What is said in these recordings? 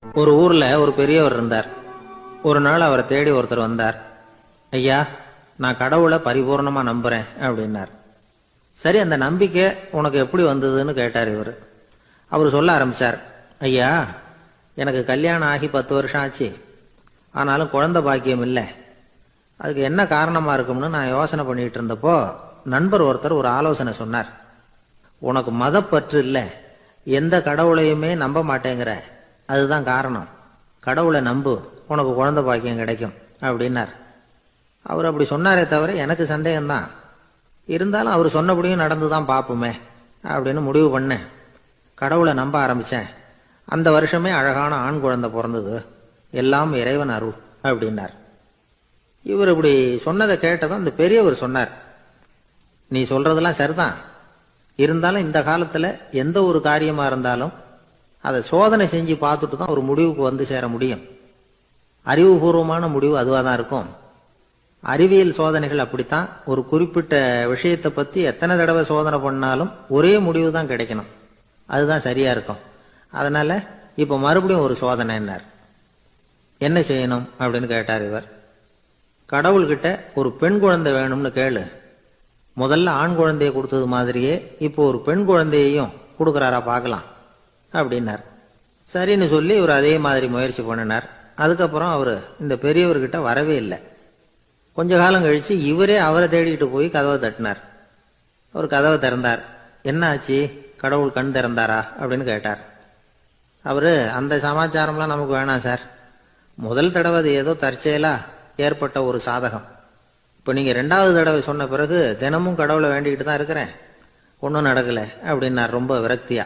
ஒரு ஊர்ல ஒரு பெரியவர் இருந்தார். ஒரு நாள் அவரை தேடி ஒருத்தர் வந்தார். ஐயா, நான் கடவுளை பரிபூர்ணமா நம்புறேன் அப்படின்னார். சரி, அந்த நம்பிக்கை உனக்கு எப்படி வந்ததுன்னு கேட்டார் இவர். அவர் சொல்ல ஆரம்பிச்சார். ஐயா, எனக்கு கல்யாணம் ஆகி 10 வருஷம் ஆச்சு. ஆனாலும் குழந்தை பாக்கியம் இல்லை. அதுக்கு என்ன காரணமா இருக்கும்னு நான் யோசனை பண்ணிட்டு இருந்தப்போ நண்பர் ஒருத்தர் ஒரு ஆலோசனை சொன்னார். உனக்கு மதப்பற்று இல்லை, எந்த கடவுளையுமே நம்ப மாட்டேங்கிற, அதுதான் காரணம். கடவுளை நம்பு, உனக்கு குழந்தை பாக்கியம் கிடைக்கும் அப்படின்னார். அவர் அப்படி சொன்னாரே தவிர எனக்கு சந்தேகம்தான். இருந்தாலும் அவர் சொன்னபடியும் நடந்துதான் பார்ப்போமே அப்படின்னு முடிவு பண்ணேன். கடவுளை நம்ப ஆரம்பிச்சேன். அந்த வருஷமே அழகான ஆண் குழந்தை பிறந்தது. எல்லாம் இறைவன் அருள் அப்படின்னார். இவர் இப்படி சொன்னதை கேட்டதும் அந்த பெரியவர் சொன்னார். நீ சொல்றதெல்லாம் சரிதான். இருந்தாலும் இந்த காலத்துல எந்த ஒரு காரியமா இருந்தாலும் அதை சோதனை செஞ்சு பார்த்துட்டு தான் ஒரு முடிவுக்கு வந்து சேர முடியும். அறிவுபூர்வமான முடிவு அதுவாக தான் இருக்கும். அறிவியல் சோதனைகள் அப்படித்தான். ஒரு குறிப்பிட்ட விஷயத்தை பத்தி எத்தனை தடவை சோதனை பண்ணாலும் ஒரே முடிவு தான் கிடைக்கணும். அதுதான் சரியா இருக்கும். அதனால இப்ப மறுபடியும் ஒரு சோதனைன்னார். என்ன செய்யணும் அப்படின்னு கேட்டார் இவர். கடவுள்கிட்ட ஒரு பெண் குழந்தை வேணும்னு கேளு. முதல்ல ஆண் குழந்தையை கொடுத்தது மாதிரியே இப்போ ஒரு பெண் குழந்தையையும் கொடுக்கறாரா பார்க்கலாம் அப்படின்னார். சரின்னு சொல்லி இவர் அதே மாதிரி முயற்சி பண்ணினார். அதுக்கப்புறம் அவர் இந்த பெரியவர்கிட்ட வரவே இல்லை. கொஞ்ச காலம் கழிச்சு இவரே அவரை தேடிக்கிட்டு போய் கதவை தட்டினார். அவர் கதவை திறந்தார். என்ன ஆச்சு, கடவுள் கண் திறந்தாரா அப்படின்னு கேட்டார். அவரு, அந்த சமாச்சாரம்லாம் நமக்கு வேணாம் சார். முதல் தடவை அது ஏதோ தற்செயலா ஏற்பட்ட ஒரு சாதகம். இப்போ நீங்க 2வது தடவை சொன்ன பிறகு தினமும் கடவுளை வேண்டிக்கிட்டு தான் இருக்கிறேன், ஒன்றும் நடக்கல அப்படின்னார் ரொம்ப விரக்தியா.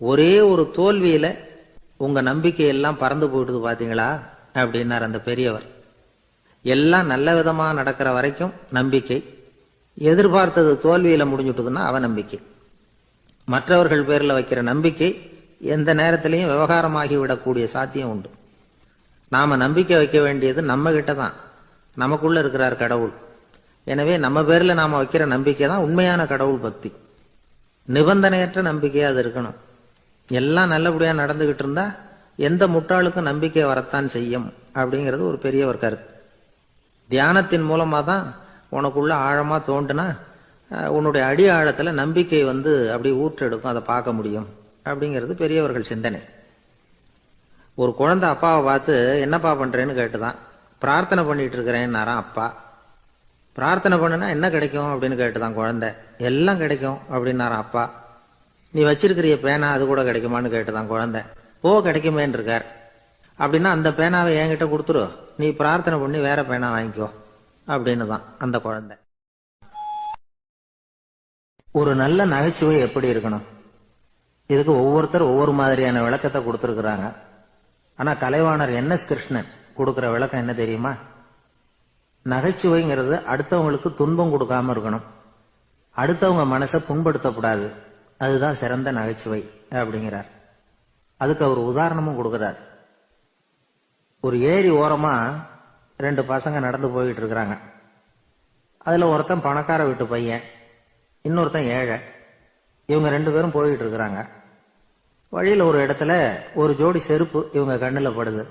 ஒரே ஒரு தோல்வியில உங்க நம்பிக்கையெல்லாம் பறந்து போயிடுது பாத்தீங்களா அப்படின்னார் அந்த பெரியவர். எல்லாம் நல்ல விதமா நடக்கிற வரைக்கும் நம்பிக்கை, எதிர்பார்த்தது தோல்வியில முடிஞ்சுட்டுதுன்னா அவநம்பிக்கை. மற்றவர்கள் பேர்ல வைக்கிற நம்பிக்கை எந்த நேரத்திலையும் விவகாரமாகி விடக்கூடிய சாத்தியம் உண்டு. நாம நம்பிக்கை வைக்க வேண்டியது நம்ம கிட்ட தான். நமக்குள்ள இருக்கிறார் கடவுள். எனவே நம்ம பேர்ல நாம வைக்கிற நம்பிக்கை தான் உண்மையான கடவுள் பக்தி. நிபந்தனையற்ற நம்பிக்கையா அது இருக்கணும். எல்லாம் நல்லபடியா நடந்துகிட்டு இருந்தா எந்த முட்டாளுக்கும் நம்பிக்கை வரத்தான் செய்யும் அப்படிங்கிறது ஒரு பெரியவர் கருத்து. தியானத்தின் மூலமா தான் உனக்குள்ள ஆழமா தோண்டுனா உன்னுடைய அடி ஆழத்துல நம்பிக்கை வந்து அப்படி ஊற்றெடுக்கும், அதை பார்க்க முடியும் அப்படிங்கிறது பெரியவர்கள் சிந்தனை. ஒரு குழந்தை அப்பாவை பார்த்து என்னப்பா பண்றேன்னு கேட்டுதான். பிரார்த்தனை பண்ணிட்டு இருக்கிறேன்னாராம் அப்பா. பிரார்த்தனை பண்ணுனா என்ன கிடைக்கும் அப்படின்னு கேட்டுதான் குழந்தை. எல்லாம் கிடைக்கும் அப்படின்னாராம் அப்பா. நீ வச்சிருக்கிறிய பேனா அது கூட கிடைக்குமான்னு கேட்டுதான் குழந்தை. ஓ, கிடைக்குமேன்னு இருக்கார். அப்படின்னா அந்த பேனாவை என்கிட்ட கொடுத்துரு, நீ பிரார்த்தனை பண்ணி வேற பேனா வாங்கிக்கோ அப்படின்னு தான் அந்த குழந்தை. ஒரு நல்ல நகைச்சுவை எப்படி இருக்கணும், இதுக்கு ஒவ்வொருத்தர் ஒவ்வொரு மாதிரியான விளக்கத்தை கொடுத்துருக்குறாங்க. ஆனா கலைவாணர் NS கிருஷ்ணன் கொடுக்கிற விளக்கம் என்ன தெரியுமா? நகைச்சுவைங்கிறது அடுத்தவங்களுக்கு துன்பம் கொடுக்காம இருக்கணும், அடுத்தவங்க மனசை புண்படுத்தக்கூடாது, அதுதான் சிறந்த நகைச்சுவை அப்படிங்கிறார். அதுக்கு அவர் உதாரணமும் கொடுக்கிறார். ஒரு ஏரி ஓரமா 2 பசங்க நடந்து போயிட்டு இருக்கிறாங்க. அதுல ஒருத்தன் பணக்கார வீட்டு பையன், இன்னொருத்தன் ஏழை. இவங்க 2 பேரும் போயிட்டு இருக்கிறாங்க. வழியில ஒரு இடத்துல ஒரு ஜோடி செருப்பு இவங்க கண்ணுல படுது.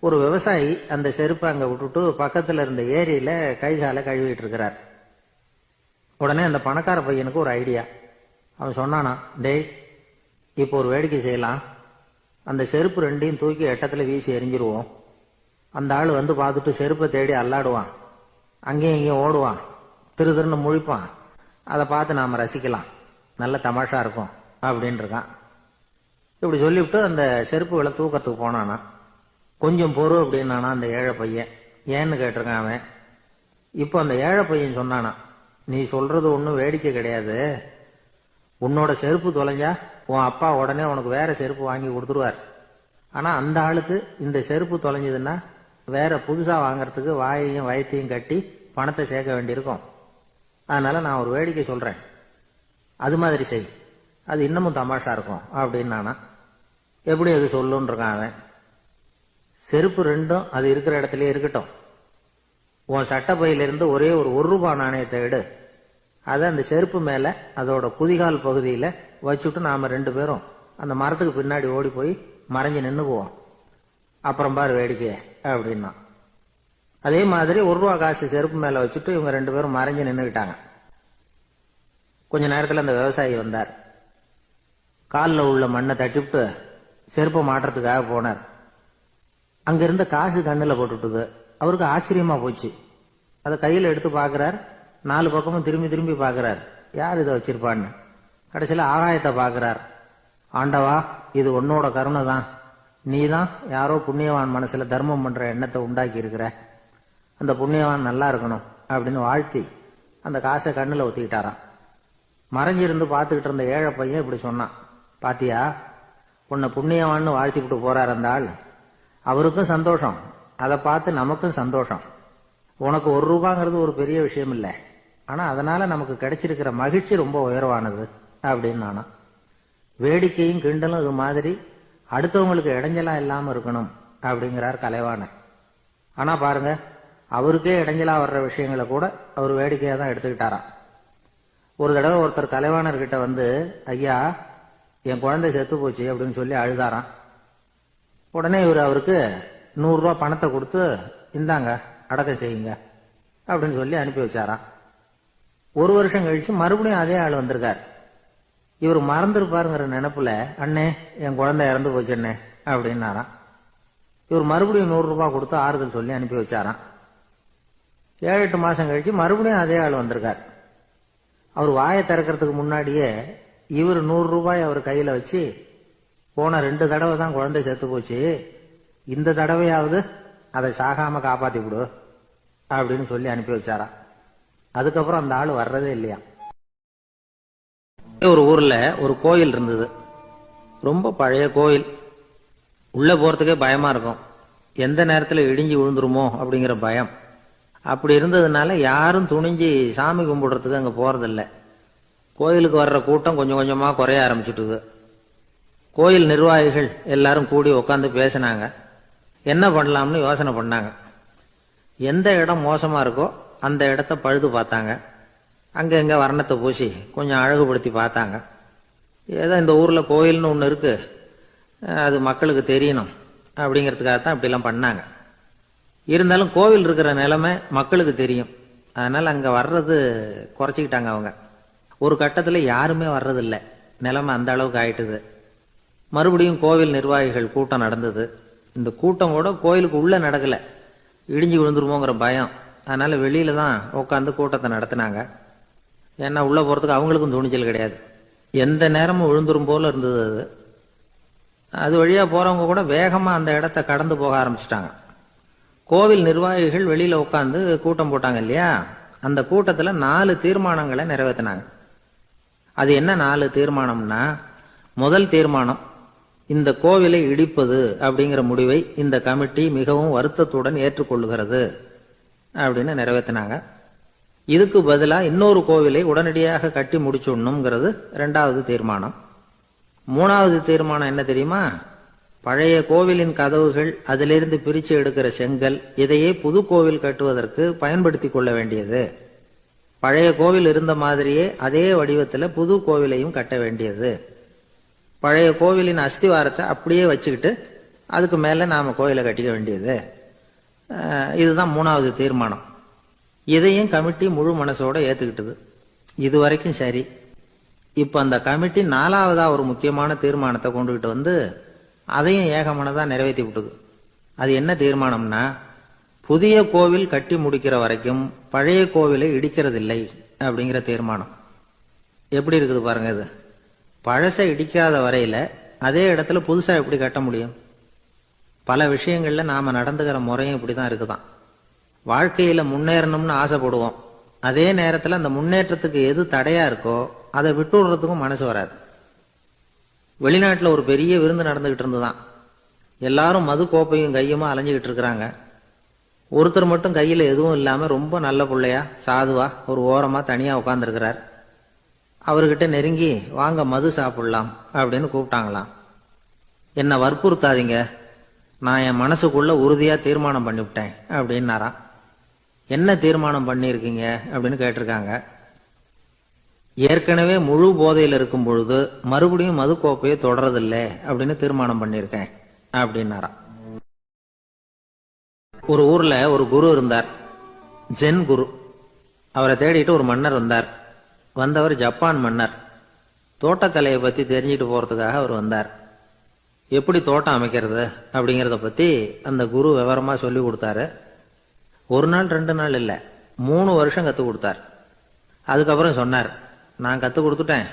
ஒரு விவசாயி அந்த செருப்பை அங்க விட்டுட்டு பக்கத்துல இருந்த ஏரியில கை காலை கழுவிட்டு இருக்கிறார். உடனே அந்த பணக்கார பையனுக்கு ஒரு ஐடியா. அவன் சொன்னானா, டேய், இப்போ ஒரு வேடிக்கை செய்யலாம். அந்த செருப்பு 2ஐயும் தூக்கி எட்டத்துல வீசி எரிஞ்சிருவோம். அந்த ஆள் வந்து பார்த்துட்டு செருப்பை தேடி அல்லாடுவான், அங்கேயும் இங்கேயும் ஓடுவான், திரு திருன்னு முழிப்பான். அதை பார்த்து நாம ரசிக்கலாம், நல்ல தமாஷா இருக்கும் அப்படின்னு இருக்கான். இப்படி சொல்லிவிட்டு அந்த செருப்புகளை தூக்கத்துக்கு போனானா. கொஞ்சம் பொறு அப்படின்னானா அந்த ஏழை பையன். ஏன்னு கேட்டிருக்கான் அவன். இப்போ அந்த ஏழை பையன் சொன்னானா, நீ சொல்றது ஒன்றும் வேடிக்கை கிடையாது. உன்னோட செருப்பு தொலைஞ்சா உன் அப்பா உடனே உனக்கு வேற செருப்பு வாங்கி கொடுத்துருவார். ஆனா அந்த ஆளுக்கு இந்த செருப்பு தொலைஞ்சதுன்னா வேற புதுசா வாங்கறதுக்கு வாயையும் வயத்தையும் கட்டி பணத்தை சேர்க்க வேண்டியிருக்கும். அதனால நான் ஒரு வேடிக்கை சொல்றேன், அது மாதிரி செய், அது இன்னமும் தமாஷா இருக்கும் அப்படின்னானா. எப்படி அது சொல்லுன்னு இருக்கான் அவன். செருப்பு 2ம் அது இருக்கிற இடத்துலயே இருக்கட்டும். உன் சட்டை பையிலிருந்து ஒரே ஒரு ரூபாய் நாணயத்தை எடு, அதை அந்த செருப்பு மேல அதோட குதிகால் பகுதியில வச்சுட்டு நாம 2 பேரும் அந்த மரத்துக்கு பின்னாடி ஓடி போய் மறைஞ்சு நின்னுக்குவோம், அப்புறம் பாரு வேடிக்கை அப்படின்னா. அதே மாதிரி 1 ரூபா காசு செருப்பு மேல வச்சுட்டு இவங்க 2 பேரும் மறைஞ்சு நின்றுக்கிட்டாங்க. கொஞ்ச நேரத்தில் அந்த விவசாயி வந்தார். காலில் உள்ள மண்ணை தட்டிவிட்டு செருப்பை மாட்டுறதுக்காக போனார். அங்கிருந்த காசு கண்ணில் போட்டுட்டுது. அவருக்கு ஆச்சரியமா போச்சு. அதை கையில் எடுத்து பார்க்கிறார். 4 பக்கமும் திரும்பி திரும்பி பார்க்கிறார், யார் இதை வச்சிருப்பான்னு. கடைசியில் ஆகாயத்தை பார்க்கிறார். ஆண்டவா, இது உன்னோட கருணை தான். நீ தான் யாரோ புண்ணியவான் மனசுல தர்மம் பண்ற எண்ணத்தை உண்டாக்கி இருக்கிற. அந்த புண்ணியவான் நல்லா இருக்கணும் அப்படின்னு வாழ்த்தி அந்த காசை கண்ணில் ஒத்திக்கிட்டாராம். மறைஞ்சிருந்து பார்த்துக்கிட்டு இருந்த ஏழை பையன் இப்படி சொன்னான், பாத்தியா, உன்னை புண்ணியவான்னு வாழ்த்திவிட்டு போறார் அந்த ஆள். அவருக்கும் சந்தோஷம், அதை பார்த்து நமக்கும் சந்தோஷம். உனக்கு 1 ரூபாங்கிறது ஒரு பெரிய விஷயம் இல்லை, ஆனா அதனால நமக்கு கிடைச்சிருக்கிற மகிழ்ச்சி ரொம்ப உயர்வானது அப்படின்னு நானா. வேடிக்கையும் கிண்டலும் இது மாதிரி அடுத்தவங்களுக்கு இடைஞ்சலா இல்லாம இருக்கணும் அப்படிங்கிறார் கலைவாணர். ஆனா பாருங்க, அவருக்கே இடைஞ்சலா வர்ற விஷயங்களை கூட அவர் வேடிக்கையா தான் எடுத்துக்கிட்டாராம். ஒரு தடவை ஒருத்தர் கலைவாணர்கிட்ட வந்து, ஐயா, என் குழந்தை செத்து போச்சு அப்படின்னு சொல்லி அழுதாராம். உடனே இவர் அவருக்கு 100 ரூபா பணத்தை கொடுத்து, இந்தாங்க அடக்கம் செய்யுங்க அப்படின்னு சொல்லி அனுப்பி வச்சாராம். 1 வருஷம் கழிச்சு மறுபடியும் அதே ஆள் வந்திருக்கார். இவர் மறந்துருப்பாருங்கிற நினைப்புல, அண்ணே என் குழந்தை இறந்து போச்சுண்ணே அப்படின்னாராம். இவர் மறுபடியும் 100 ரூபாய் கொடுத்து ஆறுதல் சொல்லி அனுப்பி வச்சாராம். 7-8 மாசம் கழிச்சு மறுபடியும் அதே ஆள் வந்திருக்கார். அவர் வாயை திறக்கிறதுக்கு முன்னாடியே இவர் 100 ரூபாய் அவர் கையில வச்சு, போன 2 தடவை தான் குழந்தை செத்து போச்சு, இந்த தடவையாவது அதை சாகாம காப்பாத்தி விடு அப்படின்னு சொல்லி அனுப்பி வச்சாராம். அதுக்கப்புறம் அந்த ஆள் வர்றதே இல்லையா. ஒரு ஊர்ல ஒரு கோயில் இருந்தது. ரொம்ப பழைய கோயில். உள்ள போறதுக்கே பயமா இருக்கும். எந்த நேரத்தில் இடிஞ்சு விழுந்துருமோ அப்படிங்கிற பயம். அப்படி இருந்ததுனால யாரும் துணிஞ்சு சாமி கும்பிடுறதுக்கு அங்க போறதில்ல. கோயிலுக்கு வர்ற கூட்டம் கொஞ்சம் கொஞ்சமா குறைய ஆரம்பிச்சுட்டுது. கோயில் நிர்வாகிகள் எல்லாரும் கூடி உட்காந்து பேசினாங்க. என்ன பண்ணலாம்னு யோசனை பண்ணாங்க. எந்த இடம் மோசமா இருக்கோ அந்த இடத்த பழுது பார்த்தாங்க. அங்க எங்க வர்ணத்தை பூசி கொஞ்சம் அழகுபடுத்தி பார்த்தாங்க. ஏதோ இந்த ஊர்ல கோயில்னு ஒன்று இருக்கு, அது மக்களுக்கு தெரியணும் அப்படிங்கிறதுக்காகத்தான் இப்படிலாம் பண்ணாங்க. இருந்தாலும் கோவில் இருக்கிற நிலைமை மக்களுக்கு தெரியும். அதனால அங்க வர்றது குறைச்சிக்கிட்டாங்க அவங்க. ஒரு கட்டத்தில் யாருமே வர்றதில்லை. நிலைமை அந்த அளவுக்கு ஆயிட்டுது. மறுபடியும் கோவில் நிர்வாகிகள் கூட்டம் நடந்தது. இந்த கூட்டம் கூட கோயிலுக்கு உள்ள நடக்கல, இடிஞ்சு விழுந்துருமோங்கிற பயம். அதனால வெளியில தான் உட்காந்து கூட்டத்தை நடத்தினாங்க. ஏன்னா உள்ள போறதுக்கு அவங்களுக்கும் துணிச்சல் கிடையாது. எந்த நேரமும் விழுந்துரும் போல இருந்தது அது. அது வழியா போறவங்க கூட வேகமா அந்த இடத்த கடந்து போக ஆரம்பிச்சுட்டாங்க. கோவில் நிர்வாகிகள் வெளியில உட்காந்து கூட்டம் போட்டாங்க இல்லையா, அந்த கூட்டத்துல 4 தீர்மானங்களை நிறைவேற்றினாங்க. அது என்ன 4 தீர்மானம்னா, முதல் தீர்மானம், இந்த கோவிலை இடிப்பது அப்படிங்கிற முடிவை இந்த கமிட்டி மிகவும் வருத்தத்துடன் ஏற்றுக்கொள்ளுகிறது அப்படின்னு நிறைவேற்றினாங்க. இதுக்கு பதிலா இன்னொரு கோவிலை உடனடியாக கட்டி முடிச்சுடணுங்கிறது 2வது தீர்மானம். 3வது தீர்மானம் என்ன தெரியுமா, பழைய கோவிலின் கதவுகள், அதிலிருந்து பிரிச்சு எடுக்கிற செங்கல், இதையே புது கோவில் கட்டுவதற்கு பயன்படுத்தி கொள்ள வேண்டியது. பழைய கோவில் இருந்த மாதிரியே அதே வடிவத்தில் புது கோவிலையும் கட்ட வேண்டியது. பழைய கோவிலின் அஸ்திவாரத்தை அப்படியே வச்சுக்கிட்டு அதுக்கு மேல நாம கோயிலை கட்டிக்க வேண்டியது. இதுதான் 3வது தீர்மானம். இதையும் கமிட்டி முழு மனசோட ஏத்துக்கிட்டது. இது வரைக்கும் சரி. இப்ப அந்த கமிட்டி 4வதா ஒரு முக்கியமான தீர்மானத்தை கொண்டுகிட்டு வந்து அதையும் ஏகமனதா நிறைவேற்றி விட்டது. அது என்ன தீர்மானம்னா, புதிய கோவில் கட்டி முடிக்கிற வரைக்கும் பழைய கோவிலை இடிக்கிறதில்லை அப்படிங்கிற தீர்மானம். எப்படி இருக்குது பாருங்க இது. பழசை இடிக்காத வரையில அதே இடத்துல புதுசா எப்படி கட்ட முடியும்? பல விஷயங்கள்ல நாம நடந்துகிற முறையும் இப்படிதான் இருக்குதான். வாழ்க்கையில முன்னேறணும்னு ஆசைப்படுவோம். அதே நேரத்துல அந்த முன்னேற்றத்துக்கு எது தடையா இருக்கோ அதை விட்டுடுறதுக்கும் மனசு வராது. வெளிநாட்டுல ஒரு பெரிய விருந்து நடந்துகிட்டு இருந்துதான். எல்லாரும் மது கோப்பையும் கையுமா அலைஞ்சுகிட்டு இருக்கிறாங்க. ஒருத்தர் மட்டும் கையில எதுவும் இல்லாம ரொம்ப நல்ல பிள்ளையா சாதுவா ஒரு ஓரமா தனியா உட்கார்ந்துருக்கிறார். அவர்கிட்ட நெருங்கி, வாங்க மது சாப்பிடலாம் அப்படின்னு கூப்பிட்டாங்களாம். என்ன வற்புறுத்தாதீங்க, நான் என் மனசுக்குள்ள உறுதியா தீர்மானம் பண்ணிவிட்டேன் அப்படின்னாராம். என்ன தீர்மானம் பண்ணியிருக்கீங்க அப்படின்னு கேட்டிருக்காங்க. ஏற்கனவே முழு போதையில் இருக்கும் பொழுது மறுபடியும் மது கோப்பையை தொடரதில்லை அப்படின்னு தீர்மானம் பண்ணியிருக்கேன் அப்படின்னாராம். ஒரு ஊர்ல ஒரு குரு இருந்தார், ஜென் குரு. அவரை தேடிட்டு ஒரு மன்னர் வந்தார். வந்தவர் ஜப்பான் மன்னர். தோட்டக்கலையை பத்தி தெரிஞ்சுட்டு போறதுக்காக அவர் வந்தார். எப்படி தோட்டம் அமைக்கிறது அப்படிங்கிறத பத்தி அந்த குரு விவரமா சொல்லி கொடுத்தாரு. ஒரு நாள் 2 நாள் இல்லை, 3 வருஷம் கற்றுக் கொடுத்தார். அதுக்கப்புறம் சொன்னார், நான் கற்றுக் கொடுத்துட்டேன்,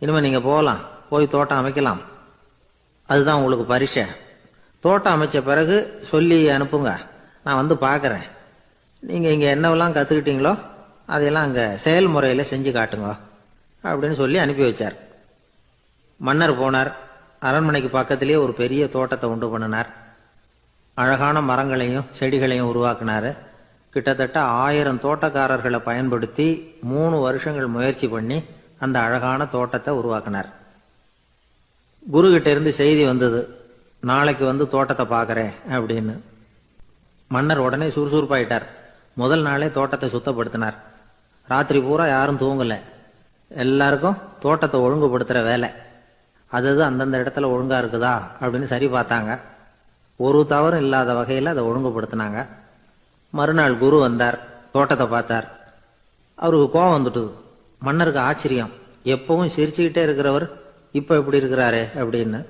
இனிமேல் நீங்கள் போகலாம், போய் தோட்டம் அமைக்கலாம், அதுதான் உங்களுக்கு பரீட்சை. தோட்டம் அமைச்ச பிறகு சொல்லி அனுப்புங்க, நான் வந்து பார்க்குறேன். நீங்கள் இங்கே என்னவெல்லாம் கற்றுக்கிட்டீங்களோ அதையெல்லாம் அங்கே செயல்முறையில் செஞ்சு காட்டுங்க அப்படின்னு சொல்லி அனுப்பி வச்சார். மன்னர் போனார். அரண்மனைக்கு பக்கத்திலேயே ஒரு பெரிய தோட்டத்தை உண்டு பண்ணினார். அழகான மரங்களையும் செடிகளையும் உருவாக்கினார். கிட்டத்தட்ட 1000 தோட்டக்காரர்களை பயன்படுத்தி 3 வருஷங்கள் முயற்சி பண்ணி அந்த அழகான தோட்டத்தை உருவாக்கினார். குரு கிட்ட இருந்து செய்தி வந்தது, நாளைக்கு வந்து தோட்டத்தை பார்க்கறேன் அப்படின்னு. மன்னர் உடனே சுறுசுறுப்பாயிட்டார். முதல் நாளே தோட்டத்தை சுத்தப்படுத்தினார். ராத்திரி பூரா யாரும் தூங்கல. எல்லாருக்கும் தோட்டத்தை ஒழுங்குபடுத்துற வேலை. அது அந்தந்த இடத்துல ஒழுங்கா இருக்குதா அப்படின்னு சரி பார்த்தாங்க. ஒரு தவறும் இல்லாத வகையில் அதை ஒழுங்குபடுத்தினாங்க. மறுநாள் குரு வந்தார், தோட்டத்தை பார்த்தார். அவருக்கு கோபம் வந்துட்டுது. மன்னருக்கு ஆச்சரியம், எப்பவும் சிரிச்சுக்கிட்டே இருக்கிறவர் இப்போ எப்படி இருக்கிறாரு அப்படின்னு.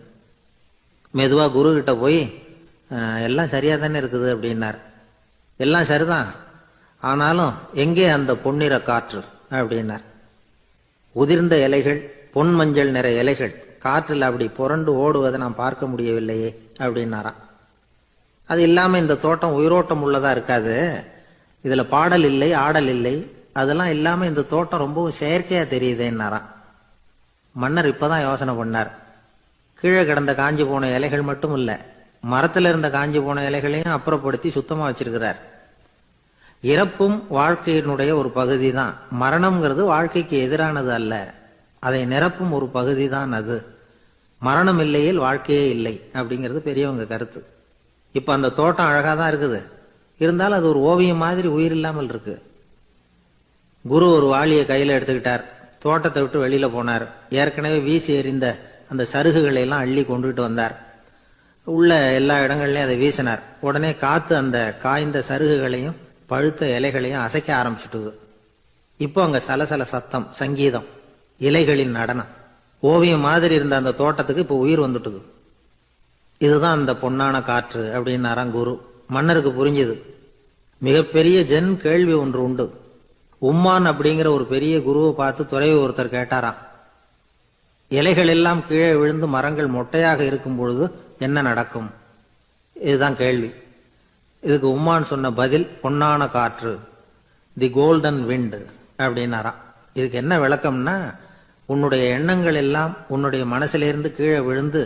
மெதுவா குரு கிட்ட போய், எல்லாம் சரியா தானே இருக்குது அப்படின்னார். எல்லாம் சரிதான், ஆனாலும் எங்கே அந்த பொன்னிற காற்று அப்படின்னார். உதிர்ந்த இலைகள், பொன் மஞ்சள் நிற இலைகள் காற்றில் அப்படி புரண்டு ஓடுவதை நான் பார்க்க முடியவில்லையே அப்படின்னாராம். அது இல்லாம இந்த தோட்டம் உயிரோட்டம் உள்ளதா இருக்காது, இதுல பாடல் இல்லை, ஆடல் இல்லை, அதெல்லாம் இல்லாம இந்த தோட்டம் ரொம்பவும் செயற்கையா தெரியுதுன்னாராம். மன்னர் இப்பதான் யோசனை பண்ணார். கீழே கிடந்த காஞ்சி போன இலைகள் மட்டும் இல்ல, மரத்துல இருந்த காஞ்சி போன இலைகளையும் அப்புறப்படுத்தி சுத்தமா வச்சிருக்கிறார். இறப்பும் வாழ்க்கையினுடைய ஒரு பகுதி தான். மரணம்ங்கிறது வாழ்க்கைக்கு எதிரானது அல்ல, அதை நிரப்பும் ஒரு பகுதி தான் அது. மரணம் இல்லையில் வாழ்க்கையே இல்லை அப்படிங்கிறது பெரியவங்க கருத்து. இப்ப அந்த தோட்டம் அழகா தான் இருக்குது, இருந்தாலும் அது ஒரு ஓவியம் மாதிரி உயிர் இல்லாமல் இருக்கு. குரு ஒரு வாளியை கையில எடுத்துக்கிட்டார். தோட்டத்தை விட்டு வெளியில போனார். ஏற்கனவே வீசி எறிந்த அந்த சருகுகளை எல்லாம் அள்ளி கொண்டுகிட்டு வந்தார். உள்ள எல்லா இடங்கள்லயும் அதை வீசினார். உடனே காத்து அந்த காய்ந்த சருகுகளையும் பழுத்த இலைகளையும் அசைக்க ஆரம்பிச்சுட்டுது. இப்போ அங்க சலசல சத்தம், சங்கீதம், இலைகளின் நடனம். ஓவியம் மாதிரி இருந்த அந்த தோட்டத்துக்கு இப்போ உயிர் வந்துட்டுது. இதுதான் அந்த பொன்னான காற்று அப்படின்னாராம் குரு. மன்னருக்கு புரிஞ்சுது. மிகப்பெரிய ஜென் கேள்வி ஒன்று உண்டு. உம்மான் அப்படிங்கிற ஒரு பெரிய குருவை பார்த்து துறவி ஒருத்தர் கேட்டாராம், இலைகள் எல்லாம் கீழே விழுந்து மரங்கள் மொட்டையாக இருக்கும் பொழுது என்ன நடக்கும்? இதுதான் கேள்வி. இதுக்கு உம்மான் சொன்ன பதில் பொன்னான காற்று, தி கோல்டன் விண்ட் அப்படின்னாராம். இதுக்கு என்ன விளக்கம்னா, உன்னுடைய எண்ணங்கள் எல்லாம் உன்னுடைய மனசிலிருந்து கீழே விழுந்து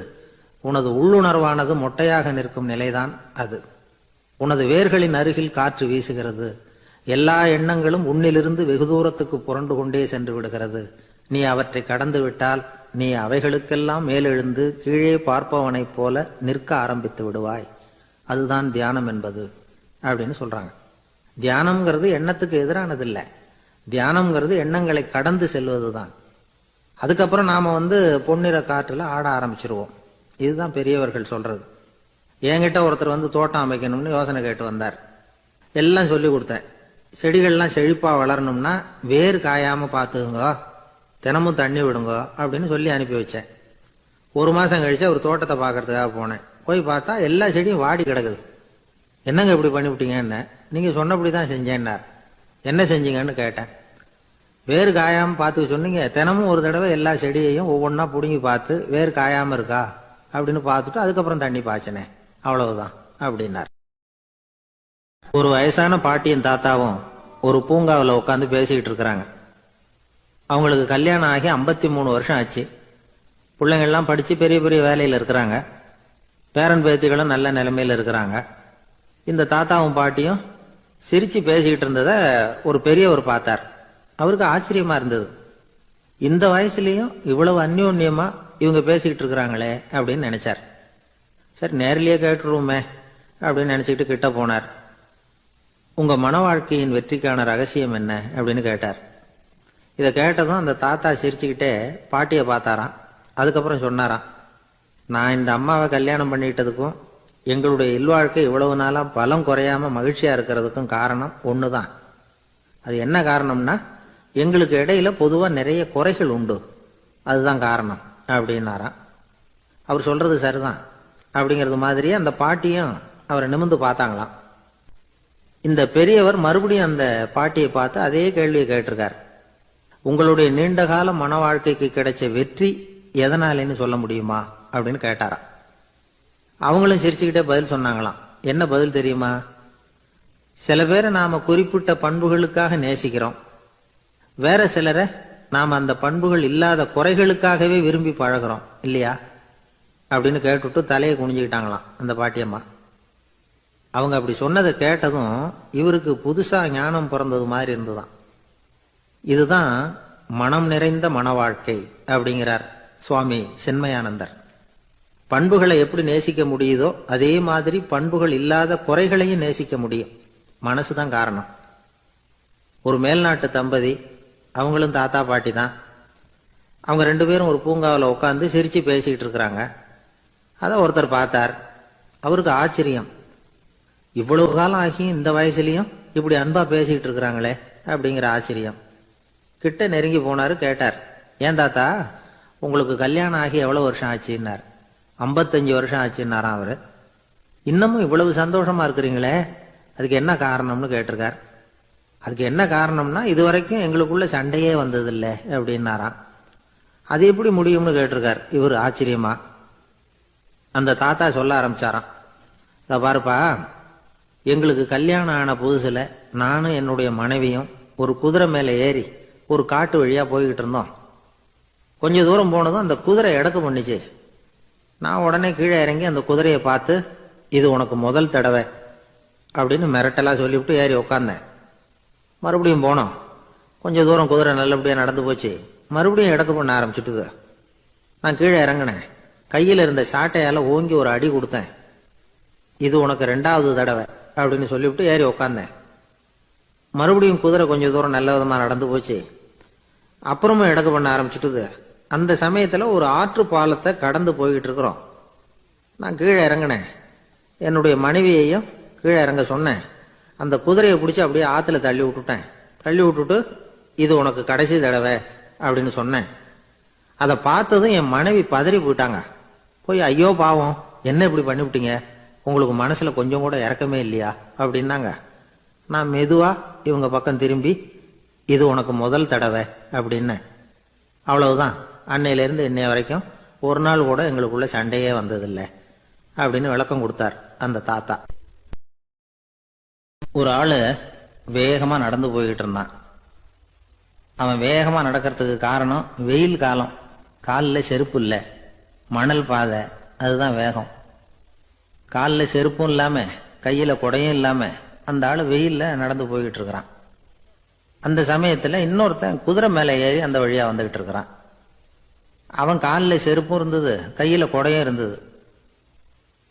உனது உள்ளுணர்வானது மொட்டையாக நிற்கும் நிலைதான் அது. உனது வேர்களின் அருகில் காற்று வீசுகிறது. எல்லா எண்ணங்களும் உன்னிலிருந்து வெகு தூரத்துக்கு புரண்டு கொண்டே சென்று விடுகிறது. நீ அவற்றை கடந்து விட்டால் நீ அவைகளுக்கெல்லாம் மேலெழுந்து கீழே பார்ப்பவனைப் போல நிற்க ஆரம்பித்து விடுவாய். அதுதான் தியானம் என்பது அப்படின்னு சொல்றாங்க. தியானம்ங்கிறது எண்ணத்துக்கு எதிரானது இல்லை. தியானம்ங்கிறது எண்ணங்களை கடந்து செல்வதுதான். அதுக்கப்புறம் நாம பொன்னிற காற்றுல ஆட ஆரம்பிச்சிருவோம். இதுதான் பெரியவர்கள் சொல்றது. என்கிட்ட ஒருத்தர் தோட்டம் அமைக்கணும்னு யோசனை கேட்டு வந்தார். எல்லாம் சொல்லி கொடுத்தேன். செடிகள்லாம் செழிப்பா வளரணும்னா வேர் காயாம பாத்துக்குங்க, தினமும் தண்ணி விடுங்க அப்படின்னு சொல்லி அனுப்பி வச்சேன். 1 மாசம் கழிச்சு ஒரு தோட்டத்தை பாக்கிறதுக்காக போனேன். போய் பார்த்தா எல்லா செடியும் வாடி கிடக்குது. என்னங்க இப்படி பண்ணிவிட்டீங்கன்னு. நீங்க சொன்னபடிதான் செஞ்சேன்னார். என்ன செஞ்சீங்கன்னு கேட்டேன். வேறு காயாம பார்த்து சொன்னீங்க, தினமும் ஒரு தடவை எல்லா செடியையும் ஒவ்வொன்னா புடுங்கி பார்த்து வேறு காயாம இருக்கா அப்படின்னு பார்த்துட்டு அதுக்கப்புறம் தண்ணி பாய்ச்சனே, அவ்வளவுதான் அப்படின்னார். ஒரு வயசான பாட்டியின் தாத்தாவும் ஒரு பூங்காவில் உட்காந்து பேசிக்கிட்டு இருக்கிறாங்க. அவங்களுக்கு கல்யாணம் ஆகி 53 வருஷம் ஆச்சு. பிள்ளைங்கள்லாம் படிச்சு பெரிய பெரிய வேலையில இருக்கிறாங்க. பேரன் பேத்திகளும் நல்ல நிலைமையில இருக்கிறாங்க. இந்த தாத்தாவும் பாட்டியும் சிரிச்சு பேசிக்கிட்டு இருந்ததை ஒரு பெரியவர் பார்த்தார். அவருக்கு ஆச்சரியமா இருந்தது. இந்த வயசுலயும் இவ்வளவு அந்யோன்யமா இவங்க பேசிக்கிட்டு இருக்கிறாங்களே அப்படின்னு நினைச்சார். சரி, நேரிலேயே கேட்டுருவோமே அப்படின்னு நினைச்சுக்கிட்டு கிட்ட போனார். உங்க மன வாழ்க்கையின் வெற்றிக்கான ரகசியம் என்ன அப்படின்னு கேட்டார். இதை கேட்டதும் அந்த தாத்தா சிரிச்சுக்கிட்டே பாட்டியை பார்த்தாராம். அதுக்கப்புறம் சொன்னாராம், நான் இந்த அம்மாவை கல்யாணம் பண்ணிட்டதுக்கும் எங்களுடைய இல்வாழ்க்கை இவ்வளவு நாளா பலம் குறையாம மகிழ்ச்சியா இருக்கிறதுக்கும் காரணம் ஒண்ணுதான். அது என்ன காரணம்னா, எங்களுக்கு இடையில பொதுவா நிறைய குறைகள் உண்டு, அதுதான் காரணம் அப்படின்னாராம். அவர் சொல்றது சரிதான் அப்படிங்கிறது மாதிரியே அந்த பாட்டியும் அவரை நிமிர்ந்து பார்த்தாங்களாம். இந்த பெரியவர் மறுபடியும் அந்த பாட்டியை பார்த்து அதே கேள்வியை கேட்டிருக்கார். உங்களுடைய நீண்டகால மன வாழ்க்கைக்கு கிடைச்ச வெற்றி எதனாலேன்னு சொல்ல முடியுமா அப்படின்னு கேட்டாராம். அவங்களும் சிரிச்சுக்கிட்டே பதில் சொன்னாங்களாம். என்ன பதில் தெரியுமா? சில பேரை நாம குறிப்பிட்ட பண்புகளுக்காக நேசிக்கிறோம், வேற சிலரை நாம அந்த பண்புகள் இல்லாத குறைகளுக்காகவே விரும்பி பழகிறோம் இல்லையா அப்படின்னு கேட்டுட்டு தலையை குனிஞ்சுக்கிட்டாங்களாம் அந்த பாட்டியம்மா. அவங்க அப்படி சொன்னதை கேட்டதும் இவருக்கு புதுசா ஞானம் பிறந்தது மாதிரி இருந்துதான். இதுதான் மனம் நிறைந்த மன வாழ்க்கை அப்படிங்கிறார் சுவாமி சின்மயானந்தர். பண்புகளை எப்படி நேசிக்க முடியுதோ அதே மாதிரி பண்புகள் இல்லாத குறைகளையும் நேசிக்க முடியும். மனசுதான் காரணம். ஒரு மேல்நாட்டு தம்பதி, அவங்களும் தாத்தா பாட்டி தான். அவங்க ரெண்டு பேரும் ஒரு பூங்காவில் உட்காந்து சிரிச்சு பேசிக்கிட்டு இருக்கிறாங்க. அதை ஒருத்தர் பார்த்தார். அவருக்கு ஆச்சரியம், இவ்வளவு காலம் ஆகி இந்த வயசுலயும் இப்படி அன்பா பேசிக்கிட்டு இருக்கிறாங்களே அப்படிங்கிற ஆச்சரியம். கிட்ட நெருங்கி போனாரு. கேட்டார், ஏன் தாத்தா உங்களுக்கு கல்யாணம் ஆகி எவ்வளவு வருஷம் ஆச்சுன்னார். 55 வருஷம் ஆச்சுன்னாராம் அவரு. இன்னமும் இவ்வளவு சந்தோஷமா இருக்கிறீங்களே, அதுக்கு என்ன காரணம்னு கேட்டிருக்கார். அதுக்கு என்ன காரணம்னா, இதுவரைக்கும் எங்களுக்குள்ள சண்டையே வந்ததில்லை அப்படின்னாராம். அது எப்படி முடியும்னு கேட்டிருக்கார் இவர் ஆச்சரியமா. அந்த தாத்தா சொல்ல ஆரம்பிச்சாராம், இதை பாருப்பா, எங்களுக்கு கல்யாணம் ஆன புதுசுல நானும் என்னுடைய மனைவியும் ஒரு குதிரை மேலே ஏறி ஒரு காட்டு வழியா போய்கிட்டு இருந்தோம். கொஞ்ச தூரம் போனதும் அந்த குதிரை எடக்கு பண்ணிச்சு. நான் உடனே கீழே இறங்கி அந்த குதிரையை பார்த்து, இது உனக்கு முதல் தடவை அப்படின்னு மிரட்டலா சொல்லிவிட்டு ஏறி உக்காந்தேன். மறுபடியும் போனோம். கொஞ்சம் தூரம் குதிரை நல்லபடியா நடந்து போச்சு. மறுபடியும் எடக்கு பண்ண ஆரம்பிச்சுட்டுது. நான் கீழே இறங்கினேன். கையில் இருந்த சாட்டையால ஓங்கி ஒரு அடி கொடுத்தேன். இது உனக்கு 2வது தடவை அப்படின்னு சொல்லிவிட்டு ஏறி உக்காந்தேன். மறுபடியும் குதிரை கொஞ்சம் தூரம் நல்ல விதமா நடந்து போச்சு. அப்புறமும் எடக்கு பண்ண ஆரம்பிச்சுட்டுது. அந்த சமயத்துல ஒரு ஆற்று பாலத்தை கடந்து போய்கிட்டு இருக்கிறோம். நான் கீழே இறங்கினேன். என்னுடைய மனைவியையும் கீழே இறங்க சொன்னேன். அந்த குதிரையை பிடிச்சி அப்படியே ஆத்துல தள்ளி விட்டுட்டேன். தள்ளி விட்டுட்டு, இது உனக்கு கடைசி தடவை அப்படின்னு சொன்னேன். அதை பார்த்ததும் என் மனைவி பதறி போயிட்டாங்க. போய், ஐயோ பாவம், என்ன இப்படி பண்ணிவிட்டீங்க, உங்களுக்கு மனசுல கொஞ்சம் கூட இறக்கமே இல்லையா அப்படின்னாங்க. நான் மெதுவா இவங்க பக்கம் திரும்பி, இது உனக்கு முதல் தடவை அப்படின்னு. அவ்வளவுதான், அன்னையிலிருந்து இன்னைய வரைக்கும் ஒரு நாள் கூட எங்களுக்குள்ள சண்டையே வந்ததில்லை அப்படின்னு விளக்கம் கொடுத்தார் அந்த தாத்தா. ஒரு ஆளு வேகமா நடந்து போய்கிட்டு இருந்தான். அவன் வேகமா நடக்கிறதுக்கு காரணம் வெயில் காலம், காலில் செருப்பு இல்லை, மணல் பாதை, அதுதான் வேகம். காலில் செருப்பும் இல்லாம கையில குடையும் இல்லாம அந்த ஆளு வெயில்ல நடந்து போய்கிட்டு இருக்கிறான். அந்த சமயத்துல இன்னொருத்தன் குதிரை மேல ஏறி அந்த வழியா வந்துகிட்டு இருக்கிறான். அவன் காலில் செருப்பும் இருந்தது, கையில குடையும் இருந்தது.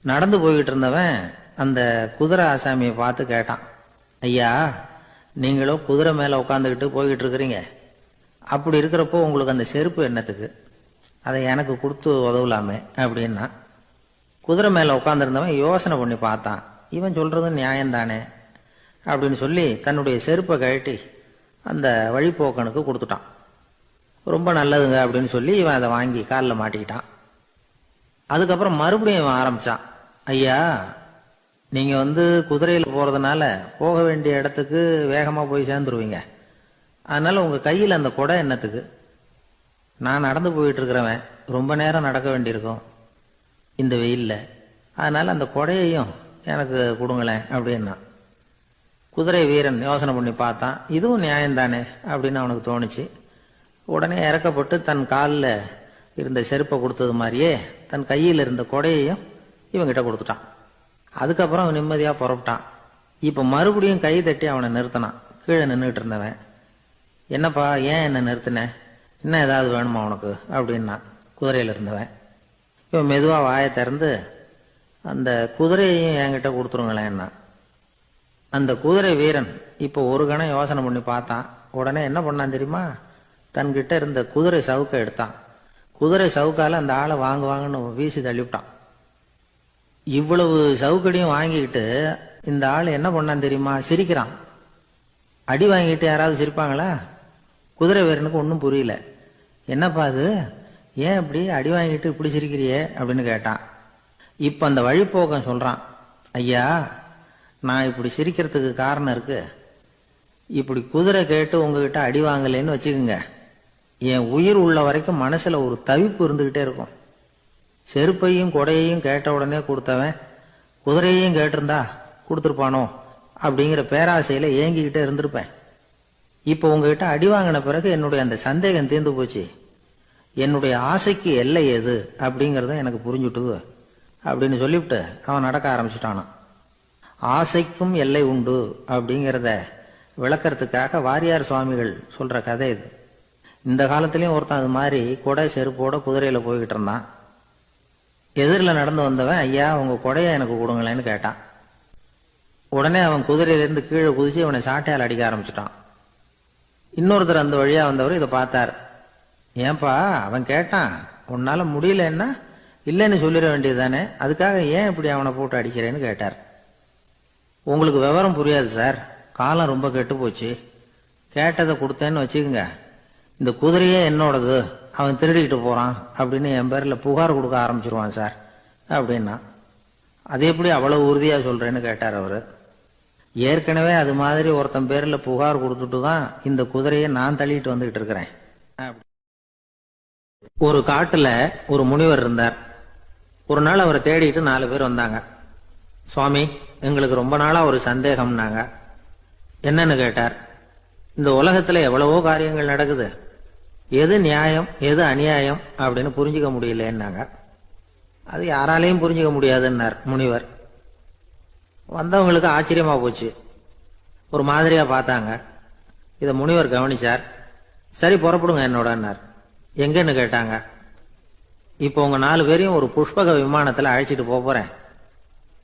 நடந்து போய்கிட்டு இருந்தவன் அந்த குதிரை ஆசாமியை பார்த்து கேட்டான், ஐயா, நீங்களும் குதிரை மேல உட்காந்துக்கிட்டு போய்கிட்டு இருக்கிறீங்க, அப்படி இருக்கிறப்போ உங்களுக்கு அந்த செருப்பு என்னத்துக்கு, அதை எனக்கு கொடுத்து உதவலாமே அப்படின்னா. குதிரை மேல உட்காந்துருந்தவன் யோசனை பண்ணி பார்த்தான். இவன் சொல்றது நியாயம்தானே அப்படின்னு சொல்லி தன்னுடைய செருப்பை கழட்டி அந்த வழிபோக்கனுக்கு கொடுத்துட்டான். ரொம்ப நல்லதுங்க அப்படின்னு சொல்லி இவன் அதை வாங்கி காலில் மாட்டிக்கிட்டான். அதுக்கப்புறம் மறுபடியும் இவன் ஆரம்பிச்சான், ஐயா, நீங்க குதிரையில் போறதுனால போக வேண்டிய இடத்துக்கு வேகமா போய் சேர்ந்துருவீங்க, அதனால உங்க கையில் அந்த குடை என்னத்துக்கு, நான் நடந்து போயிட்டு இருக்கிறவன் ரொம்ப நேரம் நடக்க வேண்டியிருக்கும் இந்த வெயில்ல, அதனால அந்த குடையையும் எனக்கு கொடுங்களேன் அப்படின்னா. குதிரை வீரன் யோசனை பண்ணி பார்த்தான், இதுவும் நியாயம்தானே அப்படின்னு அவனுக்கு தோணுச்சு. உடனே இறக்கப்பட்டு தன் காலில் இருந்த செருப்பை கொடுத்தது மாதிரியே தன் கையில் இருந்த கொடையையும் இவங்கிட்ட கொடுத்துட்டான். அதுக்கப்புறம் அவன் நிம்மதியா புறப்பட்டான். இப்ப மறுபடியும் கை தட்டி அவனை நிறுத்தினான். கீழே நின்றுட்டு இருந்தவன், என்னப்பா ஏன் என்ன நிறுத்தின, இன்னும் ஏதாவது வேணுமா உனக்கு அப்படின்னா குதிரையில இருந்தவன். இவன் மெதுவா வாயை திறந்து, அந்த குதிரையையும் என்கிட்ட கொடுத்துருங்களேன்னா. அந்த குதிரை வீரன் இப்போ ஒரு கணம் யோசனை பண்ணி பார்த்தான். உடனே என்ன பண்ணான் தெரியுமா, தன்கிட்ட இருந்த குதிரை சவுக்கை எடுத்தான். குதிரை சவுக்கால அந்த ஆளை வாங்குவாங்கன்னு வீசி தள்ளிவிட்டான். இவ்வளவு சவுக்கடியும் வாங்கிக்கிட்டு இந்த ஆள் என்ன பண்ணான் தெரியுமா? சிரிக்கிறான். அடி வாங்கிட்டு யாராவது சிரிப்பாங்களா? குதிரை வீரனுக்கு ஒன்றும் புரியல. என்னப்பா அது, ஏன் இப்படி அடி வாங்கிட்டு இப்படி சிரிக்கிறியே அப்படின்னு கேட்டான். இப்ப அந்த வழிப்போக்கன் சொல்றான், ஐயா நான் இப்படி சிரிக்கிறதுக்கு காரணம் இருக்கு. இப்படி குதிரை கேட்டு உங்ககிட்ட அடி வாங்கலைன்னு வச்சுக்கோங்க, என் உயிர் உள்ள வரைக்கும் மனசுல ஒரு தவிப்பு இருந்துகிட்டே இருக்கும். செருப்பையும் கொடையையும் கேட்ட உடனே கொடுத்தவன் குதிரையையும் கேட்டிருந்தா கொடுத்துருப்பானோ அப்படிங்கிற பேராசையில ஏங்கிக்கிட்டே இருந்திருப்பேன். இப்ப உங்ககிட்ட அடி வாங்கின பிறகு என்னுடைய அந்த சந்தேகம் தீர்ந்து போச்சு. என்னுடைய ஆசைக்கு எல்லை எது அப்படிங்கறத எனக்கு புரிஞ்சுட்டுது அப்படின்னு சொல்லிவிட்டு அவன் நடக்க ஆரம்பிச்சுட்டானான். ஆசைக்கும் எல்லை உண்டு அப்படிங்கிறத விளக்கறதுக்காக வாரியார் சுவாமிகள் சொல்ற கதை இது. இந்த காலத்திலயும் ஒருத்தன் அது மாதிரி கொடை செருப்போட குதிரையில போய்கிட்டு இருந்தான். எதிரில் நடந்து வந்தவன், ஐயா உங்க கொடையை எனக்கு கொடுங்களேன்னு கேட்டான். உடனே அவன் குதிரையிலிருந்து கீழே குதிச்சு அவனை சாட்டையால் அடிக்க ஆரம்பிச்சுட்டான். இன்னொருத்தர் அந்த வழியா வந்தவர் இதை பார்த்தார். ஏன்பா அவன் கேட்டான், உன்னால முடியலன்னா இல்லைன்னு சொல்லிட வேண்டியது தானே, அதுக்காக ஏன் இப்படி அவனை போட்டு அடிக்கிறேன்னு கேட்டார். உங்களுக்கு விவரம் புரியாது சார், காலம் ரொம்ப கெட்டு போச்சு. கேட்டதை கொடுத்தேன்னு வச்சுக்கோங்க, இந்த குதிரையே என்னோடது, அவன் திருடிக்கிட்டு போறான் அப்படின்னு என் பேர்ல புகார் கொடுக்க ஆரம்பிச்சிருவான் சார் அப்படின்னா. அது எப்படி அவ்வளவு உறுதியா சொல்றேன்னு கேட்டார் அவரு. ஏற்கனவே அது மாதிரி ஒருத்தன் பேர்ல புகார் கொடுத்துட்டு தான் இந்த குதிரையை நான் தள்ளிட்டு வந்துகிட்டு இருக்கிறேன். ஒரு காட்டுல ஒரு முனிவர் இருந்தார். ஒரு நாள் அவரை தேடிட்டு 4 பேர் வந்தாங்க. சுவாமி எங்களுக்கு ரொம்ப நாளா ஒரு சந்தேகம்னாங்க. என்னன்னு கேட்டார். இந்த உலகத்துல எவ்வளவோ காரியங்கள் நடக்குது, எது நியாயம் எது அநியாயம் அப்படின்னு புரிஞ்சுக்க முடியலன்னாங்க. அது யாராலையும் புரிஞ்சுக்க முடியாதுன்னார் முனிவர். வந்தவங்களுக்கு ஆச்சரியமா போச்சு, ஒரு மாதிரியா பார்த்தாங்க. இதை முனிவர் கவனிச்சார். சரி புறப்படுங்க என்னோடன்னார். எங்கன்னு கேட்டாங்க. இப்போ உங்க 4 பேரையும் ஒரு புஷ்பக விமானத்துல அழைச்சிட்டு போறேன்.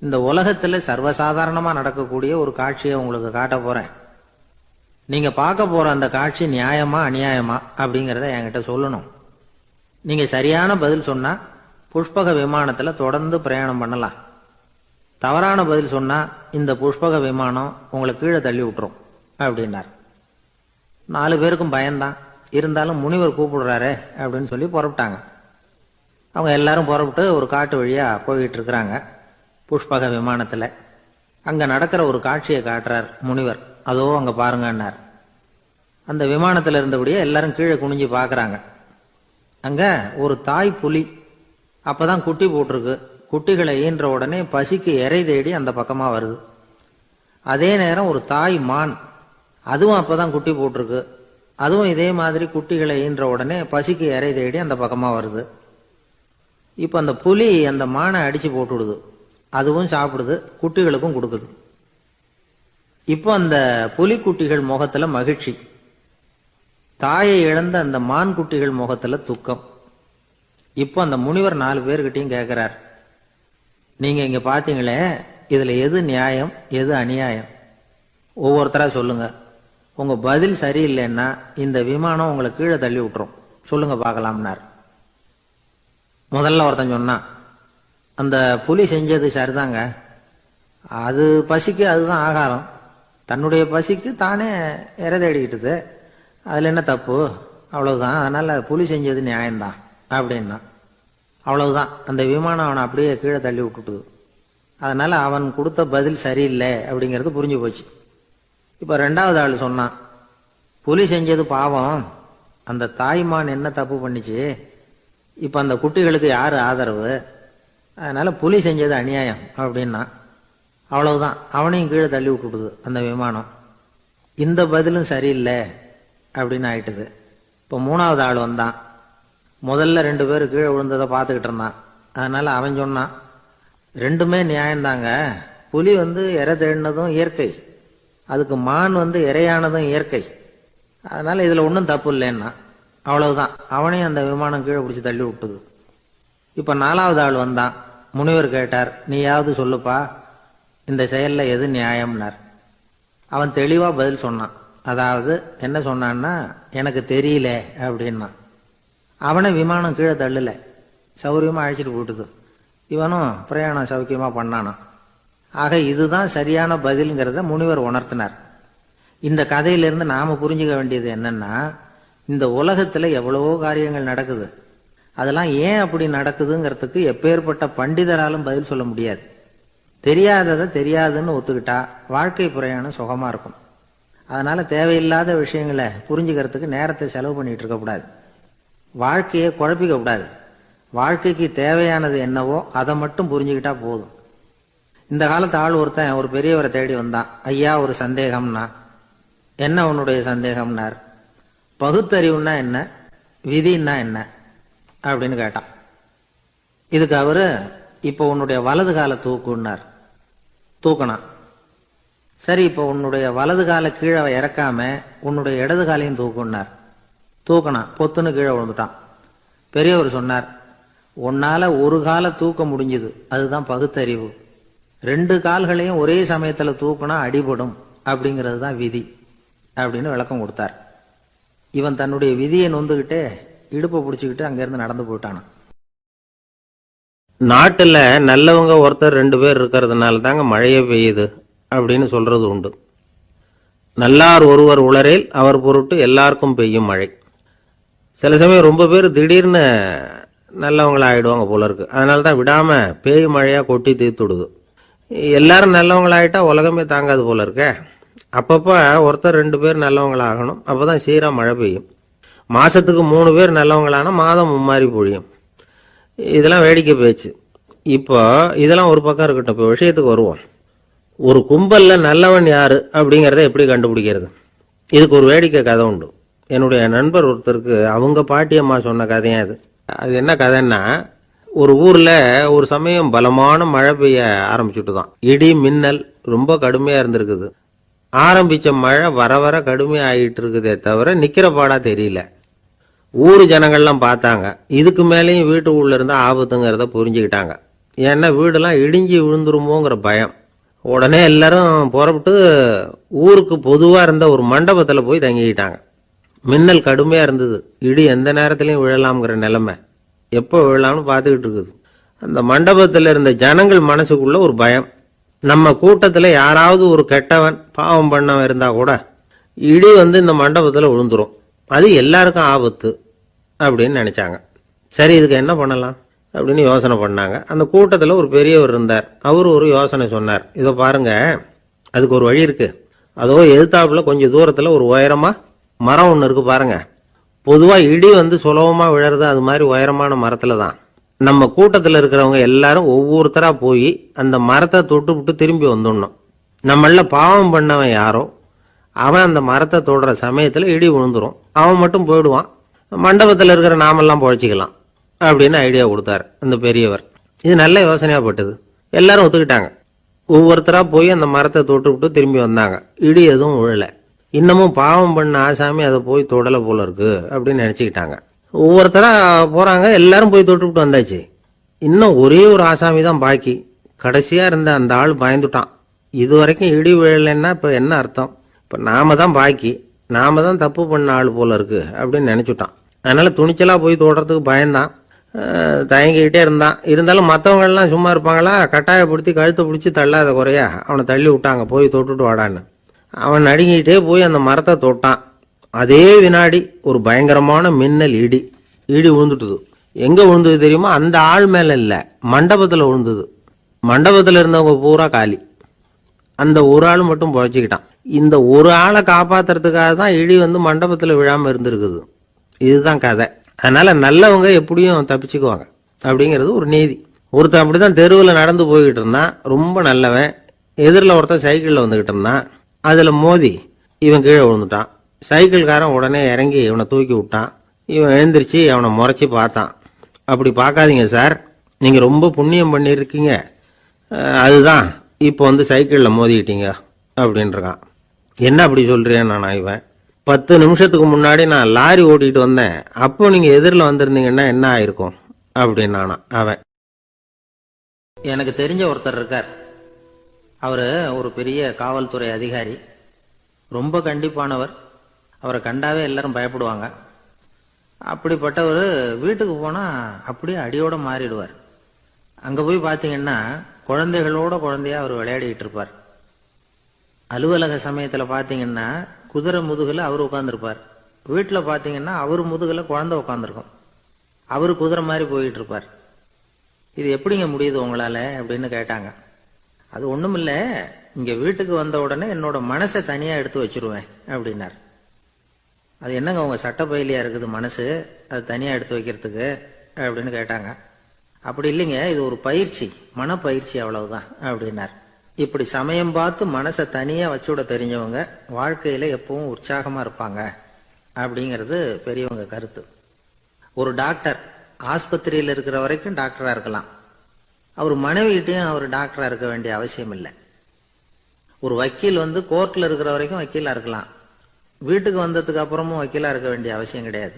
இந்த உலகத்துல சர்வசாதாரணமா நடக்கக்கூடிய ஒரு காட்சியை உங்களுக்கு காட்ட போறேன். நீங்க பார்க்க போற அந்த காட்சி நியாயமா அநியாயமா அப்படிங்கறத என்கிட்ட சொல்லணும். நீங்க சரியான பதில் சொன்னா புஷ்பக விமானத்துல தொடர்ந்து பிரயாணம் பண்ணலாம். தவறான பதில் சொன்னா இந்த புஷ்பக விமானம் உங்களை கீழே தள்ளி விட்டுரும் அப்படின்னார். 4 பேருக்கும் பயம்தான், இருந்தாலும் முனிவர் கூப்பிடுறாரு அப்படின்னு சொல்லி புறப்பட்டாங்க. அவங்க எல்லாரும் புறப்பட்டு ஒரு காட்டு வழியா போய்கிட்டு இருக்கிறாங்க புஷ்பக விமானத்துல. அங்க நடக்கிற ஒரு காட்சியை காட்டுறார் முனிவர். அதோ அங்க பாருங்கன்னார். அந்த விமானத்துல இருந்தபடியே எல்லாரும் கீழே குனிஞ்சு பாக்குறாங்க. அங்க ஒரு தாய் புலி அப்பதான் குட்டி போட்டிருக்கு. குட்டிகளை ஈன்ற உடனே பசிக்கு இறை தேடி அந்த பக்கமா வருது. அதே நேரம் ஒரு தாய் மான், அதுவும் அப்பதான் குட்டி போட்டிருக்கு. அதுவும் இதே மாதிரி குட்டிகளை ஈன்ற உடனே பசிக்கு இறை தேடி அந்த பக்கமா வருது. இப்ப அந்த புலி அந்த மானை அடிச்சு போட்டுடுது. அதுவும் சாப்பிடுது, குட்டிகளுக்கும் கொடுக்குது. இப்போ அந்த புலிக்குட்டிகள் முகத்துல மகிழ்ச்சி, தாயை இழந்த அந்த மான் குட்டிகள் முகத்துல துக்கம். இப்போ அந்த முனிவர் 4 பேர்கிட்டையும் கேட்கிறார், நீங்க இங்க பாத்தீங்களே, இதுல எது நியாயம் எது அநியாயம்? ஒவ்வொருத்தரா சொல்லுங்க. உங்க பதில் சரியில்லைன்னா இந்த விமானம் உங்களை கீழே தள்ளி விட்டுரும், சொல்லுங்க பார்க்கலாம்னார். முதல்ல ஒருத்தன் சொன்னான், அந்த புலி செஞ்சது சரிதாங்க, அது பசிக்கு அதுதான் ஆகாரம், தன்னுடைய பசிக்கு தானே இறை தேடிக்கிட்டது, அதுல என்ன தப்பு, அவ்வளவுதான், அதனால புலி செஞ்சது நியாயம்தான் அப்படின்னா. அவ்வளவுதான், அந்த விமானம் அவனை அப்படியே கீழே தள்ளி விட்டுட்டுது. அதனால அவன் கொடுத்த பதில் சரியில்லை அப்படிங்கிறது புரிஞ்சு போச்சு. இப்ப 2வது ஆள் சொன்னான், புலி செஞ்சது பாவம், அந்த தாய்மான் என்ன தப்பு பண்ணிச்சு, இப்ப அந்த குட்டிகளுக்கு யாரு ஆதரவு, அதனால புலி செஞ்சது அநியாயம் அப்படின்னா. அவ்வளவுதான், அவனையும் கீழே தள்ளி விட்டுடுது அந்த விமானம். இந்த பதிலும் சரியில்லை அப்படின்னு ஆயிட்டுது. இப்போ 3வது ஆள் வந்தான். முதல்ல 2 பேர் கீழே விழுந்ததை பார்த்துக்கிட்டு இருந்தான். அதனால அவன் சொன்னான், ரெண்டுமே நியாயம்தாங்க, புலி இறை தேடினதும் இயற்கை, அதுக்கு மான் இறையானதும் இயற்கை, அதனால இதுல ஒன்றும் தப்பு இல்லைன்னா. அவ்வளவுதான், அவனையும் அந்த விமானம் கீழே பிடிச்சி தள்ளி விட்டுது. இப்ப 4வது ஆள் வந்தான். முனிவர் கேட்டார், நீயாவது சொல்லுப்பா, இந்த செயல்ல எது நியாயம்னார். அவன் தெளிவா பதில் சொன்னான். அதாவது என்ன சொன்னான்னா, எனக்கு தெரியல அப்படின்னா. அவனை விமானம் கீழே தள்ளல, சௌரியமா அழைச்சிட்டு போட்டுது. இவனும் பிரயாணம் சௌக்கியமா பண்ணானா. ஆக இதுதான் சரியான பதில்ங்கிறத முனிவர் உணர்த்தினார். இந்த கதையிலிருந்து நாம புரிஞ்சுக்க வேண்டியது என்னன்னா, இந்த உலகத்துல எவ்வளவோ காரியங்கள் நடக்குது. அதெல்லாம் ஏன் அப்படி நடக்குதுங்கிறதுக்கு எப்பேற்பட்ட பண்டிதராலும் பதில் சொல்ல முடியாது. தெரியாததை தெரியாதுன்னு ஒத்துக்கிட்டா வாழ்க்கை பிரயாணம் சுகமா இருக்கும். அதனால தேவையில்லாத விஷயங்களை புரிஞ்சுக்கிறதுக்கு நேரத்தை செலவு பண்ணிட்டு இருக்கக்கூடாது. வாழ்க்கையை குழப்பிக்க கூடாது. வாழ்க்கைக்கு தேவையானது என்னவோ அதை மட்டும் புரிஞ்சுக்கிட்டா போதும். இந்த காலத்து ஆள் ஒருத்தன் ஒரு பெரியவரை தேடி வந்தான். ஐயா, ஒரு சந்தேகம்னா. என்ன உன்னுடைய சந்தேகம்னார். பகுத்தறிவுன்னா என்ன, விதின்னா என்ன அப்படின்னு கேட்டான். இதுக்கு அவரு, இப்போ உன்னுடைய வலது கால தூக்குன்னார். தூக்கணும். சரி, இப்போ உன்னுடைய வலது கால கீழே இறக்காம உன்னுடைய இடது காலையும் தூக்குன்னார். தூக்கணும். பொத்துன்னு கீழே விழுந்துட்டான். பெரியவர் சொன்னார், உன்னால ஒரு காலை தூக்க முடிஞ்சுது, அதுதான் பகுத்தறிவு. 2 கால்களையும் ஒரே சமயத்துல தூக்கினா அடிபடும், அப்படிங்கிறது தான் விதி அப்படின்னு விளக்கம் கொடுத்தார். இவன் தன்னுடைய விதியை நொந்துகிட்டே இடுப்பை பிடிச்சுக்கிட்டு அங்கிருந்து நடந்து போயிட்டான். நாட்டுல நல்லவங்க ஒருத்தர் 2 பேர் இருக்கிறதுனால தாங்க மழையே பெய்யுது அப்படின்னு சொல்றது உண்டு. நல்லார் ஒருவர் உளரேல் அவர் பொருட்டு எல்லாருக்கும் பெய்யும் மழை. சில சமயம் ரொம்ப பேர் திடீர்னு நல்லவங்களா ஆயிடுவாங்க போல இருக்கு. அதனால தான் விடாம பேய் மழையா கொட்டி தீர்த்துடுது. எல்லாரும் நல்லவங்களாயிட்டா உலகமே தாங்காது போல இருக்க. அப்பப்ப ஒருத்தர் 2 பேர் நல்லவங்களாகணும். அப்பதான் சீரா மழை பெய்யும். மாசத்துக்கு 3 பேர் நல்லவங்களானா மாதம் மும்மாரி பொழியும். இதெல்லாம் வேடிக்கை பேச்சு. இப்போ இதெல்லாம் ஒரு பக்கம் இருக்கட்டும். இப்போ விஷயத்துக்கு வருவோம். ஒரு கும்பல்ல நல்லவன் யாரு அப்படிங்கறத எப்படி கண்டுபிடிக்கிறது? இதுக்கு ஒரு வேடிக்கை கதை உண்டு. என்னுடைய நண்பர் ஒருத்தருக்கு அவங்க பாட்டியம்மா சொன்ன கதையா அது. அது என்ன கதைன்னா, ஒரு ஊர்ல ஒரு சமயம் பலமான மழை பெய்ய ஆரம்பிச்சுட்டு தான். இடி மின்னல் ரொம்ப கடுமையா இருந்திருக்குது. ஆரம்பிச்ச மழை வர வர கடுமையா ஆகிட்டு இருக்குதே தவிர நிக்கிற பாடா தெரியல. ஊரு ஜனங்கள்லாம் பார்த்தாங்க. இதுக்கு மேலேயும் வீட்டு உள்ள இருந்தா ஆபத்துங்கிறத புரிஞ்சுக்கிட்டாங்க. ஏன்னா வீடெல்லாம் இடிஞ்சி விழுந்துருமோங்கிற பயம். உடனே எல்லாரும் புறப்பட்டு ஊருக்கு பொதுவா இருந்த ஒரு மண்டபத்துல போய் தங்கிக்கிட்டாங்க. மின்னல் கடுமையா இருந்தது. இடி எந்த நேரத்திலையும் விழலாம்ங்கிற நிலைமை. எப்போ விழலாம்னு பார்த்துக்கிட்டு இருக்குது. அந்த மண்டபத்தில் இருந்த ஜனங்கள் மனசுக்குள்ள ஒரு பயம். நம்ம கூட்டத்தில் யாராவது ஒரு கெட்டவன் பாவம் பண்ணவன் இருந்தா கூட இடி இந்த மண்டபத்தில் விழுந்துரும், அது எல்லாருக்கும் ஆபத்து அப்படின்னு நினைச்சாங்க. சரி, இதுக்கு என்ன பண்ணலாம் அப்படின்னு யோசனை பண்ணாங்க. அந்த கூட்டத்தில் ஒரு பெரியவர் இருந்தார். அவரு ஒரு யோசனை சொன்னார். இதை பாருங்க, அதுக்கு ஒரு வழி இருக்கு. அதோ எதிர்த்தாப்புல கொஞ்சம் தூரத்தில் ஒரு உயரமா மரம் ஒன்று இருக்கு பாருங்க. பொதுவா இடி சுலபமா விழறது அது மாதிரி உயரமான மரத்துல தான். நம்ம கூட்டத்தில் இருக்கிறவங்க எல்லாரும் ஒவ்வொருத்தரா போய் அந்த மரத்தை தொட்டு விட்டு திரும்பி வந்துடணும். நம்மள பாவம் பண்ணவன் யாரோ அவன் அந்த மரத்தை தொடுற சமயத்துல இடி விழுந்துரும். அவன் மட்டும் போயிடுவான். மண்டபத்தில் இருக்கிற நாமெல்லாம் பொழைச்சிக்கலாம் அப்படின்னு ஐடியா கொடுத்தாரு அந்த பெரியவர். இது நல்ல யோசனையா பட்டது. எல்லாரும் ஒத்துக்கிட்டாங்க. ஒவ்வொருத்தரா போய் அந்த மரத்தை தொட்டு விட்டு திரும்பி வந்தாங்க. இடி எதுவும் விழல. இன்னமும் பாவம் பண்ண ஆசாமி அதை போய் தொடல போல இருக்கு அப்படின்னு நினைச்சுக்கிட்டாங்க. ஒவ்வொருத்தரா போறாங்க. எல்லாரும் போய் தொட்டுவிட்டு வந்தாச்சு. இன்னும் ஒரே ஒரு ஆசாமி தான் பாக்கி. கடைசியா இருந்த அந்த ஆள் பயந்துட்டான். இது வரைக்கும் இடி விழலைன்னா இப்ப என்ன அர்த்தம்? இப்ப நாம தான் பாக்கி, நாம தான் தப்பு பண்ண ஆள் போல இருக்கு அப்படின்னு நினைச்சுட்டான். அதனால துணிச்சலா போய் தொடுறதுக்கு பயந்தான். தயங்கிக்கிட்டே இருந்தான். இருந்தாலும் மற்றவங்க எல்லாம் சும்மா இருப்பாங்களா? கட்டாயப்படுத்தி கழுத்தை பிடிச்சி தள்ளாத குறையா அவனை தள்ளி விட்டாங்க. போய் தொட்டுட்டு வாடான்னு. அவன் நடுங்கிட்டே போய் அந்த மரத்தை தொட்டான். அதே வினாடி ஒரு பயங்கரமான மின்னல் இடி விழுந்துட்டுது. எங்க விழுந்தது தெரியுமா? அந்த ஆள் மேல இல்ல, மண்டபத்துல விழுந்தது. மண்டபத்துல இருந்தவங்க பூரா காலி. அந்த ஒரு ஆள் மட்டும் பொழைச்சிக்கிட்டான். இந்த ஒரு ஆளை காப்பாத்துறதுக்காக தான் இடி மண்டபத்துல விழாம இருந்திருக்குது. இதுதான் கதை. அதனால நல்லவங்க எப்படியும் தப்பிச்சுக்குவாங்க அப்படிங்கிறது ஒரு நீதி. ஒருத்தன் அப்படிதான் தெருவில் நடந்து போய்கிட்டு இருந்தான். ரொம்ப நல்லவன். எதிரில் ஒருத்தன் சைக்கிள்ல வந்துகிட்டு இருந்தான். அதுல மோதி இவன் கீழே விழுந்துட்டான். சைக்கிள்காரன் உடனே இறங்கி இவனை தூக்கி விட்டான். இவன் எழுந்திரிச்சு அவனை முறைச்சி பார்த்தான். அப்படி பார்க்காதீங்க சார், நீங்க ரொம்ப புண்ணியம் பண்ணியிருக்கீங்க, அதுதான் இப்போ சைக்கிள்ல மோதிக்கிட்டீங்க அப்படின்றான். என்ன அப்படி சொல்றேன் நான்? இவன் 10 நிமிஷத்துக்கு முன்னாடி நான் லாரி ஓட்டிட்டு வந்தேன், அப்போ நீங்க எதிரில் வந்திருந்தீங்கன்னா என்ன ஆயிருக்கும் அப்படின்னானா அவன். எனக்கு தெரிஞ்ச ஒருத்தர் இருக்கார். அவரு ஒரு பெரிய காவல்துறை அதிகாரி. ரொம்ப கண்டிப்பானவர். அவரை கண்டாவே எல்லாரும் பயப்படுவாங்க. அப்படிப்பட்டவர் வீட்டுக்கு போனா அப்படியே அடியோட மாறிடுவார். அங்க போய் பாத்தீங்கன்னா குழந்தைகளோட குழந்தையா அவர் விளையாடிட்டு இருப்பார். அலுவலக சமயத்துல பாத்தீங்கன்னா குதிரை முதுகுல அவர் உட்கார்ந்துருப்பார். வீட்டுல பாத்தீங்கன்னா அவர் முதுகுல குழந்தை உட்காந்துருக்கும். அவரு குதிரை மாதிரி போயிட்டு இருப்பார். இது எப்படிங்க முடியுது உங்களால அப்படின்னு கேட்டாங்க. அது ஒண்ணுமில்ல, இங்க வீட்டுக்கு வந்த உடனே என்னோட மனசை தனியா எடுத்து வச்சிருவேன் அப்படின்னார். அது என்னங்க உங்க சட்டப்பயிலியா இருக்குது மனசு, அது தனியா எடுத்து வைக்கிறதுக்கு அப்படின்னு கேட்டாங்க. அப்படி இல்லைங்க, இது ஒரு பயிற்சி, மனப்பயிற்சி, அவ்வளவுதான் அப்படின்னார். இப்படி சமயம் பார்த்து மனசை தனியா வச்சுட தெரிஞ்சவங்க வாழ்க்கையில எப்பவும் உற்சாகமா இருப்பாங்க அப்படிங்கிறது பெரியவங்க கருத்து. ஒரு டாக்டர் ஆஸ்பத்திரியில் இருக்கிற வரைக்கும் டாக்டரா இருக்கலாம். அவர் மனைவிகிட்டையும் அவர் டாக்டரா இருக்க வேண்டிய அவசியம் இல்லை. ஒரு வக்கீல் கோர்ட்ல இருக்கிற வரைக்கும் வக்கீலா இருக்கலாம். வீட்டுக்கு வந்ததுக்கு அப்புறமும் வக்கீலா இருக்க வேண்டிய அவசியம் கிடையாது.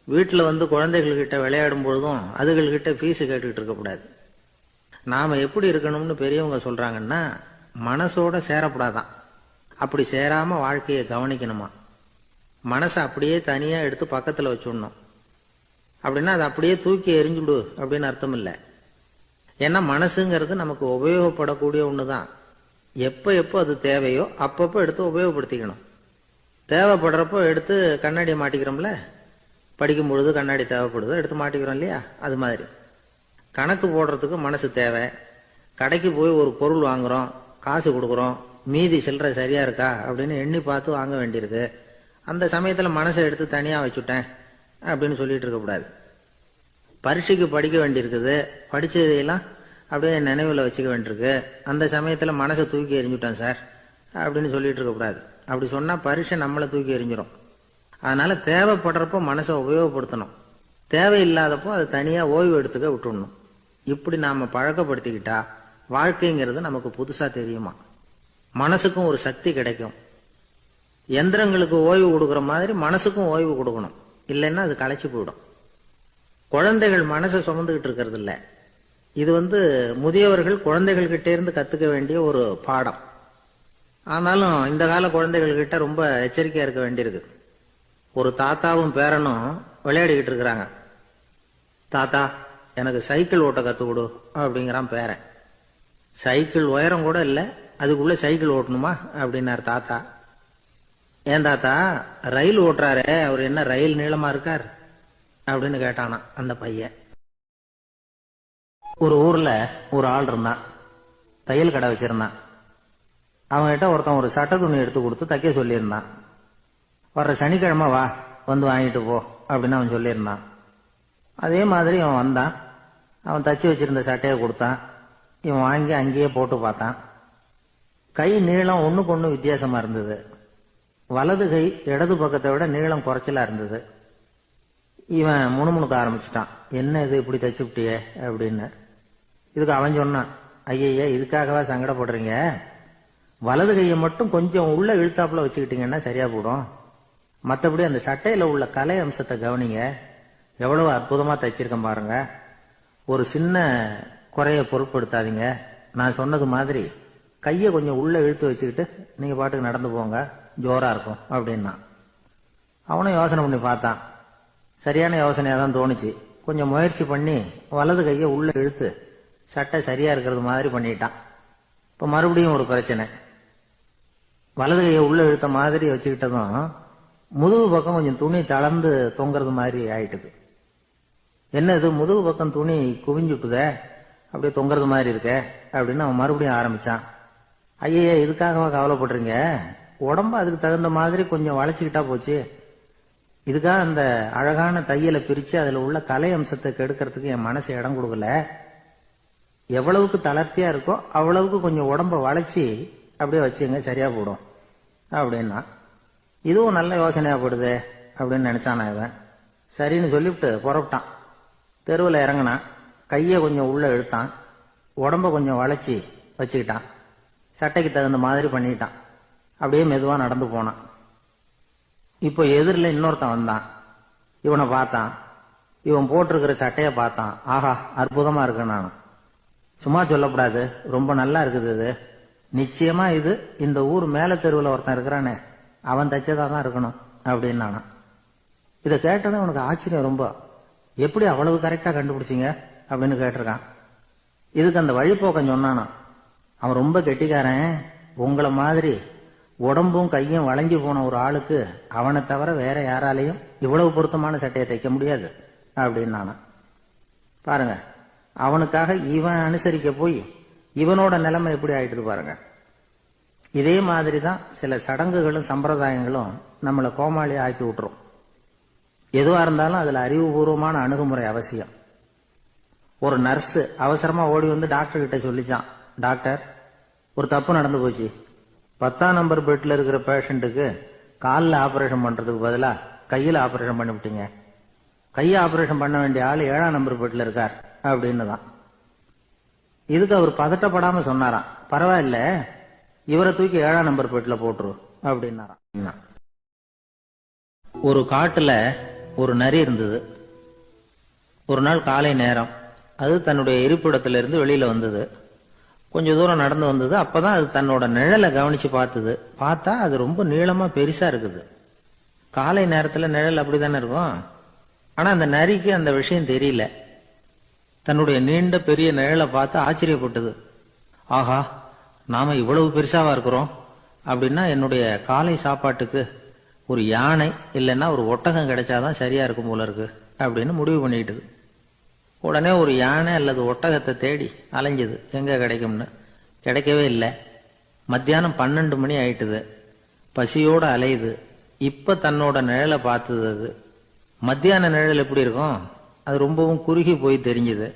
வீட்டுல குழந்தைகள் கிட்ட விளையாடும் பொழுதும் அதுகள்கிட்ட ஃபீஸ் கேட்டுக்கிட்டு இருக்கக்கூடாது. நாம எப்படி இருக்கணும்னு பெரியவங்க சொல்றாங்கன்னா, மனசோட சேரப்படாதான். அப்படி சேராம வாழ்க்கையை கவனிக்கணுமா. மனசை அப்படியே தனியா எடுத்து பக்கத்துல வச்சுடணும். அப்படின்னா அதை அப்படியே தூக்கி எரிஞ்சுடு அப்படின்னு அர்த்தம் இல்லை. ஏன்னா மனசுங்கிறது நமக்கு உபயோகப்படக்கூடிய ஒண்ணுதான். எப்ப எப்போ அது தேவையோ அப்பப்போ எடுத்து உபயோகப்படுத்திக்கணும். தேவைப்படுறப்போ எடுத்து கண்ணாடியை மாட்டிக்கிறோம்ல, படிக்கும் பொழுது கண்ணாடி தேவைப்படுது, எடுத்து மாட்டிக்கிறோம் இல்லையா, அது மாதிரி கணக்கு போடுறதுக்கு மனசு தேவை. கடைக்கு போய் ஒரு பொருள் வாங்குறோம், காசு கொடுக்குறோம், மீதி சில்லறை சரியா இருக்கா அப்படின்னு எண்ணி பார்த்து வாங்க வேண்டியிருக்கு. அந்த சமயத்துல மனசை எடுத்து தனியா வச்சுட்டேன் அப்படின்னு சொல்லிட்டு இருக்கக்கூடாது. பரீட்சைக்கு படிக்க வேண்டியிருக்குது, படிச்சதையெல்லாம் அப்படியே நினைவில் வச்சுக்க வேண்டியிருக்கு. அந்த சமயத்துல மனசை தூக்கி எறிஞ்சுட்டேன் சார் அப்படின்னு சொல்லிட்டு இருக்கக்கூடாது. அப்படி சொன்னா பரீட்சை நம்மளை தூக்கி எறிஞ்சிடும். அதனால தேவைப்படுறப்போ மனசை உபயோகப்படுத்தணும், தேவையில்லாதப்போ அதை தனியா ஓய்வு எடுத்துக்க விட்டுடணும். இப்படி நாம பழக்கப்படுத்திக்கிட்டா வாழ்க்கைங்கிறது நமக்கு புதுசா தெரியுமா. மனசுக்கும் ஒரு சக்தி கிடைக்கும். எந்திரங்களுக்கு ஓய்வு கொடுக்கற மாதிரி மனசுக்கும் ஓய்வு கொடுக்கணும், இல்லைன்னா அது களைச்சு போயிடும். குழந்தைகள் மனசை சுமந்துகிட்டு இருக்கிறது இல்ல. இது முதியவர்கள் குழந்தைகள் கிட்டே இருந்து கத்துக்க வேண்டிய ஒரு பாடம். ஆனாலும் இந்த கால குழந்தைகள் கிட்ட ரொம்ப எச்சரிக்கையா இருக்க வேண்டியிருக்கு. ஒரு தாத்தாவும் பேரனும் விளையாடிக்கிட்டு இருக்கிறாங்க. தாத்தா, எனக்கு சைக்கிள் ஓட்ட கத்து கொடு அப்படிங்கிறான் பேரன். சைக்கிள் உயரம் கூட இல்லை, அதுக்குள்ள சைக்கிள் ஓட்டணுமா அப்படின்னாரு தாத்தா. ஏன் தாத்தா, ரயில் ஓட்டுறாரே, அவர் என்ன ரயில் நீளமா இருக்கார் அப்படின்னு கேட்டானா அந்த பையன். ஒரு ஊர்ல ஒரு ஆள் இருந்தான், தையல் கடை வச்சிருந்தான். அவன்கிட்ட ஒருத்தன் ஒரு சட்டை துணி எடுத்து கொடுத்து தைக்க சொல்லியிருந்தான். வர்ற சனிக்கிழமை வா, வாங்கிட்டு போ அப்படின்னு அவன் சொல்லியிருந்தான். அதே மாதிரி அவன் வந்தான். அவன் தச்சு வச்சிருந்த சட்டையை கொடுத்தான். இவன் வாங்கி அங்கேயே போட்டு பார்த்தான். கை நீளம் ஒண்ணுக்கு ஒண்ணு வித்தியாசமா இருந்தது. வலது கை இடது பக்கத்தை விட நீளம் குறைச்சலா இருந்தது. இவன் முணுமுணுக்க ஆரம்பிச்சுட்டான், என்ன இது இப்படி தச்சுப்பிட்டியே அப்படின்னு. இதுக்கு அவன் சொன்னான், ஐயா, இதுக்காகவா சங்கடப்படுறீங்க, வலது கையை மட்டும் கொஞ்சம் உள்ள இழுத்தாப்புல வச்சுக்கிட்டீங்கன்னா சரியா போடும். மற்றபடி அந்த சட்டையில உள்ள கலை அம்சத்தை கவனிங்க, எவ்வளவு அற்புதமா தைச்சிருக்கேன் பாருங்க. ஒரு சின்ன குறைய பொருட்படுத்தாதீங்க. நான் சொன்னது மாதிரி கையை கொஞ்சம் உள்ள இழுத்து வச்சுக்கிட்டு நீங்க பாட்டுக்கு நடந்து போங்க, ஜோரா இருக்கும் அப்படின்னா. அவனும் யோசனை பண்ணி பார்த்தான். சரியான யோசனையா தான் தோணுச்சு. கொஞ்சம் முயற்சி பண்ணி வலது கையை உள்ள இழுத்து சட்டை சரியா இருக்கிறது மாதிரி பண்ணிட்டான். இப்ப மறுபடியும் ஒரு பிரச்சனை. வலது கையை உள்ள இழுத்த மாதிரி வச்சுக்கிட்டதும் முதுகு பக்கம் கொஞ்சம் துணி தளர்ந்து தொங்குறது மாதிரி ஆயிட்டுது. என்ன இது, முதுகு பக்கம் துணி குவிஞ்சுட்டுதே, அப்படியே தொங்குறது மாதிரி இருக்க அப்படின்னு அவன் மறுபடியும் ஆரம்பிச்சான். ஐயா, இதுக்காகவா கவலைப்படுறீங்க, உடம்பு அதுக்கு தகுந்த மாதிரி கொஞ்சம் வளைச்சுக்கிட்டா போச்சு. இதுக்காக அந்த அழகான தையலை பிரிச்சு அதுல உள்ள கலை அம்சத்தை கெடுக்கிறதுக்கு என் மனசு இடம் கொடுக்கல. எவ்வளவுக்கு தளர்த்தியா இருக்கோ அவ்வளவுக்கு கொஞ்சம் உடம்ப வளைச்சி அப்படியே வச்சுங்க, சரியா போடும் அப்படின்னா. இதுவும் நல்ல யோசனையா போடுது அப்படின்னு நினைச்சானா இவன். சரின்னு சொல்லிவிட்டு புறப்பட்டான். தெருவில் இறங்கினான். கையை கொஞ்சம் உள்ள இழுத்தான், உடம்ப கொஞ்சம் வளைச்சி வச்சுக்கிட்டான், சட்டைக்கு தகுந்த மாதிரி பண்ணிட்டான். அப்படியே மெதுவா நடந்து போனான். இப்போ எதிரில் இன்னொருத்தன் வந்தான். இவனை பார்த்தான். இவன் போட்டிருக்கிற சட்டையை பார்த்தான். ஆஹா, அற்புதமா இருக்கு. நானும் சும்மா சொல்லக்கூடாது, ரொம்ப நல்லா இருக்குது இது. நிச்சயமா இது இந்த ஊர் மேல தெருவில் ஒருத்தன் இருக்கிறானே, அவன் தைச்சதா தான் இருக்கணும் அப்படின்னு நானா. இதை கேட்டதும் அவனுக்கு ஆச்சரியம் ரொம்ப. எப்படி அவ்வளவு கரெக்டா கண்டுபிடிச்சிங்க அப்படின்னு கேட்டிருக்கான். இதுக்கு அந்த வழிபோக்கன் சொன்னானா, அவன் ரொம்ப கெட்டிக்காரன், உங்களை மாதிரி உடம்பும் கையும் வளைஞ்சு போன ஒரு ஆளுக்கு அவனை தவிர வேற யாராலையும் இவ்வளவு பொருத்தமான சட்டையை தைக்க முடியாது அப்படின்னானா. பாருங்க, அவனுக்காக இவன் அனுசரிக்க போய் இவனோட நிலைமை எப்படி ஆயிட்டு பாருங்க. இதே மாதிரி தான் சில சடங்குகளும் சம்பிரதாயங்களும் நம்மளை கோமாளி ஆக்கி விட்டுரும். எதுவா இருந்தாலும் அதுல அறிவுபூர்வமான அணுகுமுறை அவசியம். ஒரு நர்ஸ் அவசரமா ஓடி வந்து டாக்டர் கிட்ட சொல்லிச்சான், டாக்டர், ஒரு தப்பு நடந்து போச்சு. 10ஆம் நம்பர் பெட்ல இருக்கிற பேஷண்ட்டுக்கு காலில் ஆபரேஷன் பண்றதுக்கு பதிலா கையில் ஆபரேஷன் பண்ணிவிட்டீங்க. கையை ஆபரேஷன் பண்ண வேண்டிய ஆள் 7ஆம் நம்பர் பெட்ல இருக்கார் அப்படின்னு தான். இதுக்கு அவர் பதட்டப்படாம சொன்னாராம், பரவாயில்ல, இவரை தூக்கி 7ஆம் நம்பர் பெட்ல போட்டுரு அப்படின்னாராம். ஒரு காட்டுல ஒரு நரி இருந்தது. ஒரு நாள் காலை நேரம் அது தன்னுடைய இருப்பிடத்திலிருந்து வெளியில வந்தது. கொஞ்ச தூரம் நடந்து வந்தது. அப்பதான் அது தன்னோட நிழலை கவனிச்சு பார்த்தது. பார்த்தா அது ரொம்ப நீளமா பெருசா இருக்குது. காலை நேரத்துல நிழல் அப்படித்தானே இருக்கும். ஆனா அந்த நரிக்கு அந்த விஷயம் தெரியல. தன்னுடைய நீண்ட பெரிய நிழலை பார்த்து ஆச்சரியப்பட்டது. ஆஹா, நாம இவ்வளவு பெருசாவா இருக்கிறோம் அப்படின்னா என்னுடைய காலை சாப்பாட்டுக்கு ஒரு யானை இல்லைன்னா ஒரு ஒட்டகம் கிடைச்சாதான் சரியா இருக்கும் போல இருக்கு அப்படின்னு முடிவு பண்ணிக்கிட்டது. உடனே ஒரு யானை அல்லது ஒட்டகத்தை தேடி அலைஞ்சது, எங்க கிடைக்கும்னு. கிடைக்கவே இல்லை. மத்தியானம் 12 மணி ஆயிட்டுது. பசியோட அலையுது. இப்ப தன்னோட நிழலை பார்த்தது. அது மத்தியான நிழல் எப்படி இருக்கும், அது ரொம்பவும் குறுகி போய் தெரிஞ்சது.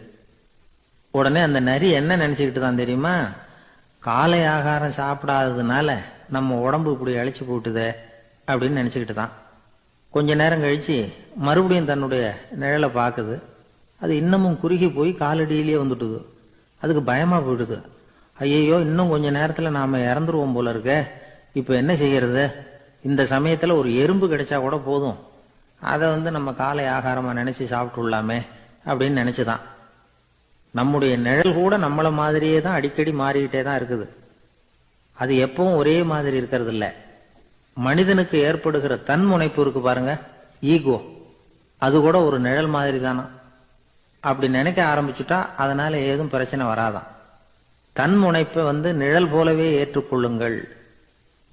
உடனே அந்த நரி என்ன நினைச்சுக்கிட்டு தான் தெரியுமா, காலை ஆகாரம் சாப்பிடாததுனால நம்ம உடம்பு இப்படி அழைச்சு போட்டுதே அப்படின்னு நினைச்சுக்கிட்டு தான். கொஞ்ச நேரம் கழிச்சு மறுபடியும் தன்னுடைய நிழலை பார்க்குது. அது இன்னமும் குறுகி போய் காலடியிலேயே வந்துட்டுது. அதுக்கு பயமா போயிடுது. ஐயையோ, இன்னும் கொஞ்ச நேரத்துல நாம இறந்துருவோம் போல இருக்க, இப்ப என்ன செய்யறது? இந்த சமயத்துல ஒரு எறும்பு கிடைச்சா கூட போதும், அதை நம்ம காலை ஆகாரமா நினைச்சு சாப்பிட்டுள்ளாமே அப்படின்னு நினைச்சுதான். நம்முடைய நிழல் கூட நம்மள மாதிரியே தான் அடிக்கடி மாறிக்கிட்டே தான் இருக்குது. அது எப்பவும் ஒரே மாதிரி இருக்கிறது இல்ல. மனிதனுக்கு ஏற்படுகிற தன்முனைப்பு இருக்கு பாருங்க, ஈகோ, அது கூட ஒரு நிழல் மாதிரி தானா. அப்படி நினைக்க ஆரம்பிச்சுட்டா அதனால ஏதும் பிரச்சனை வராதான். தன்முனைப்பை நிழல் போலவே ஏற்றுக்கொள்ளுங்கள்